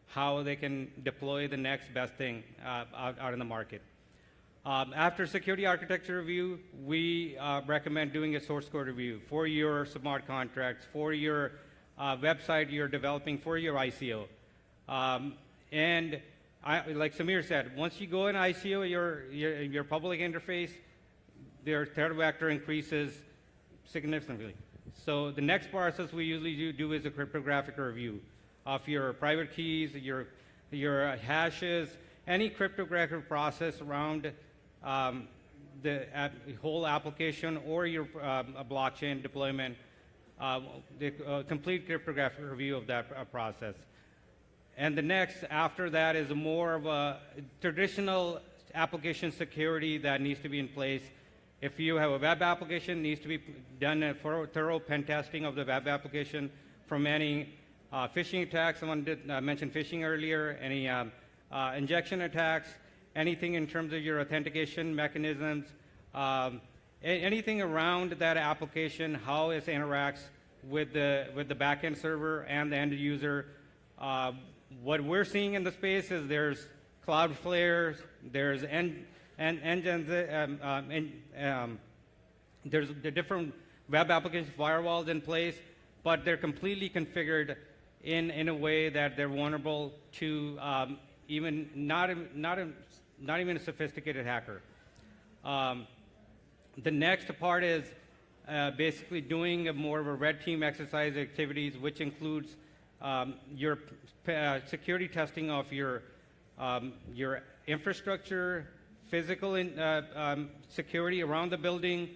how they can deploy the next best thing out in the market. After security architecture review, we recommend doing a source code review for your smart contracts, for your website you're developing, for your ICO. And like Samir said, once you go in ICO, your public interface, their threat vector increases significantly. So the next process we usually do is a cryptographic review of your private keys, your hashes, any cryptographic process around the whole application or your blockchain deployment, the complete cryptographic review of that process. And the next after that is more of a traditional application security that needs to be in place. If you have a web application, it needs to be done a thorough pen testing of the web application from any phishing attacks. Someone did mention phishing earlier, any injection attacks, anything in terms of your authentication mechanisms, anything around that application, how it interacts with the backend server and the end user. What we're seeing in the space is there's Cloudflare, there's there's the different web application firewalls in place, but they're completely configured in a way that they're vulnerable to even not even a sophisticated hacker. The next part is basically doing more of a red team exercise activities, which includes your security testing of your infrastructure, physical security around the building,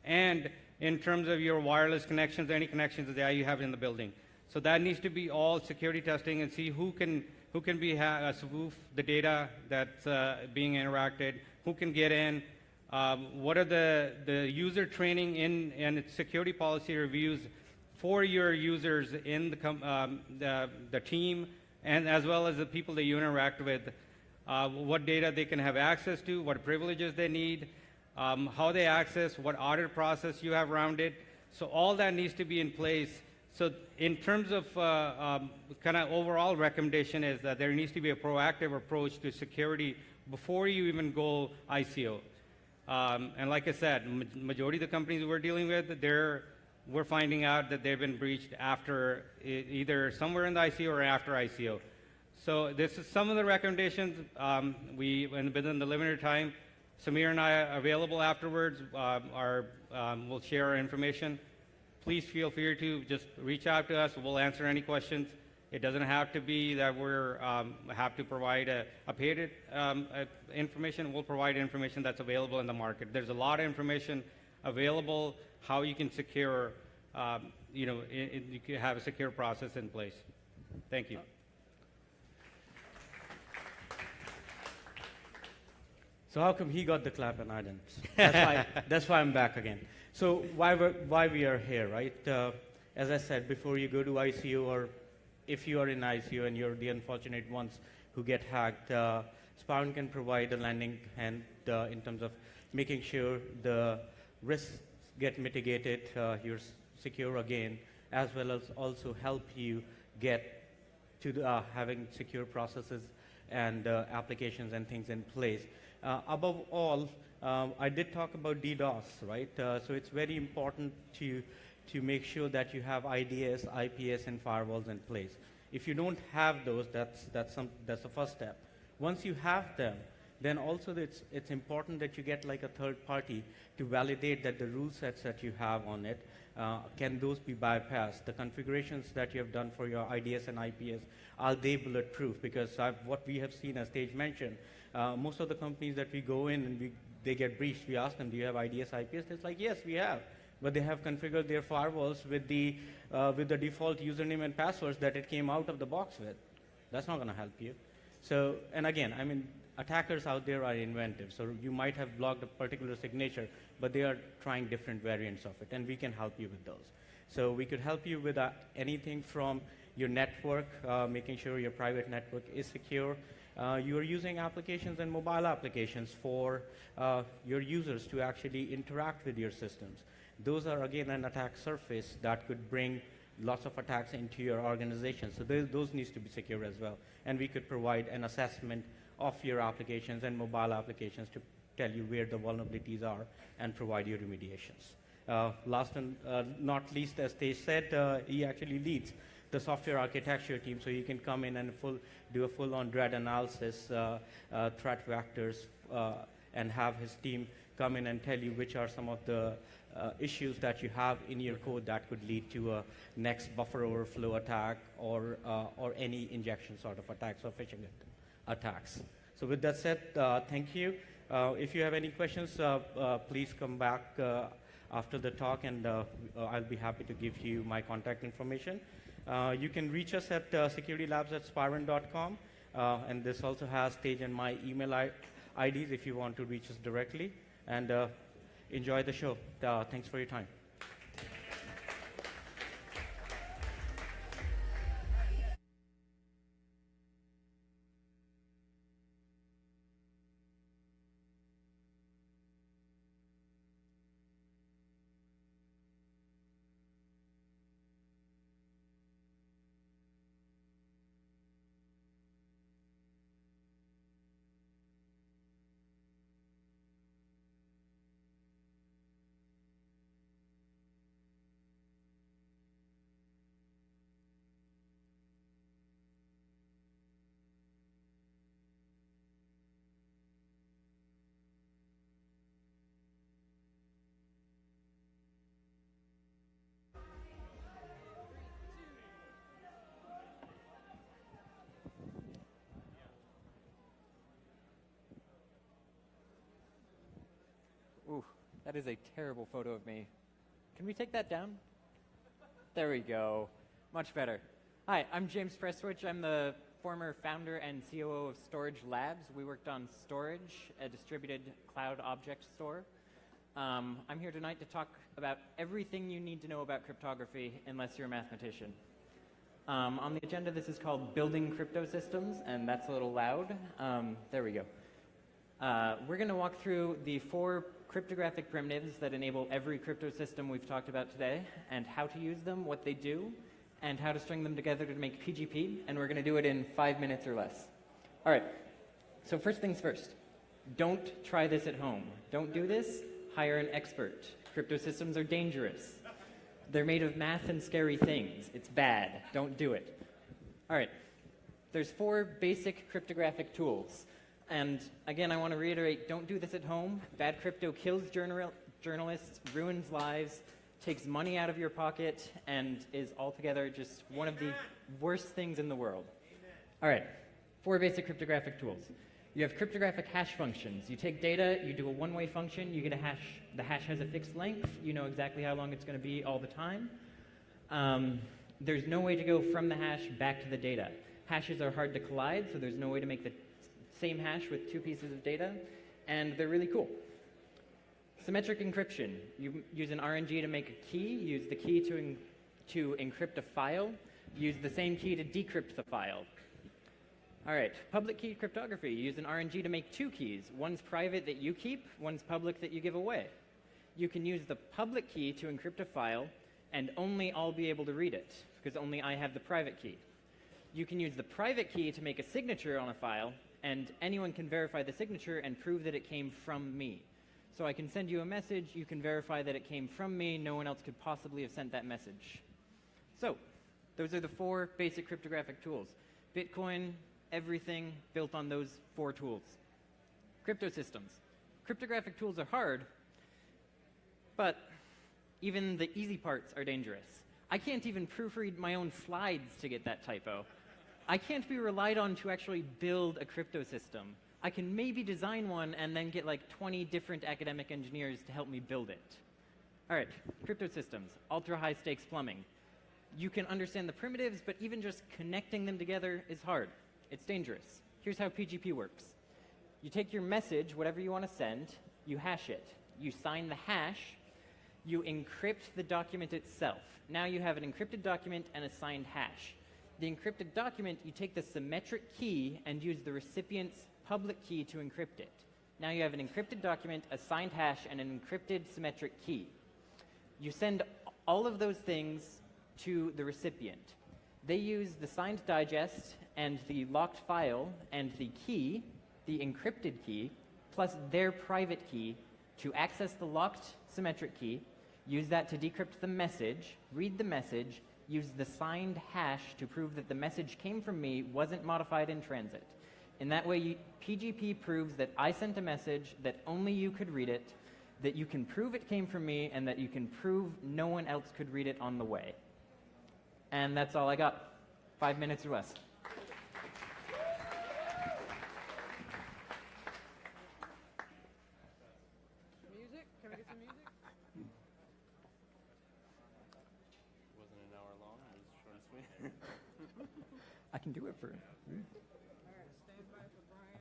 and in terms of your wireless connections, any connections that you have in the building. So that needs to be all security testing and see who can spoof the data that's being interacted, who can get in, what are the user training and security policy reviews for your users in the team, and as well as the people that you interact with, what data they can have access to, what privileges they need, how they access, what audit process you have around it. So all that needs to be in place. So in terms of kind of overall recommendation is that there needs to be a proactive approach to security before you even go ICO. And like I said, majority of the companies we're dealing with, we're finding out that they've been breached after either somewhere in the ICO or after ICO. So this is some of the recommendations. Within the limited time, Samir and I are available afterwards. We'll share our information. Please feel free to just reach out to us. We'll answer any questions. It doesn't have to be that we have to provide a paid information. We'll provide information that's available in the market. There's a lot of information available, how you can secure, you can have a secure process in place. Thank you. So how come he got the clap and I didn't? That's why I'm back again. So why we are here, right? As I said, before you go to ICO, or if you are in ICO and you're the unfortunate ones who get hacked, Sparn can provide a lending hand in terms of making sure the risks get mitigated, you're secure again, as well as also help you get to having secure processes and applications and things in place. Above all, I did talk about DDoS, right? So it's very important to make sure that you have IDS, IPS, and firewalls in place. If you don't have those, that's the first step. Once you have them, then also it's important that you get like a third party to validate that the rule sets that you have on it, can those be bypassed? The configurations that you have done for your IDS and IPS, are they bulletproof? Because what we have seen, as Tej mentioned, most of the companies that we go in and they get breached, we ask them, do you have IDS, IPS? It's like, yes, we have. But they have configured their firewalls with the default username and passwords that it came out of the box with. That's not going to help you. So, and again, I mean, attackers out there are inventive. So you might have blocked a particular signature, but they are trying different variants of it, and we can help you with those. So we could help you with anything from your network, making sure your private network is secure. You're using applications and mobile applications for your users to actually interact with your systems. Those are, again, an attack surface that could bring lots of attacks into your organization. So those needs to be secure as well. And we could provide an assessment of your applications and mobile applications to tell you where the vulnerabilities are and provide you remediations. Last and not least, as Tej said, he actually leads the software architecture team, so you can come in and do a full-on threat analysis, threat vectors, and have his team come in and tell you which are some of the issues that you have in your code that could lead to a next buffer overflow attack or any injection sort of attacks or phishing attacks. So with that said, thank you. If you have any questions, please come back after the talk, and I'll be happy to give you my contact information. You can reach us at securitylabs@sparn.com, and this also has Tej and my email IDs if you want to reach us directly. And enjoy the show. Thanks for your time. Ooh, that is a terrible photo of me. Can we take that down? There we go. Much better. Hi, I'm James Presswich. I'm the former founder and COO of Storage Labs. We worked on Storage, a distributed cloud object store. I'm here tonight to talk about everything you need to know about cryptography, unless you're a mathematician. On the agenda, this is called Building Crypto Systems, and that's a little loud. There we go. We're going to walk through the 4 cryptographic primitives that enable every crypto system we've talked about today, and how to use them, what they do, and how to string them together to make PGP, and we're going to do it in 5 minutes or less. All right, so first things first. Don't try this at home. Don't do this. Hire an expert. Crypto systems are dangerous. They're made of math and scary things. It's bad. Don't do it. All right, there's 4 basic cryptographic tools. And again, I want to reiterate, don't do this at home. Bad crypto kills journalists, ruins lives, takes money out of your pocket, and is altogether just one of the worst things in the world. All right, 4 basic cryptographic tools. You have cryptographic hash functions. You take data, you do a one-way function, you get a hash. The hash has a fixed length. You know exactly how long it's going to be all the time. There's no way to go from the hash back to the data. Hashes are hard to collide, so there's no way to make the same hash with 2 pieces of data, and they're really cool. Symmetric encryption. You use an RNG to make a key, use the key to encrypt a file, use the same key to decrypt the file. All right, public key cryptography. You use an RNG to make 2 keys. One's private that you keep, one's public that you give away. You can use the public key to encrypt a file, and only I'll be able to read it, because only I have the private key. You can use the private key to make a signature on a file, and anyone can verify the signature and prove that it came from me. So I can send you a message, you can verify that it came from me, no one else could possibly have sent that message. So, those are the 4 basic cryptographic tools. Bitcoin, everything built on those 4 tools. Crypto systems. Cryptographic tools are hard, but even the easy parts are dangerous. I can't even proofread my own slides to get that typo. I can't be relied on to actually build a crypto system. I can maybe design one and then get like 20 different academic engineers to help me build it. All right, crypto systems, ultra high stakes plumbing. You can understand the primitives, but even just connecting them together is hard. It's dangerous. Here's how PGP works. You take your message, whatever you want to send, you hash it. You sign the hash, you encrypt the document itself. Now you have an encrypted document and a signed hash. The encrypted document, you take the symmetric key and use the recipient's public key to encrypt it. Now you have an encrypted document, a signed hash, and an encrypted symmetric key. You send all of those things to the recipient. They use the signed digest and the locked file and the key, the encrypted key, plus their private key to access the locked symmetric key, use that to decrypt the message, read the message, use the signed hash to prove that the message came from me, wasn't modified in transit. In that way, PGP proves that I sent a message, that only you could read it, that you can prove it came from me, and that you can prove no one else could read it on the way. And that's all I got. 5 minutes or less. Music? Can we get some music? Wasn't an hour long. It was short and sweet. I can do it for... All right, stand by for Brian.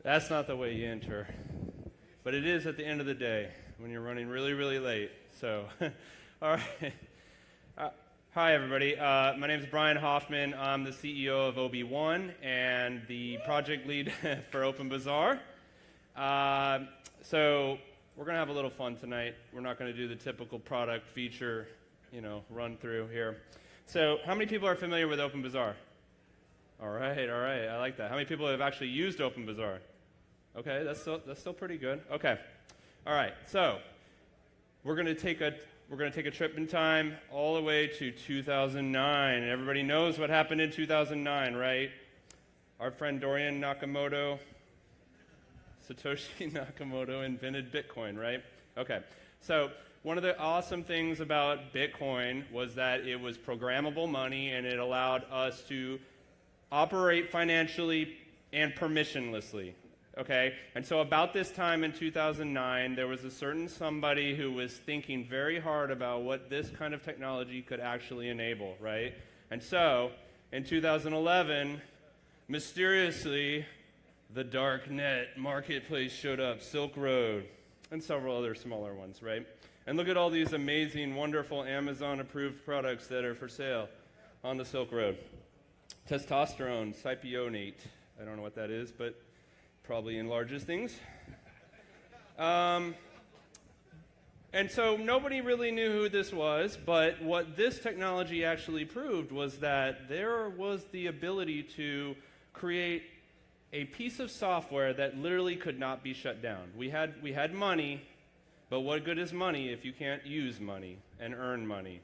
That's not the way you enter. But it is at the end of the day when you're running really, really late. So, all right. Hi, everybody. My name is Brian Hoffman. I'm the CEO of OB1 and the project lead for OpenBazaar. So we're going to have a little fun tonight. We're not going to do the typical product feature, run through here. So how many people are familiar with OpenBazaar? All right, I like that. How many people have actually used OpenBazaar? Okay, that's still pretty good. Okay, all right. So we're going to take a trip in time all the way to 2009. And everybody knows what happened in 2009, right? Our friend Dorian Nakamoto, Satoshi Nakamoto invented Bitcoin, right? Okay, so one of the awesome things about Bitcoin was that it was programmable money and it allowed us to operate financially and permissionlessly, okay? And so about this time in 2009, there was a certain somebody who was thinking very hard about what this kind of technology could actually enable, right? And so in 2011, mysteriously, the dark net marketplace showed up, Silk Road, and several other smaller ones, right? And look at all these amazing, wonderful Amazon-approved products that are for sale on the Silk Road. Testosterone, cypionate. I don't know what that is, but probably enlarges things. And so nobody really knew who this was, but what this technology actually proved was that there was the ability to create a piece of software that literally could not be shut down. We had money, but what good is money if you can't use money and earn money?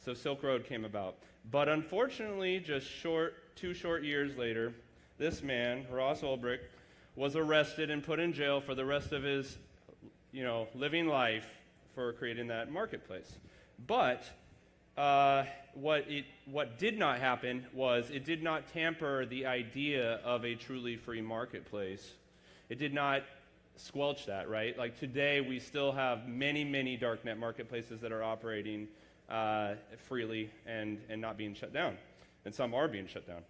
So Silk Road came about. But unfortunately, just 2 short years later, this man, Ross Ulbricht, was arrested and put in jail for the rest of his, living life for creating that marketplace. But what did not happen was it did not tamper the idea of a truly free marketplace. It did not squelch that, right? Like today, we still have many, many darknet marketplaces that are operating freely and not being shut down. And some are being shut down.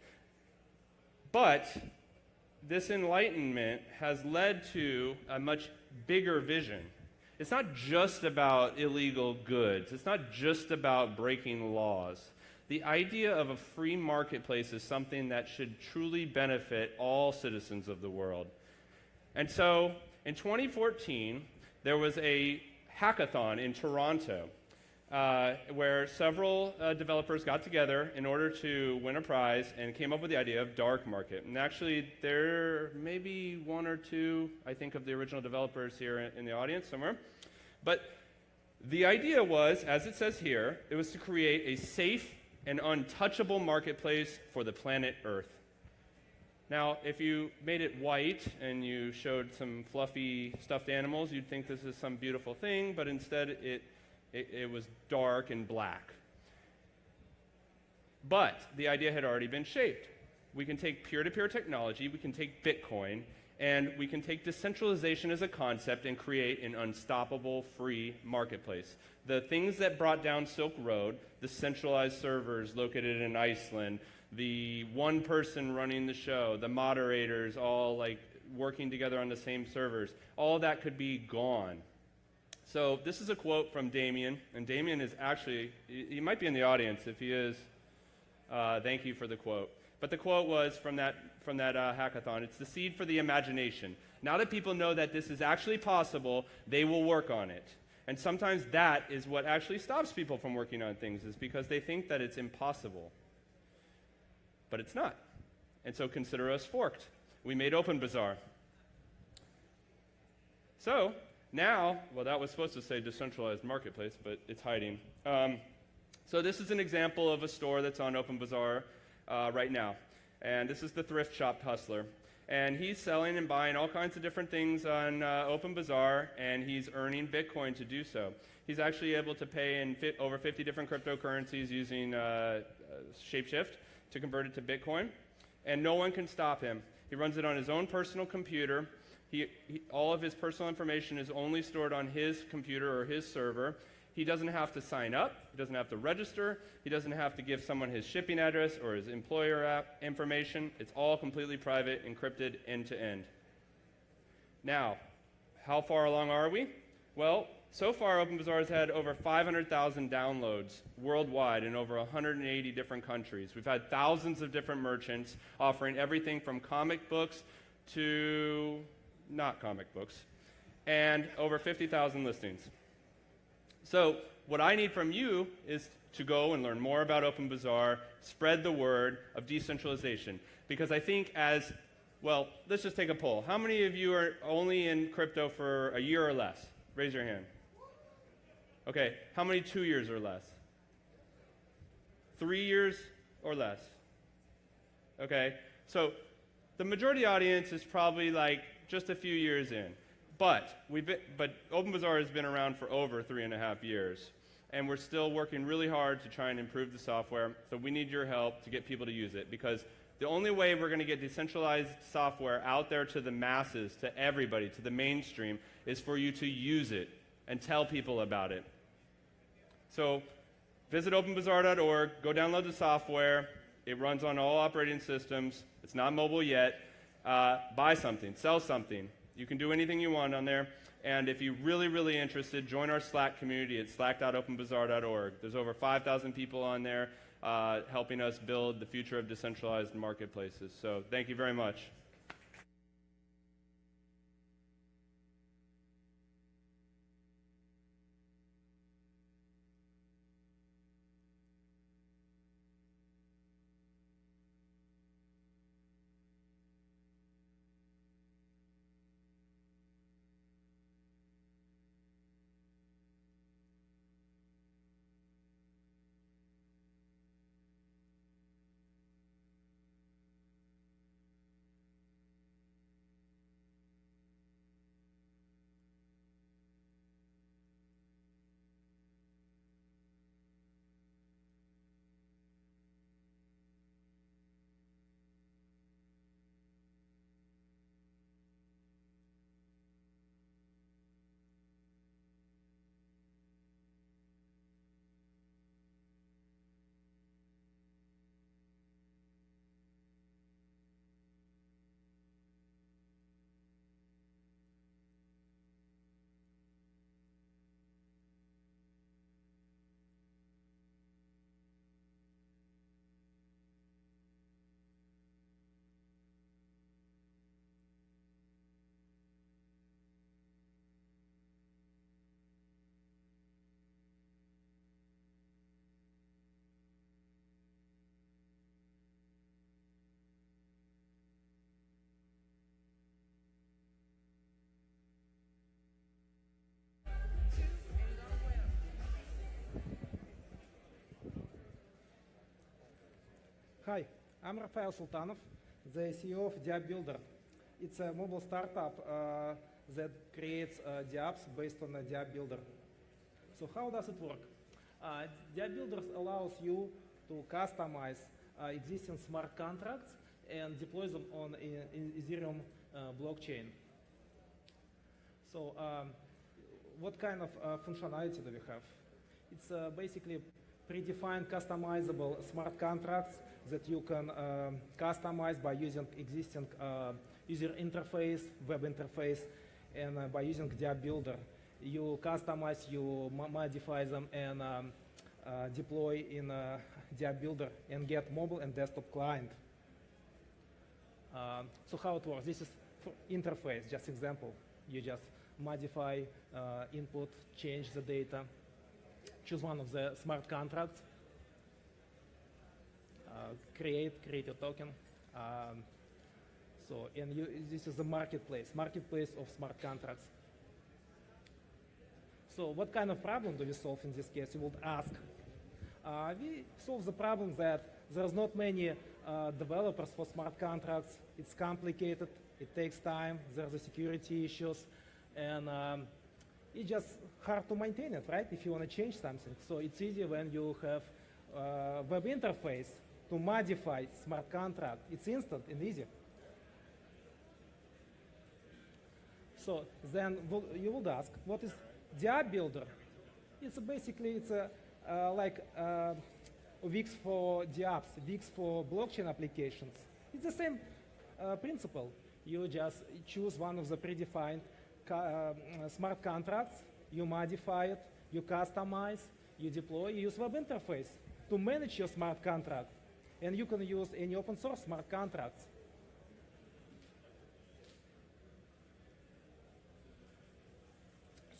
But this enlightenment has led to a much bigger vision. It's not just about illegal goods. It's not just about breaking laws. The idea of a free marketplace is something that should truly benefit all citizens of the world. And so, in 2014, there was a hackathon in Toronto where several developers got together in order to win a prize and came up with the idea of dark market. And actually, there may be 1 or 2, I think, of the original developers here in the audience somewhere. But the idea was, as it says here, it was to create a safe and untouchable marketplace for the planet Earth. Now, if you made it white and you showed some fluffy stuffed animals, you'd think this is some beautiful thing, but instead it was dark and black. But the idea had already been shaped. We can take peer-to-peer technology, we can take Bitcoin, and we can take decentralization as a concept and create an unstoppable free marketplace. The things that brought down Silk Road, the centralized servers located in Iceland, the one person running the show, the moderators all like working together on the same servers, all that could be gone. So this is a quote from Damien, and Damien is actually, he might be in the audience. If he is, thank you for the quote. But the quote was from that hackathon. It's the seed for the imagination. Now that people know that this is actually possible, they will work on it. And sometimes that is what actually stops people from working on things, is because they think that it's impossible. But it's not. And so consider us forked. We made OpenBazaar. So now, well, that was supposed to say decentralized marketplace, but it's hiding. So this is an example of a store that's on OpenBazaar right now. And this is the thrift shop hustler. And he's selling and buying all kinds of different things on OpenBazaar, and he's earning Bitcoin to do so. He's actually able to pay in over 50 different cryptocurrencies using Shapeshift to convert it to Bitcoin, and no one can stop him. He runs it on his own personal computer. All of his personal information is only stored on his computer or his server. He doesn't have to sign up. He doesn't have to register. He doesn't have to give someone his shipping address or his employer app information. It's all completely private, encrypted end to end. Now, how far along are we? Well, so far, OpenBazaar has had over 500,000 downloads worldwide in over 180 different countries. We've had thousands of different merchants offering everything from comic books to not comic books, and over 50,000 listings. So what I need from you is to go and learn more about OpenBazaar, spread the word of decentralization. Because I think well, let's just take a poll. How many of you are only in crypto for a year or less? Raise your hand. Okay, how many 2 years or less? 3 years or less? Okay, so the majority audience is probably like just a few years in. But OpenBazaar has been around for over 3.5 years. And we're still working really hard to try and improve the software. So we need your help to get people to use it. Because the only way we're going to get decentralized software out there to the masses, to everybody, to the mainstream, is for you to use it and tell people about it. So visit openbazaar.org, go download the software. It runs on all operating systems. It's not mobile yet. Buy something, sell something. You can do anything you want on there. And if you're really, really interested, join our Slack community at slack.openbazaar.org. There's over 5,000 people on there helping us build the future of decentralized marketplaces. So thank you very much. Hi, I'm Rafael Sultanov, the CEO of DAppBuilder. It's a mobile startup that creates dApps based on a DAppBuilder. So how does it work? DAppBuilder allows you to customize existing smart contracts and deploy them on Ethereum blockchain. So what kind of functionality do we have? It's basically predefined customizable smart contracts that you can customize by using existing user interface, web interface, and by using DAppBuilder. You customize, you modify them, and deploy in DAppBuilder and get mobile and desktop client. So how it works? This is for interface, just example. You just modify input, change the data, choose one of the smart contracts, create a token. This is the marketplace of smart contracts. So what kind of problem do we solve in this case? You would ask. We solve the problem that there's not many developers for smart contracts. It's complicated, it takes time, there's the security issues, and it's just hard to maintain it, right? If you want to change something. So it's easy when you have web interface to modify smart contract. It's instant and easy. So then you would ask, what is DAppBuilder? It's basically like Wix for dApps, Wix for blockchain applications. It's the same principle. You just choose one of the predefined smart contracts, you modify it, you customize, you deploy, you use web interface to manage your smart contract. And you can use any open source smart contracts.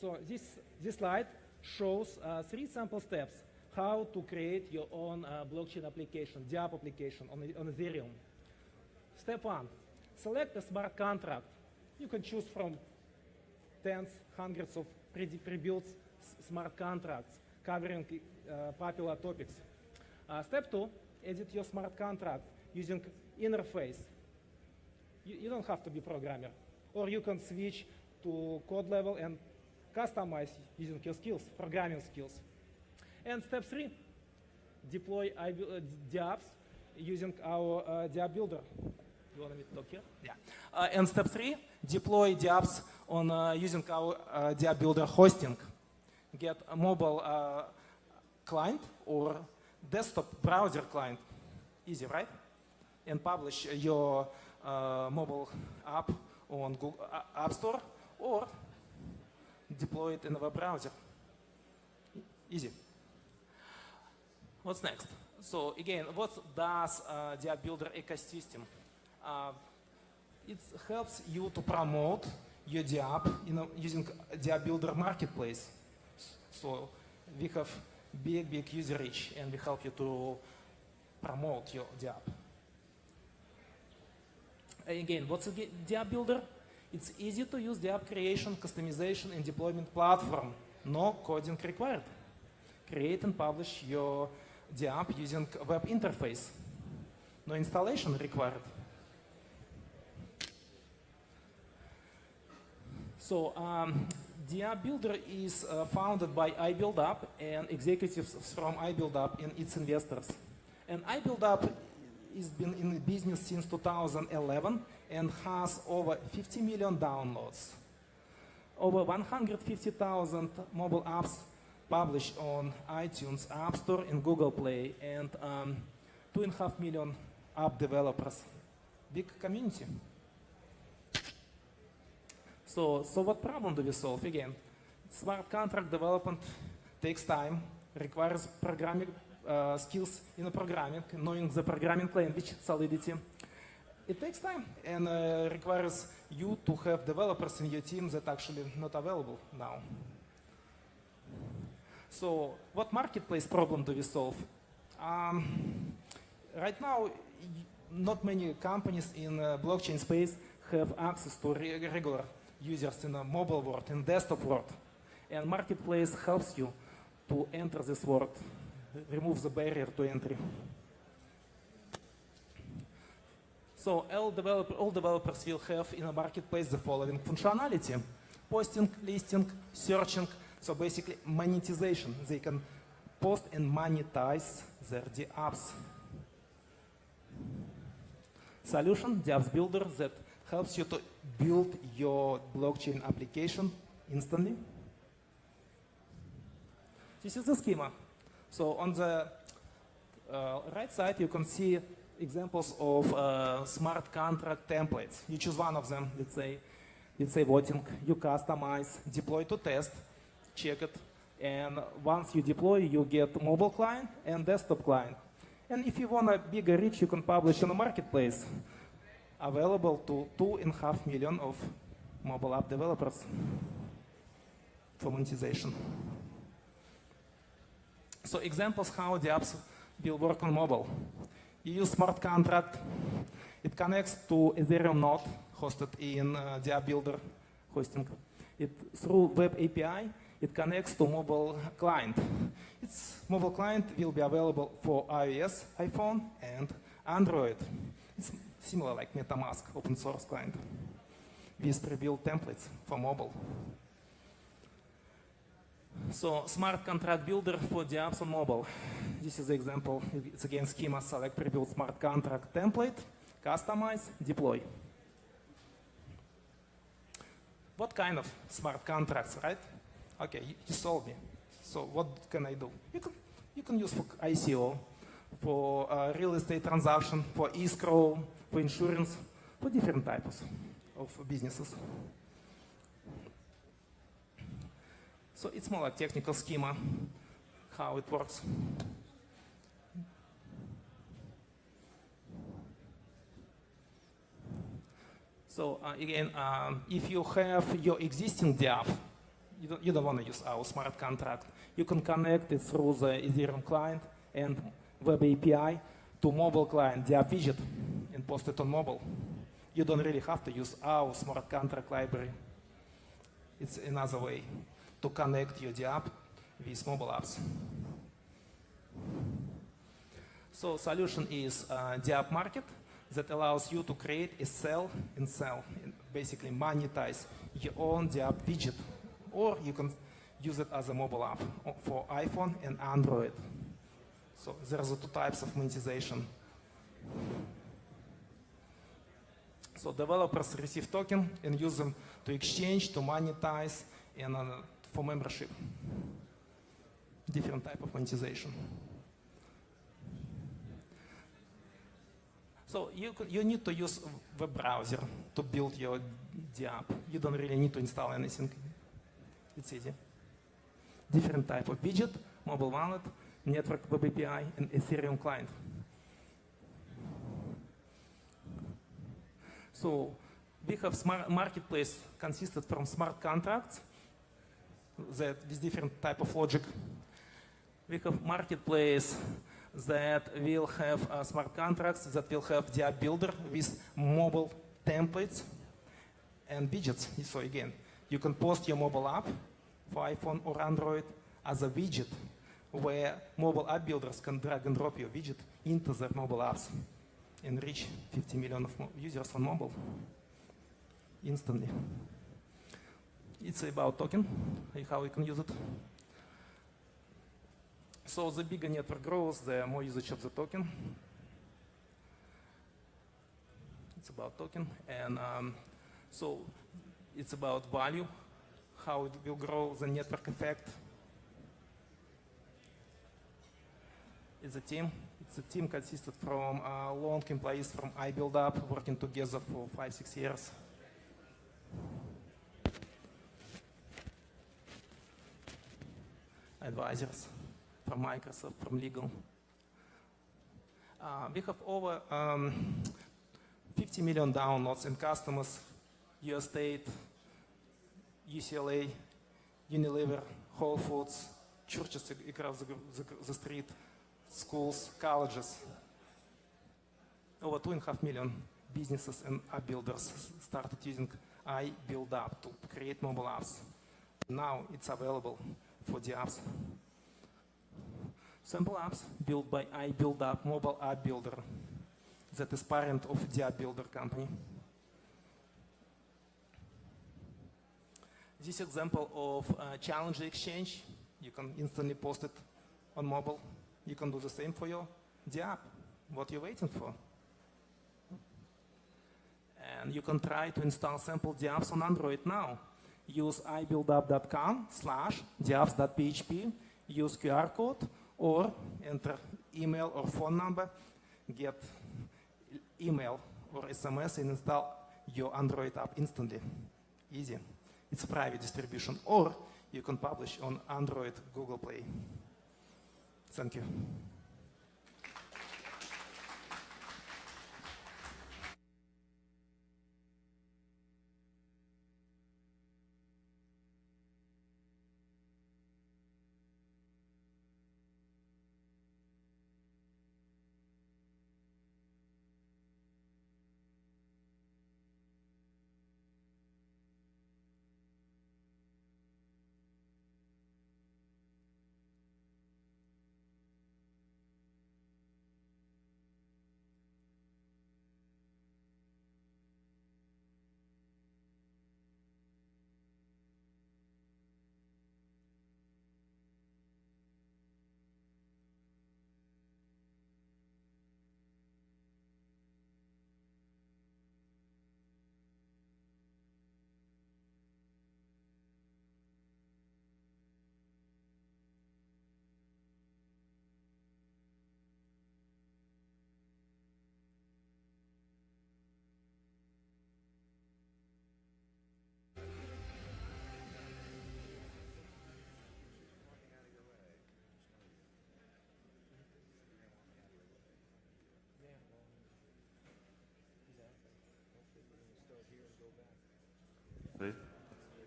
So this slide shows 3 sample steps how to create your own blockchain application, DApp application on Ethereum. Step 1, select a smart contract. You can choose from tens, hundreds of pre-built smart contracts covering popular topics. Step 2, edit your smart contract using interface. You don't have to be a programmer, or you can switch to code level and customize using your skills, programming skills. And step 3, deploy dApps using our dApp builder. You want me to talk here? Yeah. And step 3, deploy dApps on using our dApp builder hosting. Get a mobile client or desktop browser client. Easy, right? And publish your mobile app on Google App Store or deploy it in a web browser. Easy. What's next? So again, what does the App Builder ecosystem? It helps you to promote your DApp using the App Builder marketplace. So we have big user reach, and we help you to promote your DApp. Again, what's the App Builder? It's easy to use the app creation, customization, and deployment platform. No coding required. Create and publish your DApp using web interface. No installation required. So the App Builder is founded by iBuildUp and executives from iBuildUp and its investors. And iBuildUp has been in the business since 2011 and has over 50 million downloads. Over 150,000 mobile apps published on iTunes, App Store, and Google Play, and 2.5 million app developers. Big community. So what problem do we solve? Again, smart contract development takes time, requires programming skills in the programming, knowing the programming language, Solidity. It takes time and requires you to have developers in your team that actually not available now. So what marketplace problem do we solve? Right now, not many companies in blockchain space have access to regular users in a mobile world, in desktop world. And marketplace helps you to enter this world, remove the barrier to entry. So all developers will have in a marketplace the following functionality: posting, listing, searching. So basically monetization. They can post and monetize their apps. Solution, the apps builder that helps you to build your blockchain application instantly. This is the schema. So on the right side, you can see examples of smart contract templates. You choose one of them, let's say voting. You customize, deploy to test, check it, and once you deploy, you get mobile client and desktop client. And if you want a bigger reach, you can publish in a marketplace, available to 2.5 million of mobile app developers for monetization. So examples how the apps will work on mobile. You use smart contract. It connects to Ethereum node hosted in the App Builder hosting. Through web API, it connects to mobile client. Its mobile client will be available for iOS, iPhone, and Android. It's similar like MetaMask, open source client, with pre-built templates for mobile. So smart contract builder for the apps on mobile. This is the example. It's again schema, select pre-built smart contract template, customize, deploy. What kind of smart contracts, right? Okay, you solved me. So what can I do? You can use for ICO, for real estate transaction, for escrow, for insurance, for different types of businesses. So it's more like technical schema, how it works. So again, if you have your existing DApp, you don't want to use our smart contract. You can connect it through the Ethereum client and web API to mobile client, the app widget, and post it on mobile. You don't really have to use our smart contract library. It's another way to connect your app with mobile apps. So solution is the app market that allows you to create a sell, and basically monetize your own app widget, or you can use it as a mobile app for iPhone and Android. So there's two types of monetization. So developers receive token and use them to exchange, to monetize, and for membership. Different type of monetization. So you need to use web browser to build your app. You don't really need to install anything. It's easy. Different type of widget, mobile wallet, network web API, and Ethereum client. So we have smart marketplace consisted from smart contracts that with different type of logic. We have marketplace that will have smart contracts that will have the app builder with mobile templates and widgets. So again, you can post your mobile app for iPhone or Android as a widget where mobile app builders can drag and drop your widget into their mobile apps and reach 50 million of users on mobile instantly. It's about token, how you can use it. So the bigger network grows, the more usage of the token. It's about token, and so it's about value, how it will grow, the network effect. It's a team. It's a team consisted from long employees from iBuildUp working together for 5-6 years. Advisors from Microsoft, from legal. We have over 50 million downloads and customers, US State, UCLA, Unilever, Whole Foods, churches across the street, schools, colleges. Over 2.5 million businesses and app builders started using iBuildUp to create mobile apps. Now it's available for the apps. Sample apps built by iBuildUp mobile app builder that is parent of the app builder company. This example of challenge exchange, you can instantly post it on mobile. You can do the same for your app. What are you waiting for? And you can try to install sample apps on Android now. Use ibuildup.com/apps.php, use QR code, or enter email or phone number, get email or SMS and install your Android app instantly. Easy. It's private distribution, or you can publish on Android Google Play. Thank you.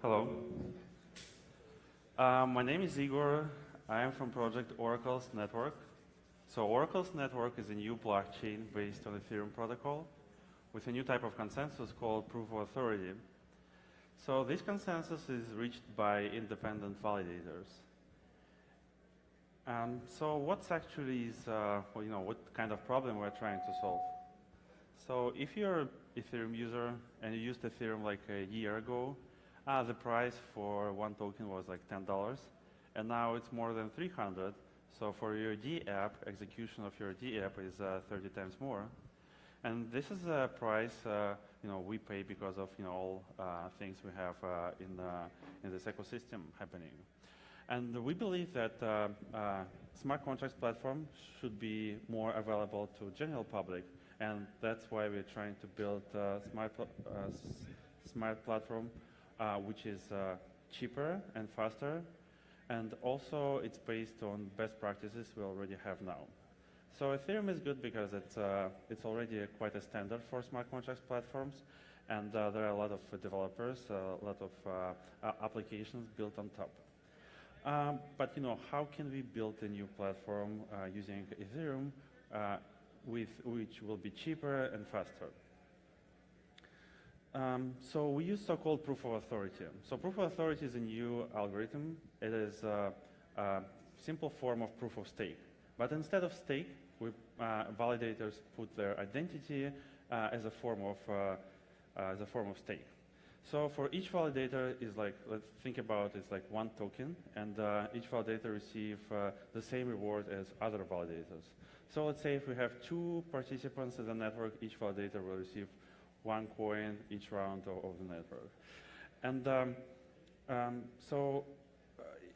Hello. My name is Igor. I am from project Oracle's Network. So Oracle's Network is a new blockchain based on Ethereum protocol with a new type of consensus called proof of authority. So this consensus is reached by independent validators. So what's actually is, what kind of problem we're trying to solve? So if you're an Ethereum user and you used Ethereum like a year ago, the price for one token was like $10, and now it's more than 300. So for your D app, execution of your D app is 30 times more. And this is a price we pay because of all things we have in this ecosystem happening. And we believe that smart contracts platform should be more available to general public, and that's why we're trying to build a smart platform which is cheaper and faster, and also it's based on best practices we already have now. So Ethereum is good because it's already quite a standard for smart contracts platforms, and there are a lot of developers, a lot of applications built on top. But how can we build a new platform using Ethereum, which will be cheaper and faster? So we use so-called proof of authority. So proof of authority is a new algorithm. It is a simple form of proof of stake. But instead of stake, validators put their identity as a form of stake. So for each validator is like, let's think about it's like one token, and each validator receives the same reward as other validators. So let's say if we have 2 participants in the network, each validator will receive 1 coin each round of the network. And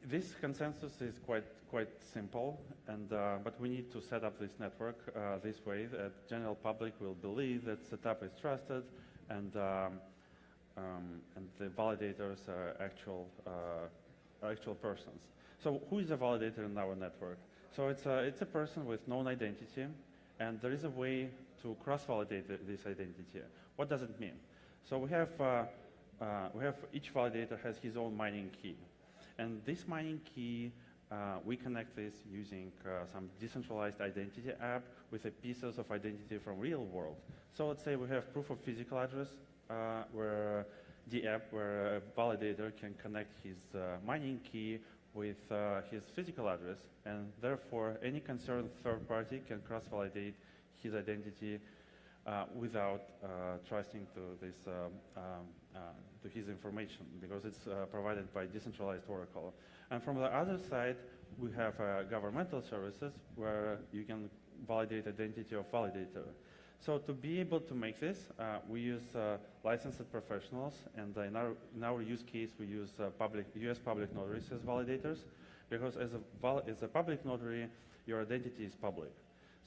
this consensus is quite simple, and but we need to set up this network this way that general public will believe that setup is trusted, and the validators are actual persons. So who is a validator in our network? So it's a person with known identity, and there is a way to cross-validate this identity. What does it mean? So we have each validator has his own mining key, and this mining key we connect this using some decentralized identity app with pieces of identity from real world. So let's say we have proof of physical address where the app where a validator can connect his mining key with his physical address, and therefore any concerned third party can cross-validate his identity without trusting to this to his information, because it's provided by decentralized Oracle. And from the other side, we have governmental services where you can validate identity of validator. So to be able to make this, we use licensed professionals, and in our use case, we use US public notaries as validators, because as a public notary, your identity is public.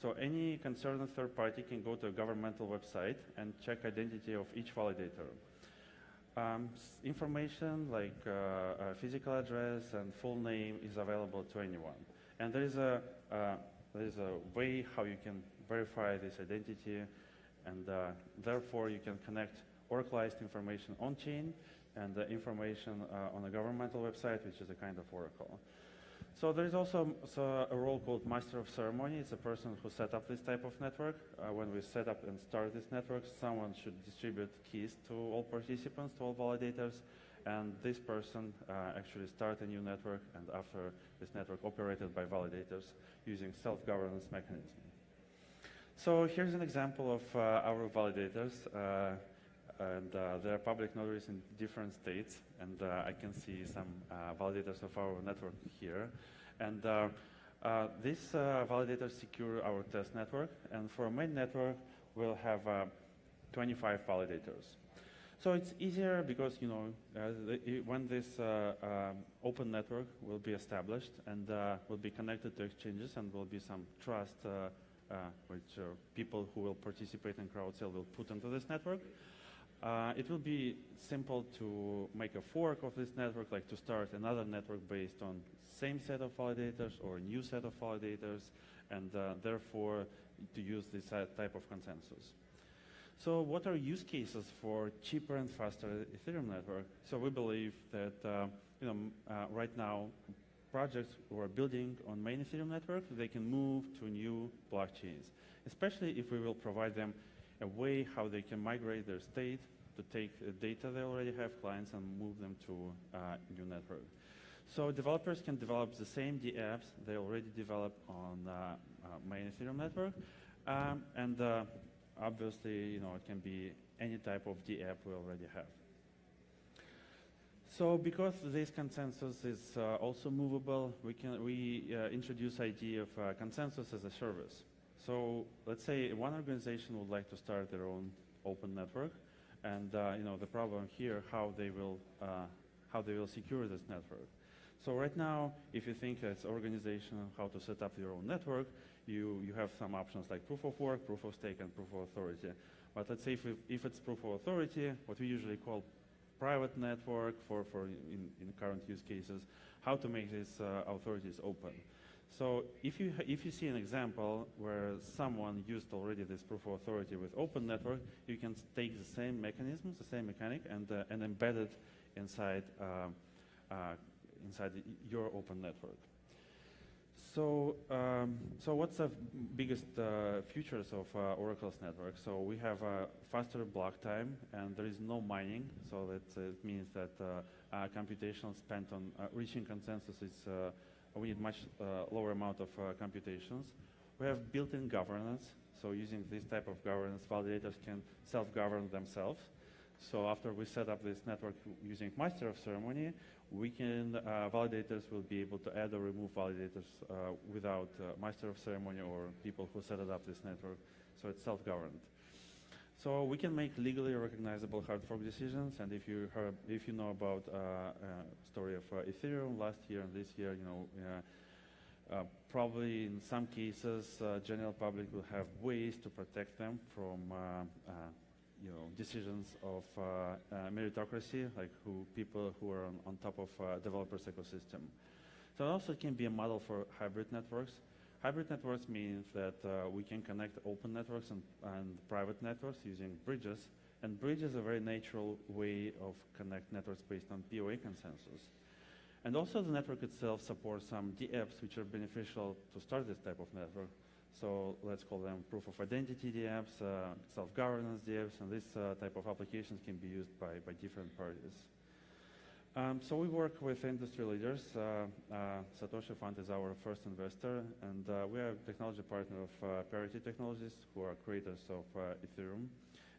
So any concerned third party can go to a governmental website and check identity of each validator. Information like physical address and full name is available to anyone. And there is a way how you can verify this identity, and therefore you can connect Oracleized information on-chain and the information on a governmental website, which is a kind of Oracle. So there is also a role called Master of Ceremony. It's a person who set up this type of network. When we set up and start this network, someone should distribute keys to all participants, to all validators, and this person actually start a new network, and after this network operated by validators using self-governance mechanism. So here's an example of our validators, and there are public notaries in different states, and I can see some validators of our network here. And these validators secure our test network, and for our main network, we'll have 25 validators. So it's easier because, when this open network will be established and will be connected to exchanges, and will be some trust which people who will participate in crowd sale will put into this network. It will be simple to make a fork of this network, like to start another network based on same set of validators or a new set of validators, and therefore to use this type of consensus. So what are use cases for cheaper and faster Ethereum network? So we believe that right now, projects who are building on main Ethereum network, they can move to new blockchains, especially if we will provide them a way how they can migrate their state to take data they already have, clients, and move them to new network. So developers can develop the same dApps they already developed on main Ethereum network, and obviously, it can be any type of dApp we already have. So because this consensus is also movable, we introduce idea of consensus as a service. So let's say one organization would like to start their own open network, and the problem here, how they will secure this network. So right now, if you think as organization how to set up your own network, you have some options like proof of work, proof of stake, and proof of authority. But let's say if it's proof of authority, what we usually call private network for in current use cases, how to make these authorities open. So if you see an example where someone used already this proof of authority with open network, you can take the same mechanisms, the same mechanic, and embed it inside your open network. So what's the biggest features of Oracle's network? So we have a faster block time, and there is no mining. So that it means that computation spent on reaching consensus is we need much lower amount of computations. We have built-in governance. So using this type of governance, validators can self-govern themselves. So after we set up this network using master of ceremony, we can validators will be able to add or remove validators without master of ceremony or people who set up this network. So it's self-governed. So we can make legally recognizable hard fork decisions. And if you know about story of Ethereum last year and this year, probably in some cases, general public will have ways to protect them from decisions of meritocracy, like people who are on top of developers' ecosystem. So it also can be a model for hybrid networks. Hybrid networks means that we can connect open networks and private networks using bridges. And bridges are a very natural way of connect networks based on POA consensus. And also the network itself supports some dApps which are beneficial to start this type of network. So let's call them proof of identity dApps, self-governance dApps, and this type of applications can be used by different parties. So we work with industry leaders. Satoshi Fund is our first investor, and we are a technology partner of Parity Technologies, who are creators of Ethereum.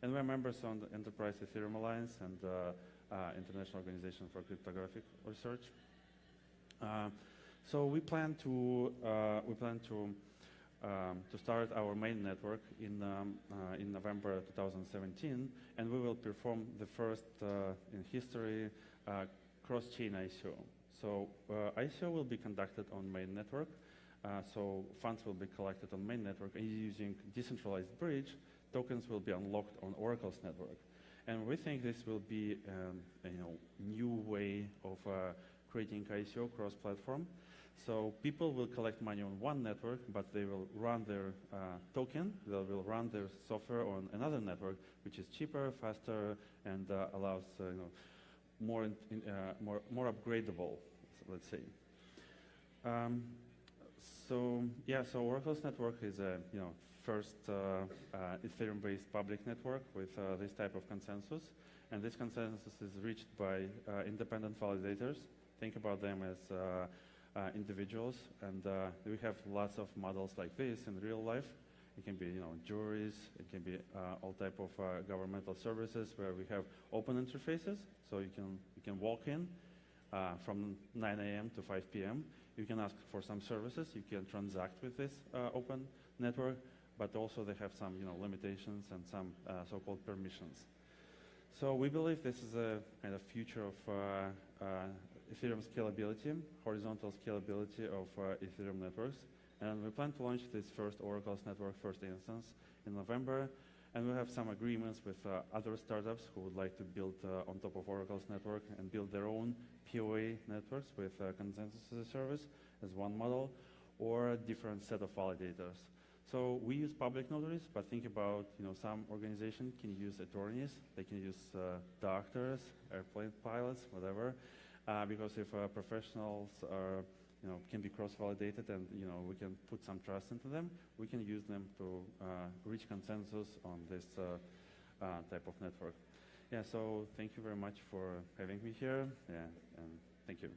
And we're members on the Enterprise Ethereum Alliance and International Organization for Cryptographic Research. So we plan to start our main network in November 2017, and we will perform the first in history cross-chain ICO. So ICO will be conducted on main network. So funds will be collected on main network, and using decentralized bridge, tokens will be unlocked on Oracle's network. And we think this will be a new way of creating ICO cross-platform. So people will collect money on one network, but they will run their token, they will run their software on another network, which is cheaper, faster, and allows more upgradable, let's say. So Oracle's network is a first Ethereum-based public network with this type of consensus, and this consensus is reached by independent validators. Think about them as individuals, and we have lots of models like this in real life. It can be juries, it can be all type of governmental services where we have open interfaces, so you can walk in from 9 a.m. to 5 p.m. You can ask for some services, you can transact with this open network, but also they have some limitations and some so-called permissions. So we believe this is a kind of future of Ethereum scalability, horizontal scalability of Ethereum networks. And we plan to launch this first Oracle's network first instance in November. And we have some agreements with other startups who would like to build on top of Oracle's network and build their own POA networks with consensus as a service as one model, or a different set of validators. So we use public notaries, but think about some organization can use attorneys, they can use doctors, airplane pilots, whatever. because if professionals are, can be cross-validated and we can put some trust into them, we can use them to reach consensus on this type of network. Yeah, so thank you very much for having me here. Yeah, and thank you.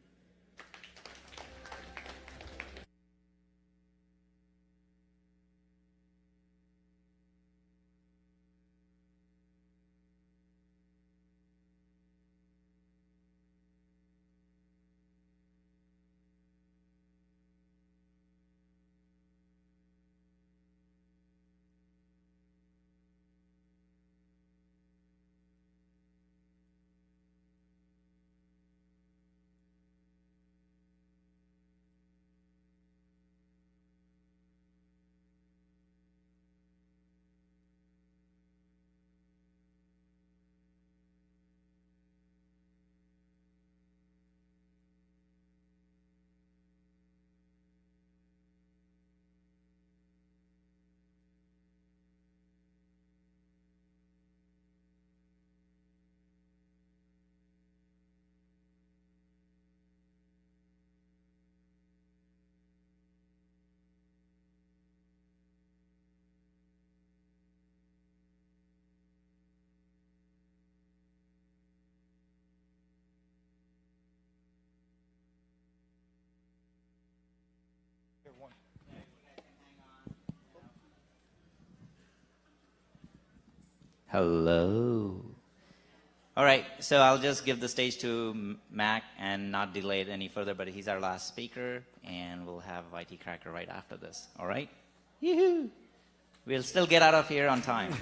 Hello. All right, so I'll just give the stage to Mac and not delay it any further, but he's our last speaker, and we'll have IT Cracker right after this. All right? Yoo-hoo! We'll still get out of here on time.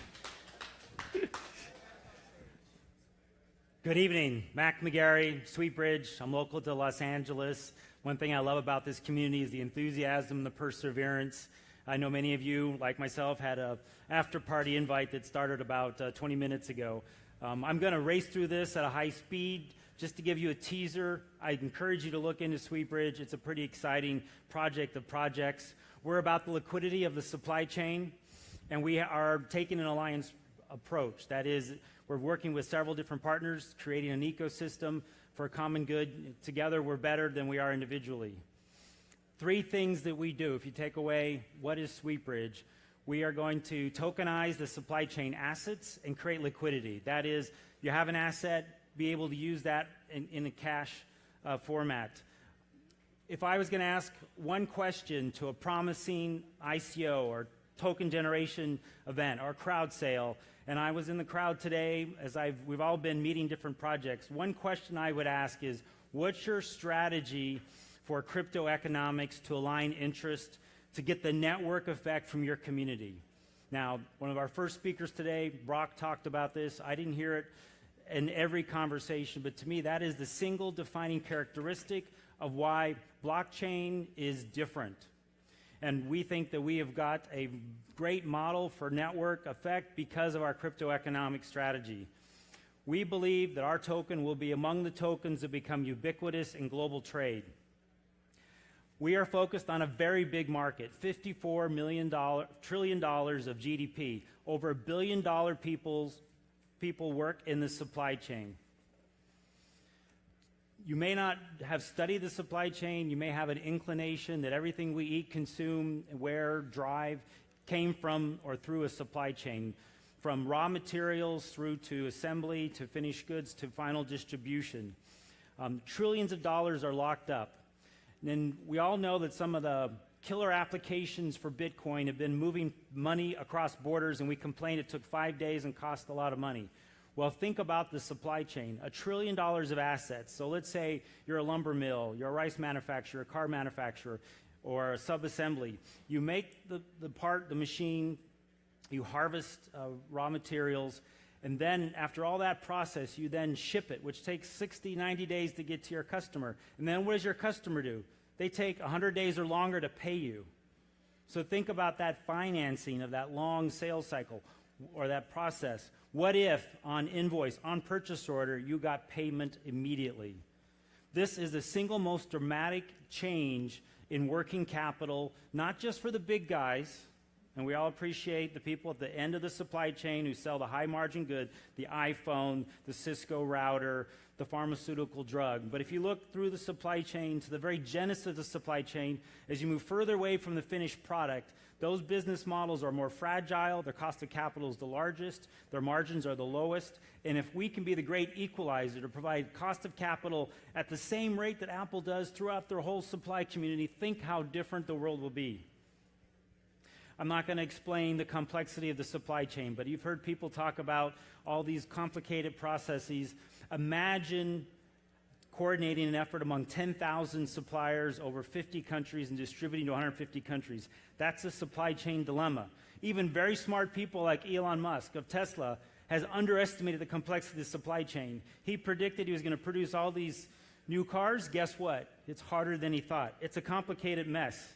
Good evening. Mac McGarry, Sweetbridge. I'm local to Los Angeles. One thing I love about this community is the enthusiasm and the perseverance. I know many of you, like myself, had an after-party invite that started about 20 minutes ago. I'm going to race through this at a high speed. Just to give you a teaser, I encourage you to look into Sweetbridge. It's a pretty exciting project of projects. We're about the liquidity of the supply chain, and we are taking an alliance approach. That is, we're working with several different partners, creating an ecosystem for a common good. Together, we're better than we are individually. 3 things that we do. If you take away what is Sweetbridge, we are going to tokenize the supply chain assets and create liquidity. That is, you have an asset, be able to use that in a cash format. If I was going to ask one question to a promising ICO or token generation event or crowd sale, and I was in the crowd today as we've all been meeting different projects, one question I would ask is, what's your strategy for crypto economics to align interest to get the network effect from your community? Now, one of our first speakers today, Brock, talked about this. I didn't hear it in every conversation, but to me, that is the single defining characteristic of why blockchain is different. And we think that we have got a great model for network effect because of our crypto economic strategy. We believe that our token will be among the tokens that become ubiquitous in global trade. We are focused on a very big market, $54 trillion of GDP. Over $1 billion people work in the supply chain. You may not have studied the supply chain. You may have an inclination that everything we eat, consume, wear, drive came from or through a supply chain, from raw materials through to assembly, to finished goods, to final distribution. Trillions of dollars are locked up. And we all know that some of the killer applications for Bitcoin have been moving money across borders, and we complained it took 5 days and cost a lot of money. Well, think about the supply chain. $1 trillion of assets. So let's say you're a lumber mill, you're a rice manufacturer, a car manufacturer, or a sub-assembly. You make the machine, you harvest raw materials, and then after all that process, you then ship it, which takes 60, 90 days to get to your customer. And then what does your customer do? They take 100 days or longer to pay you. So think about that financing of that long sales cycle or that process. What if on invoice, on purchase order, you got payment immediately? This is the single most dramatic change in working capital, not just for the big guys, And we all appreciate the people at the end of the supply chain who sell the high-margin good, the iPhone, the Cisco router, the pharmaceutical drug. But if you look through the supply chain to the very genesis of the supply chain, as you move further away from the finished product, those business models are more fragile, their cost of capital is the largest, their margins are the lowest, and if we can be the great equalizer to provide cost of capital at the same rate that Apple does throughout their whole supply community, think how different the world will be. I'm not going to explain the complexity of the supply chain, but you've heard people talk about all these complicated processes. Imagine coordinating an effort among 10,000 suppliers over 50 countries and distributing to 150 countries. That's a supply chain dilemma. Even very smart people like Elon Musk of Tesla has underestimated the complexity of the supply chain. He predicted he was going to produce all these new cars. Guess what? It's harder than he thought. It's a complicated mess.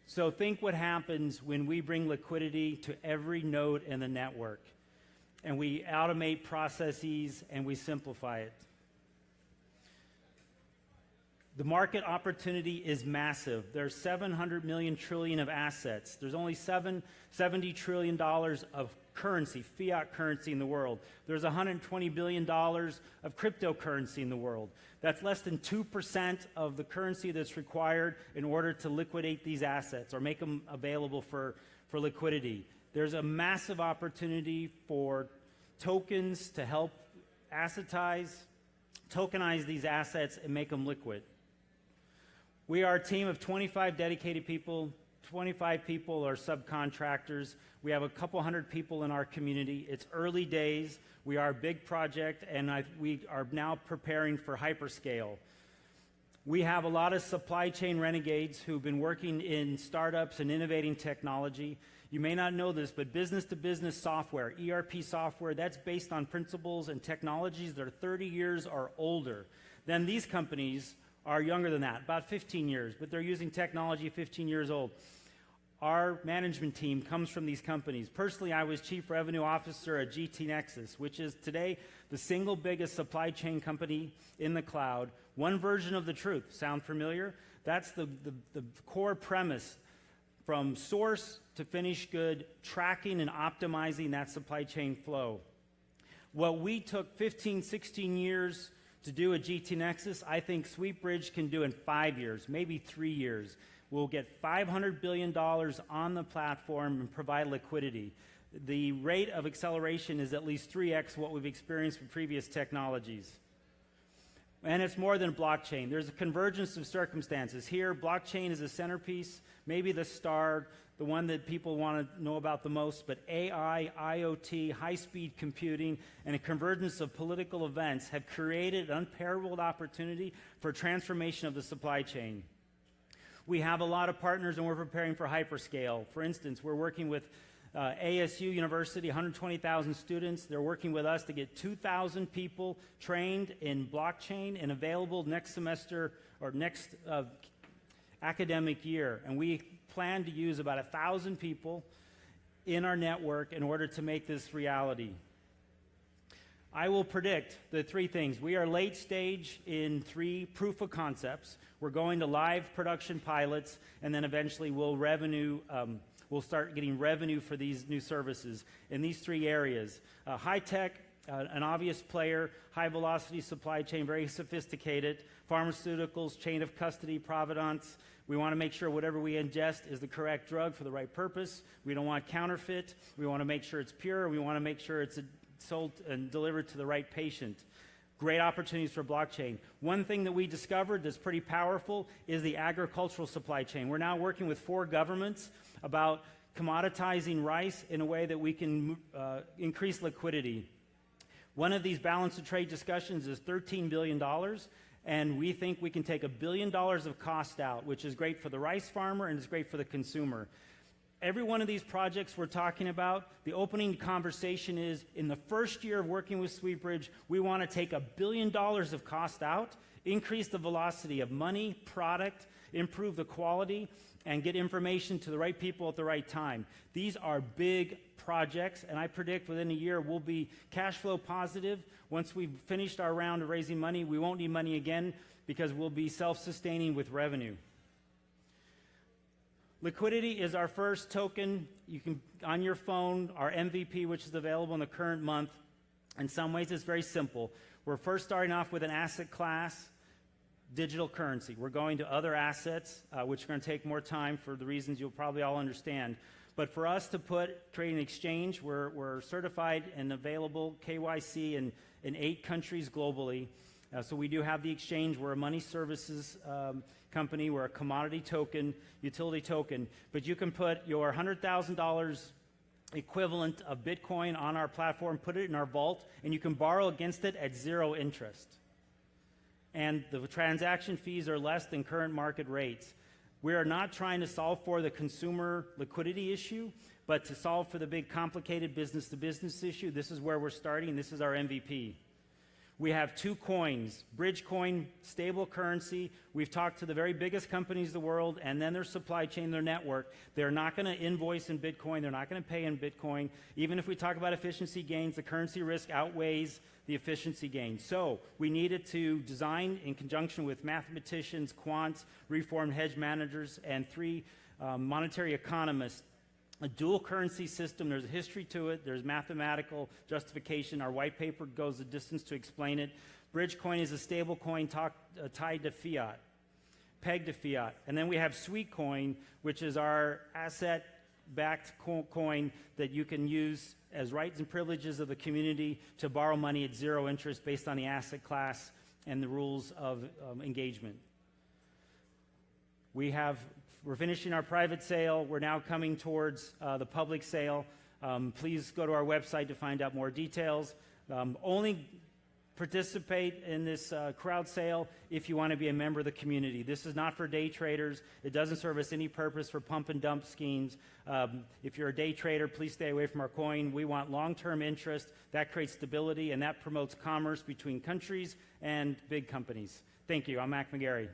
So think what happens when we bring liquidity to every node in the network, and we automate processes and we simplify it. The market opportunity is massive. There's 700 million trillion of assets. There's only $70 trillion of currency, fiat currency in the world. There's $120 billion of cryptocurrency in the world. That's less than 2% of the currency that's required in order to liquidate these assets or make them available for liquidity. There's a massive opportunity for tokens to help tokenize these assets and make them liquid. We are a team of 25 dedicated people. 25 people are subcontractors. We have a couple hundred people in our community. It's early days. We are a big project, and we are now preparing for hyperscale. We have a lot of supply chain renegades who've been working in startups and innovating technology. You may not know this, but business-to-business software, ERP software, that's based on principles and technologies that are 30 years or older. Then these companies are younger than that, about 15 years, but they're using technology 15 years old. Our management team comes from these companies. Personally, I was Chief Revenue Officer at GT Nexus, which is today the single biggest supply chain company in the cloud. One version of the truth. Sound familiar? That's the core premise. From source to finished good, tracking and optimizing that supply chain flow. What we took 15, 16 years to do at GT Nexus, I think SweetBridge can do in 5 years, maybe 3 years. We'll get $500 billion on the platform and provide liquidity. The rate of acceleration is at least 3x what we've experienced with previous technologies. And it's more than blockchain. There's a convergence of circumstances. Here, blockchain is a centerpiece, maybe the star, the one that people want to know about the most, but AI, IoT, high-speed computing, and a convergence of political events have created an unparalleled opportunity for transformation of the supply chain. We have a lot of partners, and we're preparing for hyperscale. For instance, we're working with ASU University, 120,000 students. They're working with us to get 2,000 people trained in blockchain and available next semester or next academic year. And we plan to use about 1,000 people in our network in order to make this reality. I will predict the 3 things. We are late stage in 3 proof of concepts. We're going to live production pilots, and then eventually we'll start getting revenue for these new services in these 3 areas. High tech, an obvious player, high velocity supply chain, very sophisticated, pharmaceuticals, chain of custody, provenance. We want to make sure whatever we ingest is the correct drug for the right purpose. We don't want counterfeit. We want to make sure it's pure. We want to make sure it's sold and delivered to the right patient. Great opportunities for blockchain. One thing that we discovered that's pretty powerful is the agricultural supply chain. We're now working with 4 governments about commoditizing rice in a way that we can increase liquidity. One of these balance of trade discussions is $13 billion, and we think we can take $1 billion of cost out, which is great for the rice farmer and it's great for the consumer. Every one of these projects we're talking about, the opening conversation is, in the first year of working with SweetBridge, we want to take $1 billion of cost out, increase the velocity of money, product, improve the quality, and get information to the right people at the right time. These are big projects, and I predict within a year we'll be cash flow positive. Once we've finished our round of raising money, we won't need money again because we'll be self-sustaining with revenue. Liquidity is our first token. You can, on your phone, our MVP, which is available in the current month. In some ways, it's very simple. We're first starting off with an asset class, digital currency. We're going to other assets, which are going to take more time for the reasons you'll probably all understand. But for us to create an exchange, we're certified and available KYC in 8 countries globally. So we do have the exchange. We're a money services company. We're a commodity token, utility token. But you can put your $100,000 equivalent of Bitcoin on our platform, put it in our vault, and you can borrow against it at 0 interest. And the transaction fees are less than current market rates. We are not trying to solve for the consumer liquidity issue, but to solve for the big complicated business-to-business issue. This is where we're starting. This is our MVP. We have 2 coins, Bridge Coin, stable currency. We've talked to the very biggest companies in the world, and then their supply chain, their network. They're not going to invoice in Bitcoin. They're not going to pay in Bitcoin. Even if we talk about efficiency gains, the currency risk outweighs the efficiency gains. So we needed to design in conjunction with mathematicians, quants, reformed hedge managers, and 3 monetary economists a dual currency system. There's a history to it. There's mathematical justification. Our white paper goes a distance to explain it. Bridge coin is a stable coin tied to fiat, pegged to fiat. And then we have Sweet Coin, which is our asset-backed coin that you can use as rights and privileges of the community to borrow money at 0 interest based on the asset class and the rules of engagement. We're finishing our private sale. We're now coming towards the public sale. Please go to our website to find out more details. Only participate in this crowd sale if you want to be a member of the community. This is not for day traders. It doesn't service any purpose for pump and dump schemes. If you're a day trader, please stay away from our coin. We want long-term interest. That creates stability, and that promotes commerce between countries and big companies. Thank you. I'm Mac McGarry.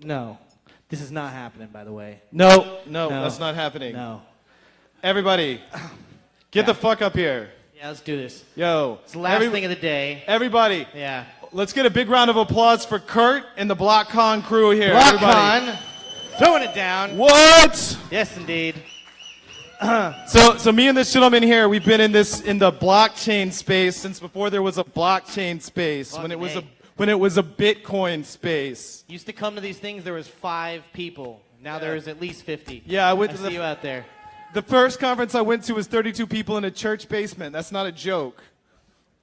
No, this is not happening, by the way. No, that's not happening. No. Everybody, get the fuck up here. Yeah, let's do this. Yo. It's the last thing of the day. Everybody. Yeah. Let's get a big round of applause for Kurt and the BlockCon crew here. BlockCon, throwing it down. What? Yes, indeed. So me and this gentleman here, we've been in the blockchain space since before there was a blockchain space, when it was a Bitcoin space. Used to come to these things, there was 5 people. Now there's at least 50. Yeah, I went I to see you out there. The first conference I went to was 32 people in a church basement. That's not a joke.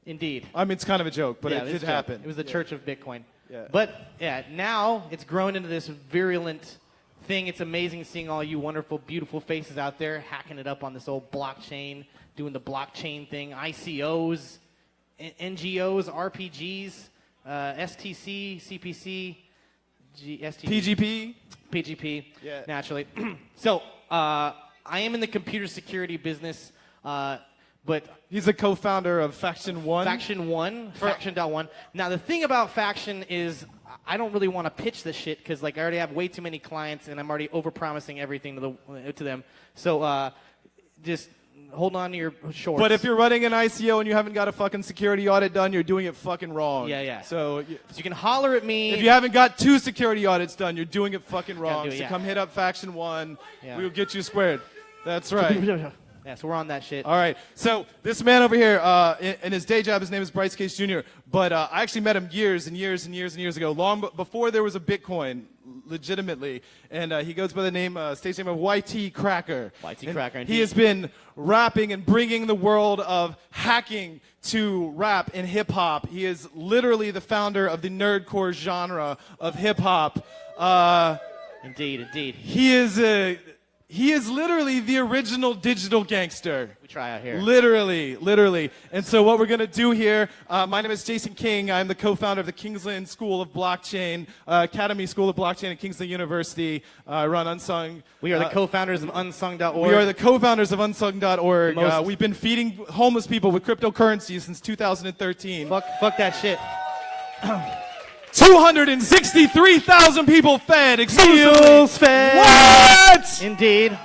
Indeed. I mean, it's kind of a joke, but Yeah, it it's did a joke. happen. It was the Church of Bitcoin. Yeah. But yeah, now it's grown into this virulent thing. It's amazing seeing all you wonderful, beautiful faces out there hacking it up on this old blockchain, doing the blockchain thing, ICOs, NGOs, RPGs, STC, CPC, STC, PGP, Yeah. naturally. So I am in the computer security business, but he's a co-founder of Faction 1. Faction.1. Now the thing about Faction is I don't really want to pitch this shit because I already have way too many clients and I'm already over-promising everything to them. So just hold on to your shorts. But if you're running an ICO and you haven't got a fucking security audit done, you're doing it fucking wrong. Yeah. So you can holler at me. if you haven't got 2 security audits done, you're doing it fucking wrong. do it, So yeah. come hit up Faction 1. Yeah. We'll get you squared. That's right. Yeah, so we're on that shit. All right. So this man over here, in his day job, his name is Bryce Case Jr. But I actually met him years and years and years and years ago, long before there was a Bitcoin, legitimately. And he goes by the stage name of YT Cracker. YT Cracker, He has been rapping and bringing the world of hacking to rap and hip hop. He is literally the founder of the nerdcore genre of hip hop. Indeed. He is literally the original digital gangster. We try out here. Literally. And so what we're going to do here, my name is Jason King. I'm the co-founder of the Kingsland School of Blockchain, Academy School of Blockchain at Kingsland University. I run Unsung. We are the co-founders of Unsung.org. We are the co-founders of Unsung.org. The most- We've been feeding homeless people with cryptocurrency since 2013. Fuck that shit. 263,000 people fed exclusively. Meals fed. What? Indeed.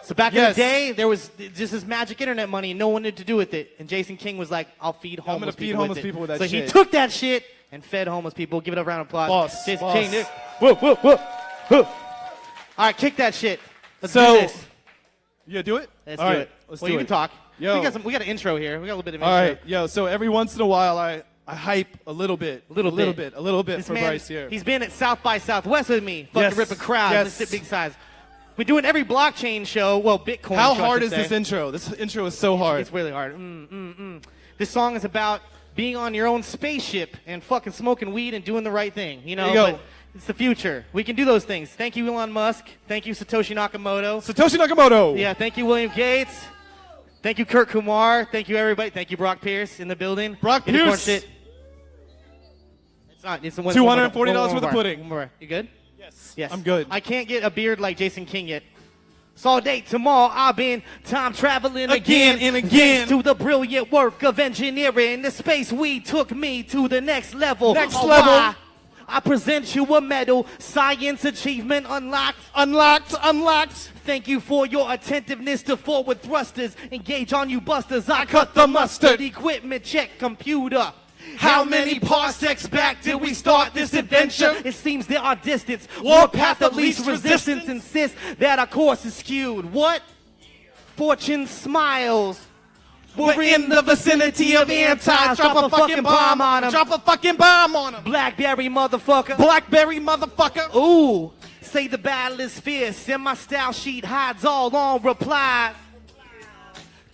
So back in Yes. the day, there was just this magic internet money, and no one knew what to do with it. And Jason King was like, "I'll feed I'm gonna homeless feed people homeless with it." people with that so shit. he took that shit and fed homeless people. Give it a round of applause. Boss, Jason boss. King, dude. Whoa, whoa, whoa, whoa. All right, kick that shit. Let's So- do this. You gonna do it? Let's All do right, it. let's Well, do you it. can talk. Yo. We got an intro here. We got a little bit of All intro. right, yo. So every once in a while, I hype a little bit, A little bit for man, Bryce here. He's been at South by Southwest with me. Fucking Yes, ripping crowds. yes. Let's sit big size. We're doing every blockchain show. Well, Bitcoin. How show, I hard should is say. this intro? This intro is so hard. It's really hard. This song is about being on your own spaceship and fucking smoking weed and doing the right thing. You know, There you go. But it's the future. We can do those things. Thank you, Elon Musk. Thank you, Satoshi Nakamoto. Satoshi Nakamoto. Yeah, thank you, William Gates. Thank you, Kurt Kumar. Thank you, everybody. Thank you, Brock Pierce in the building. Brock Unicorn Pierce. Shit. It's not. It's one- $240 one worth of more. pudding. One more. You good? Yes. Yes. I'm good. I can't get a beard like Jason King yet. So day tomorrow I've been time traveling again and again. Thanks to the brilliant work of engineering. The space we took me to the next level. Next Oh, level. why? I present you a medal. Science achievement unlocked. Unlocked. Thank you for your attentiveness to forward thrusters. Engage on you busters. I cut the mustard. Equipment check computer. How many parsecs back did we start this adventure? It seems there are distance. Warpath of least resistance. Insists that our course is skewed. What? Fortune smiles. We're in the vicinity of antis. Drop a fucking bomb on 'em. Drop a fucking bomb on 'em. Blackberry motherfucker. Blackberry motherfucker. Ooh. Say the battle is fierce and my style sheet hides all on replies.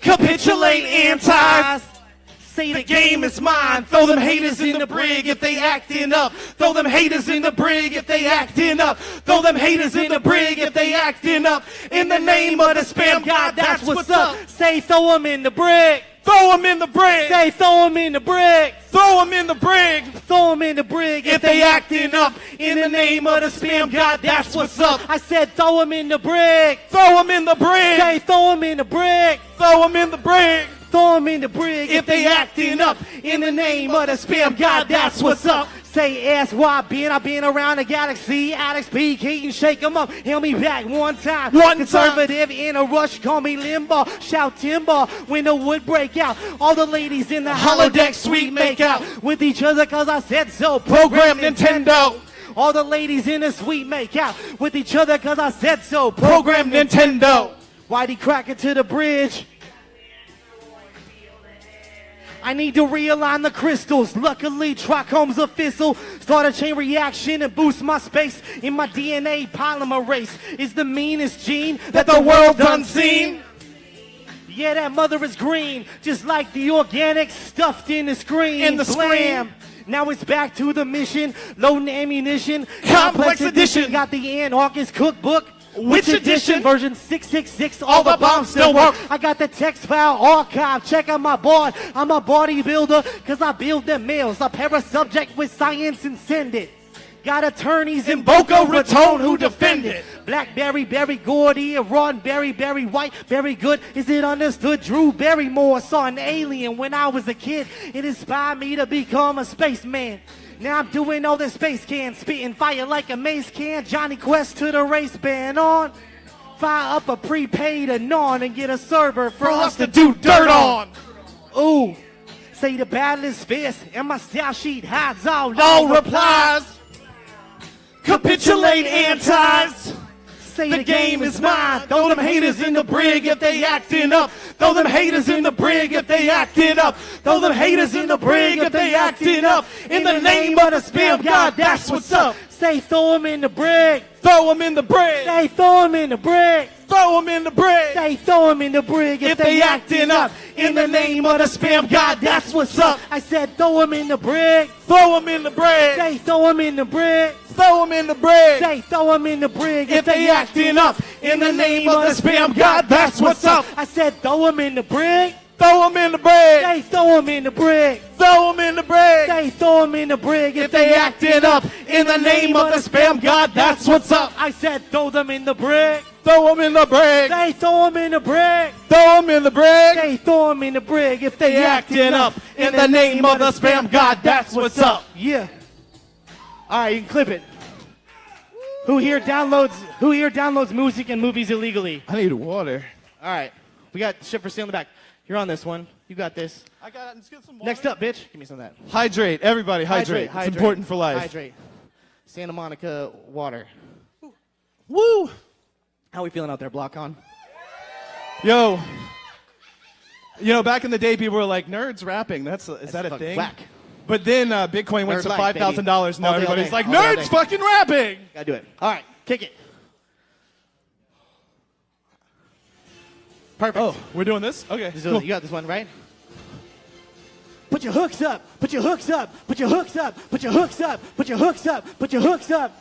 Capitulate antis. Say The game is mine. Throw them haters in the brig if they acting up. Throw them haters in the brig if they acting up. Throw them haters in the brig if they acting up. In the name of the spam god, that's what's up. Say throw 'em in the brig. Throw them in the brig. Say throw 'em in the brig. Throw them in the brig Throw 'em in the brig if they acting up. In the name of the spam god, that's what's up. I said throw 'em in the brig. Throw them in the brig. Say throw 'em in the brig. Throw them in the brig Throw 'em in the brig if they acting up. In the name of the spam god, that's what's up. Say ask where I've been around the galaxy. Alex P. Keaton, shake 'em up. Hail me back one time. One Conservative in a rush, call me Limbaugh. Shout timber when the wood break out. All the ladies in the holodeck suite make out with each other cause I said so. Program Nintendo. All the ladies in the suite make out with each other cause I said so. Program Nintendo. Whitey crack it to the bridge. I need to realign the crystals. Luckily, trichome's a thistle. Start a chain reaction and boost my space in my DNA polymerase. Is the meanest gene That the world done seen. Yeah, that mother is green, just like the organic stuffed in the screen. In the Blam. Now it's back to the mission, loading ammunition. Complex edition. Got the Anarchist cookbook. Which edition? Version 666, all the bombs still work. I got the text file archive, check out my board. I'm a bodybuilder, cause I build them meals. I pair a subject with science and send it. Got attorneys in Boca Raton who defend it. Blackberry, Berry Gordy, Ron Berry, Berry White, Berry Good. Is it understood? Drew Barrymore saw an alien when I was a kid. It inspired me to become a spaceman. Now I'm doing all this space can, spitting fire like a mace can. Johnny Quest to the race band on. Fire up a prepaid anon and get a server for us to do dirt on. Ooh, say the battle is fierce and my style sheet hides all replies. Capitulate antis. Say The game is mine. Throw them haters in the brig if they acting up. Throw them haters in the brig if they acting up. Throw them haters in the brig if they acting up. In the name of the spam god, that's what's up. Say throw 'em in the brig. Throw them in the brig. Say throw 'em in the brig. Throw them in the brig Say throw 'em in the brig if they acting up. In the name of the spam god, that's what's up. I said throw 'em in the brig. Throw them in the brig. Say throw 'em in the brig. Throw them in the brig Say throw 'em in the brig if they acting up. In the name of the spam god, that's what's up. I said throw 'em in the brig. Throw them in the brig. Say throw 'em in the brig. Throw them in the brig Say throw 'em in the brig if they acting up. In the name of the spam god, that's what's up. I said throw them in the brig. Throw them in the brig. Say throw 'em in the brig. Throw them in the brig. Say throw 'em in the brig if They acting up. In the name of the spam god, that's what's up. Yeah. All right, you can clip it. Who here downloads music and movies illegally? I need water. All right. We got shit for sale in the back. You're on this one. You got this. I got it. Let's get some water. Next up, bitch. Give me some of that. Hydrate. Everybody, hydrate. It's important for life. Hydrate. Santa Monica water. Woo! How we feeling out there, BlockCon? Yo. You know, back in the day, people were like, nerds rapping. Is that a thing? Whack. But then Bitcoin went Nerd to life, $5,000. Now baby. All day, everybody's all like, day. All day, all nerds day. fucking rapping. Gotta do it. All right, kick it. Perfect. Oh, we're doing this? Okay. You got this one, right? Put your hooks up. Put your hooks up. Put your hooks up. Put your hooks up. Put your hooks up. Put your hooks up.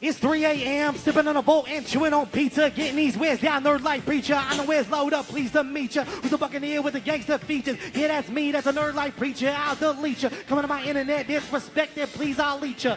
It's 3 a.m., sipping on a Volt and chewing on pizza, getting these whiz down, nerd life preacher. I know where's load up, pleased to meet ya. Who's a buccaneer with the gangster features? Yeah, that's me, that's a nerd life preacher. I'll delete ya. Coming to my internet, disrespected, please, I'll leech ya.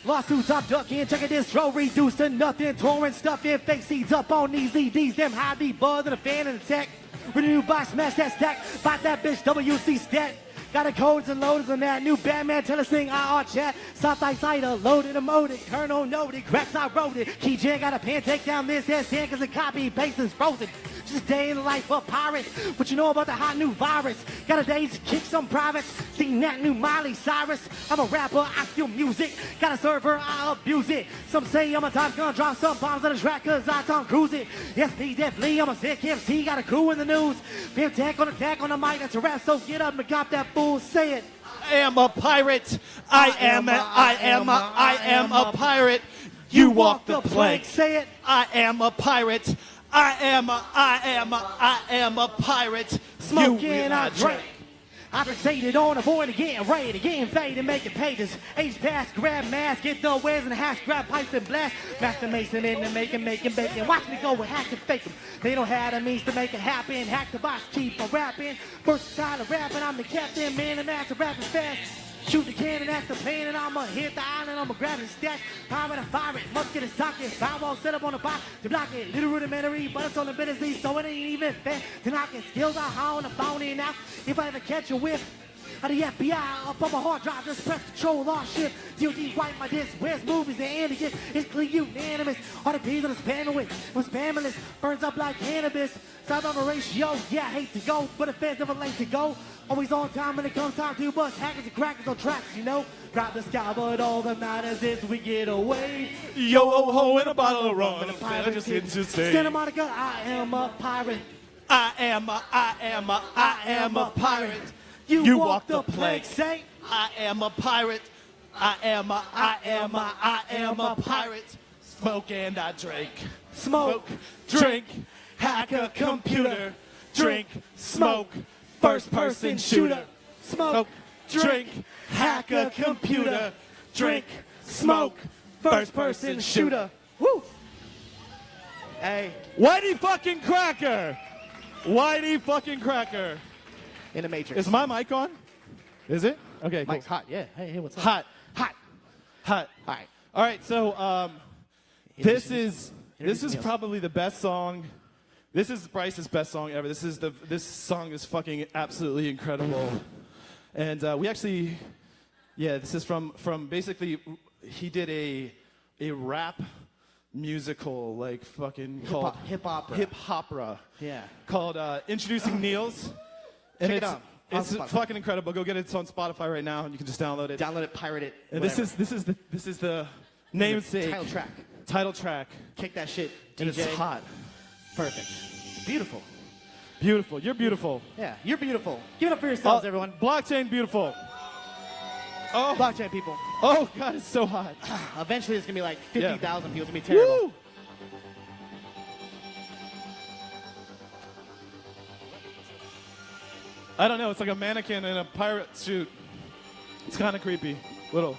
Lawsuits I'm ducking, checking distro, reduced to nothing. Throwing stuff in fake seeds up on these EDs. Them high beat buzz and a fan and a tech. With a new box, smash that stack. Bought that bitch, WC stat. Got the codes and loaders on that new Batman. Tell us thing IR chat. Southside cider, loaded, emoted. Colonel noted, cracks I wrote it. Key J got a pen, take down this S10 cause the copy paste is frozen. Just a day in the life of pirates. What you know about the hot new virus? Got a day to kick some privates. Seen that new Miley Cyrus. I'm a rapper, I steal music. Got a server, I abuse it. Some say I'm a top gun, drop some bombs on the track cause I Tom Cruise it. Yes, me definitely, I'm a sick MC. Got a crew in the news. Pimp tech on the mic, that's a rap, so get up and cop that fool. Say it. I am a pirate. I am a pirate. You walk the plank. Say it. I am a pirate. I am a pirate. Smoking, I drink. I fixated on avoiding getting raided, getting faded, making pages. Age pass, grab mask, get the wares and the hash, grab pipes and blast. Master Mason in the making bacon. Watch me go with hack and fake them. They don't have the means to make it happen. Hack the box, cheap for rapping. Versatile rapping, I'm the captain, man, the master rapping fast. Shoot the cannon, that's the plan, and I'ma hit the island, I'ma grab the stack. Pirate and fire it, must get a socket. Firewall set up on the box to block it. Little rudimentary, but it's on the bittersweet, so it ain't even fair. To knock it, skills are high on the phone and out. If I ever catch a whiff of the FBI up on my hard drive, just press control, all shift. DOD wipe my disc, where's movies and again? It's clear unanimous. All the P's on the span with, was spamless, burns up like cannabis. Side on the ratio, yeah, I hate to go, but the feds never late to go. Always on time when it comes time to bust hackers and crackers on tracks, you know. Grab the sky, but all that matters is we get away. Yo, oh, ho, and a bottle of rum. And a pirate just hit to say. Santa Monica, I am a pirate. I am a pirate. You walk the plank, say. I am a pirate. I am a pirate. Smoke and I drink. Smoke, drink, hack a computer. Drink, smoke, first person shooter. Smoke, drink, hack a computer. Drink, smoke, first person shooter. Woo! Hey. Whitey fucking cracker! Whitey fucking cracker. In the Matrix. Is my mic on? Is it? Okay, cool. Mic's hot, yeah. Hey, what's up? Hot. All right. All right, so this is probably the best song. This is Bryce's best song ever. This song is fucking absolutely incredible. And we actually, this is from basically, he did a rap musical, like fucking called hip opera. Hip opera. Yeah. Called Introducing Niels. And Check it out. It's fucking incredible. Go get it. It's on Spotify right now, and you can just download it. Download it, pirate it. And this is the namesake title track. Kick that shit, DJ. And it's hot. Perfect. Beautiful. Beautiful. You're beautiful. Yeah, you're beautiful. Give it up for yourselves, everyone. Blockchain beautiful. Oh, blockchain people. Oh God, it's so hot. Eventually, it's gonna be like 50,000 people. It's gonna be terrible. Woo! I don't know. It's like a mannequin in a pirate suit. It's kind of creepy. Little.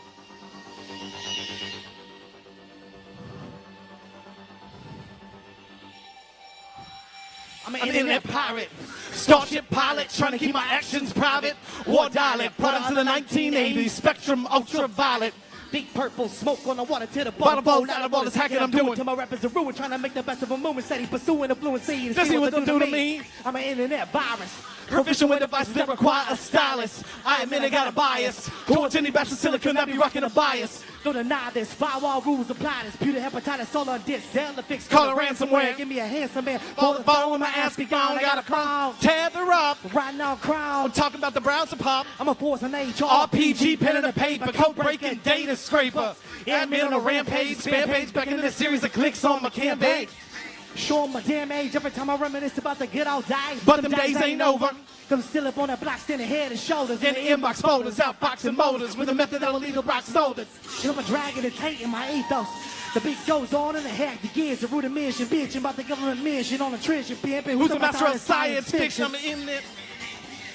I'm an internet pirate. Starship pilot, trying to keep my actions private. War dialect, products of the 1980s. Spectrum ultraviolet. big purple smoke on the water till the bottom falls out of all this hacking I'm doing. To my rappers a ruin, trying to make the best of a moment, steady pursuing the fluency. And see what they do to me. I'm an internet virus. Proficient with devices that require a stylist. I admit I got a bias. Going to any bastard silicon, I be rocking a bias. Don't deny this. Firewall rules apply. This pewter hepatitis all on this. They'll fix. Call it ransomware. Give me a handsome man. Fall the phone with my ass be gone. I got a crown. Tether up. Right now, crown. I'm talking about the browser pop. I'm a force and age. RPG, pen and a paper. Code breaking data scraper. Admin on a rampage. Spam page back in the series of clicks on my campaign. Show my damn age every time I reminisce about the good old days. But them days ain't over. I'm still up on that block, standing head and shoulders. In the inbox folders, outboxing motors with a method that will leave the box soldered. I'm a dragon and taint in my ethos. The beat goes on and the hack begins. The root of mission, bitching about the government mission on a treasure pimping. Who's the master of science fiction? I'm in it.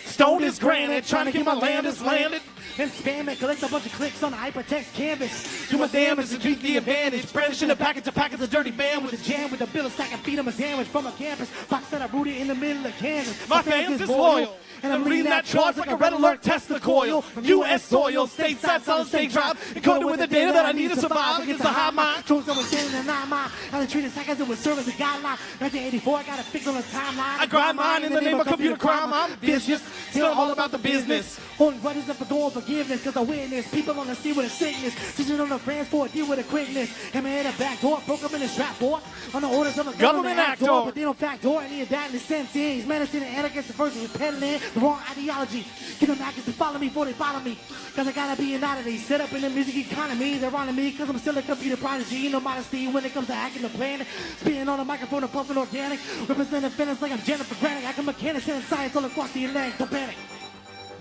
Stone is granite, trying to get my land is landed. And spam it, collect a bunch of clicks on the hypertext canvas. Do my damage to keep the advantage. Brandishing a package of dirty band with a jam with a bill of stack and feed them a sandwich from a campus. Box that I rooted in the middle of Kansas. My fans is loyal. And I'm leading that charge like a red alert Tesla coil. From U.S. soil, stateside, solid state drive. Encoded with the data that I need to survive against a high mind. Drones that was standing in 9 mile. I done treated seconds that would serve as a guideline. 1984, I got a fix on the timeline. I grind mine in the name of computer crime. I'm business. Still all about the business. Holding grudges up for going forgiveness. Cause I witness people on the sea with a sickness. Teaching on the friends for a deal with a quickness. Him in a back door, broke him in his trap door. On the orders of a government actor. But they don't fact door any of that in the sense. He's menacing and anarchist versus repetitive. The wrong ideology. Get them actors to follow me before they follow me. Cause I gotta be an oddity. Set up in the music economy. They're on me cause I'm still a computer prodigy. No modesty when it comes to hacking the planet. Spitting on a microphone and pumping organic. Representing Venice like I'm Jennifer Granick. I can mechanics and science all across the Atlantic. Don't panic.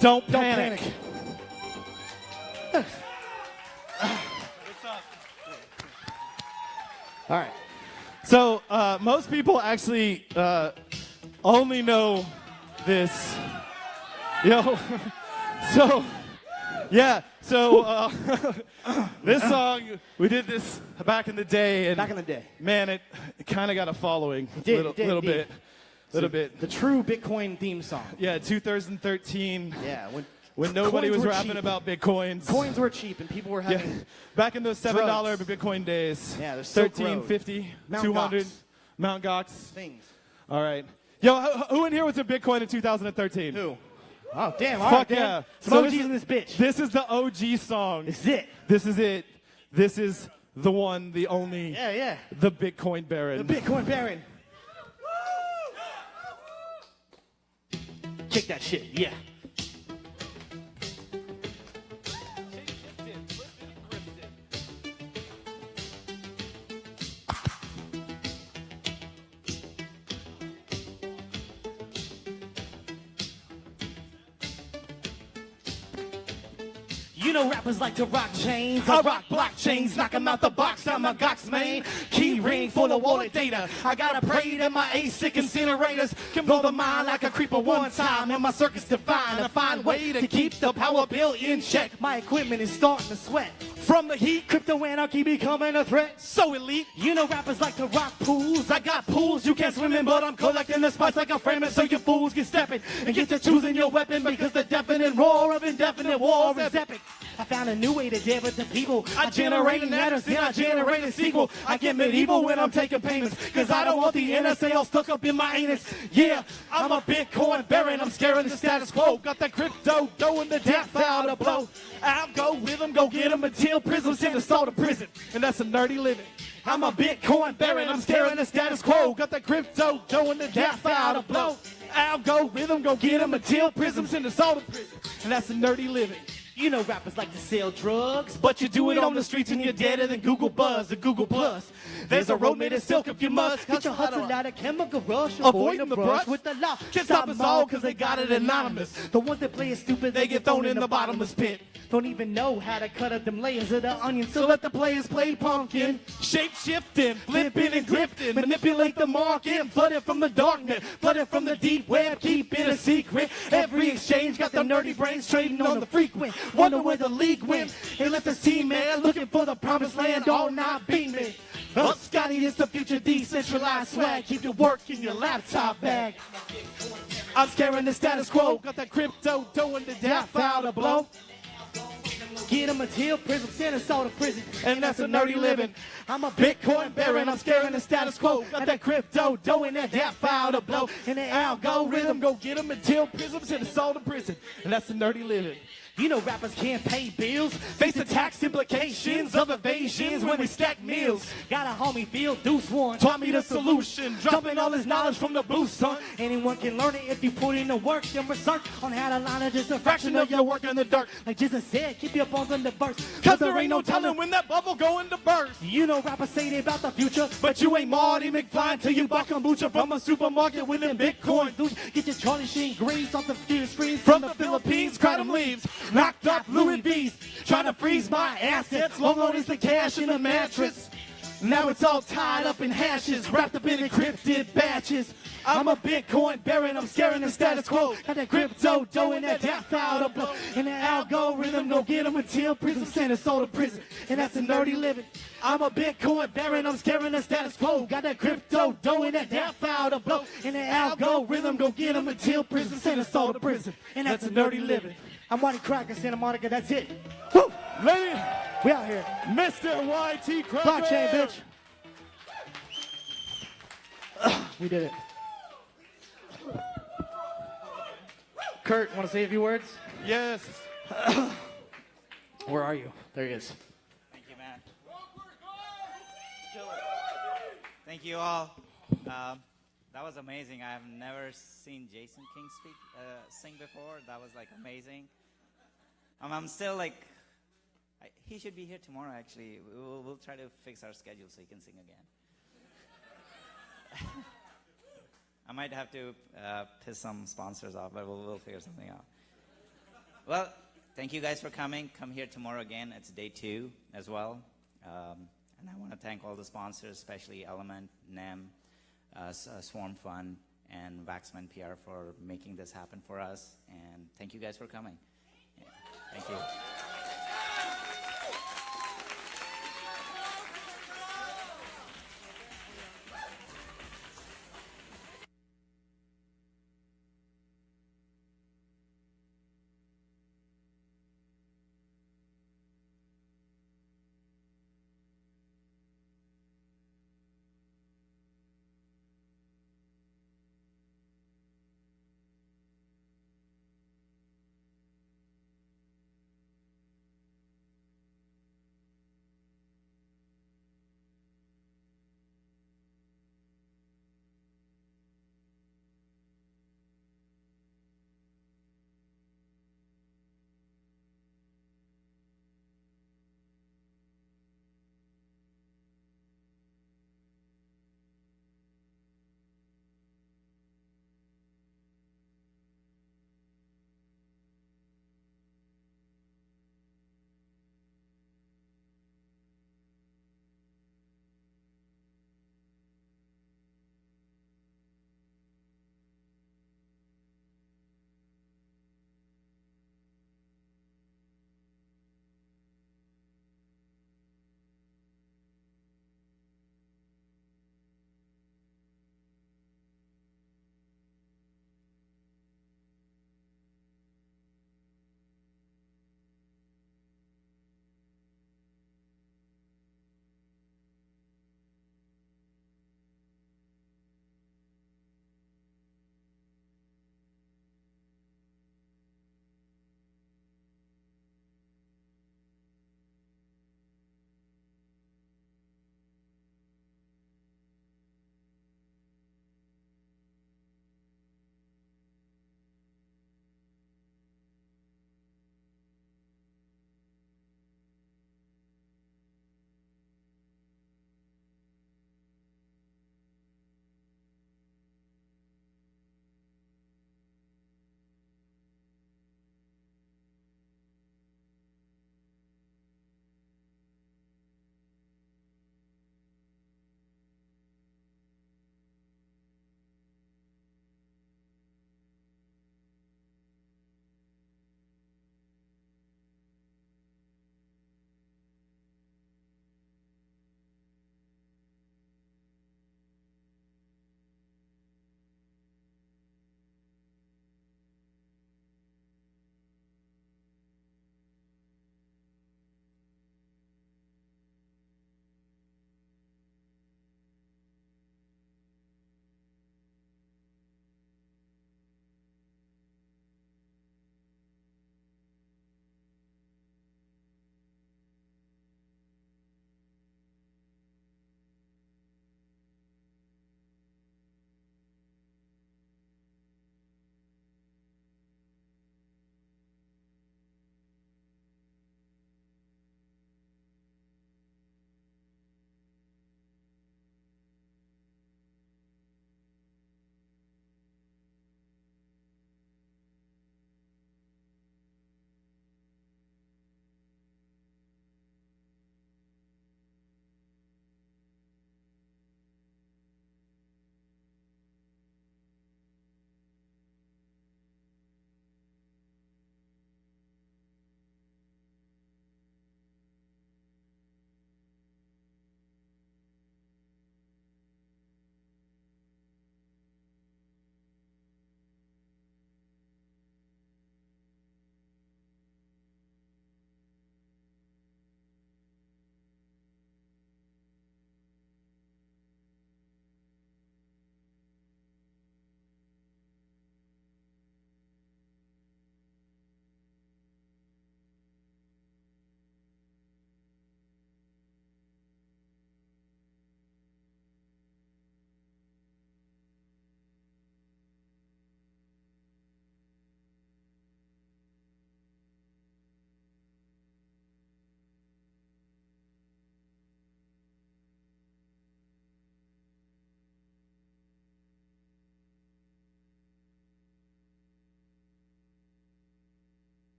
Don't panic. All right. So most people actually only know this. Yo. So yeah. So this song, we did this back in the day, and man, it kind of got a following. Little bit. The true Bitcoin theme song. Yeah, 2013. Yeah, when nobody coins was were rapping cheap. about Bitcoins. Coins were cheap and people were having back in those $7 drugs. Bitcoin days. Yeah, there's Silk 13, Road. 50, Mount 200, Gox. Mount Gox. Things. All right. Yo, who in here was a Bitcoin in 2013? Who? Oh, damn. Fuck All right, yeah. Some OGs in this bitch. This is the OG song. This is it. This is it. This is the one, the only. Yeah, yeah. The Bitcoin Baron. The Bitcoin Baron. Kick that shit, yeah. You know rappers like to rock chains. I rock blockchains, knock 'em out the box, I'm a Gox main. Key ring full of wallet data. I gotta pray that my ASIC incinerators can blow the mind like a creeper one time. And my circuits define a fine way to keep the power bill in check. My equipment is starting to sweat. From the heat, crypto anarchy becoming a threat. So elite, you know rappers like to rock pools. I got pools you can't swim in, but I'm collecting the spice like I'm framing, so you fools get stepping and get to choosing your weapon because the deafening roar of indefinite war is epic. I found a new way to deal with the people. I generate an address, then I generate a sequel. I get medieval when I'm taking payments, cause I don't want the NSA all stuck up in my anus. Yeah, I'm a Bitcoin baron, I'm scaring the status quo. Got that crypto dough and the death out to blow. I'll go with them, go get them until prism send us all to prison. And that's a nerdy living. I'm a Bitcoin baron, I'm scaring the status quo. Got that crypto dough and the death out to blow. I'll go with them, go get them until prism send us all to prison. And that's a nerdy living. You know rappers like to sell drugs, but you do it on the streets and you're deader than Google Buzz or Google Plus. There's a road made of silk if you must. Get your hustle out of chemical rush, avoiding the brush with the law. Can't stop us all because they got it anonymous. The ones that play it stupid, they get thrown in the bottomless pit. Don't even know how to cut up them layers of the onion, so let the players play pumpkin. Shape shifting, flipping and grifting, manipulate the market, flood it from the darknet, flood it from the deep web, keep it a secret. Every exchange got the nerdy brains trading on the frequent. Wonder where the league went. They left the team, man, looking for the promised land, all not beaming. Up, Scotty, it's the future decentralized swag. Keep your work in your laptop bag. I'm scaring the status quo. Got that crypto dough and the death out to blow. get him until prison, send us all to prison, and that's a nerdy living. I'm a Bitcoin baron, I'm scaring the status quo. Got that crypto dough and that file to blow, and the algorithm go get him until prison, send us all to prison, and that's a nerdy living. You know rappers can't pay bills, face the tax implications of evasions when we stack meals. Got a homie Phil Deuce One, taught me the solution, dropping all his knowledge from the booth, son. Anyone can learn it if you put in the work and research on how to line it just a fraction of your work in the dirt. Like Jesus said, keep your bones in the verse, cause there ain't no telling when that bubble going to burst. You know rappers say they about the future, but you ain't Marty McFly till you buy kombucha from a supermarket with them Bitcoin. Dude, get your Charlie Sheen greens off the computer screens from the Philippines, cry them leaves. Knocked up Louis V's, trying to freeze my assets. Long on is the cash in the mattress. Now it's all tied up in hashes, wrapped up in encrypted batches. I'm a Bitcoin baron, I'm scaring the status quo. Got that crypto dough and that file to blow, and the algorithm go get him until prison, send us all to prison, and that's a nerdy living. I'm a Bitcoin baron, I'm scaring the status quo. Got that crypto dough and that file to blow, and the algorithm go get him until prison, send us all to prison, and that's a nerdy living. I'm Whitey Cracker, Santa Monica, that's it. Woo! Lady, we out here. Mr. YT Cracker. Blockchain, bitch. We did it. Kurt, want to say a few words? Yes. Where are you? There he is. Thank you, man. Thank you all. That was amazing. I have never seen Jason King sing before. That was like amazing. I'm still like, he should be here tomorrow. Actually, we'll try to fix our schedule so he can sing again. I might have to piss some sponsors off, but we'll figure something out. Well, thank you guys for coming. Come here tomorrow again. It's day 2 as well. And I want to thank all the sponsors, especially Element, NEM, Swarm Fun, and Waxman PR for making this happen for us. And thank you guys for coming. Yeah, thank you.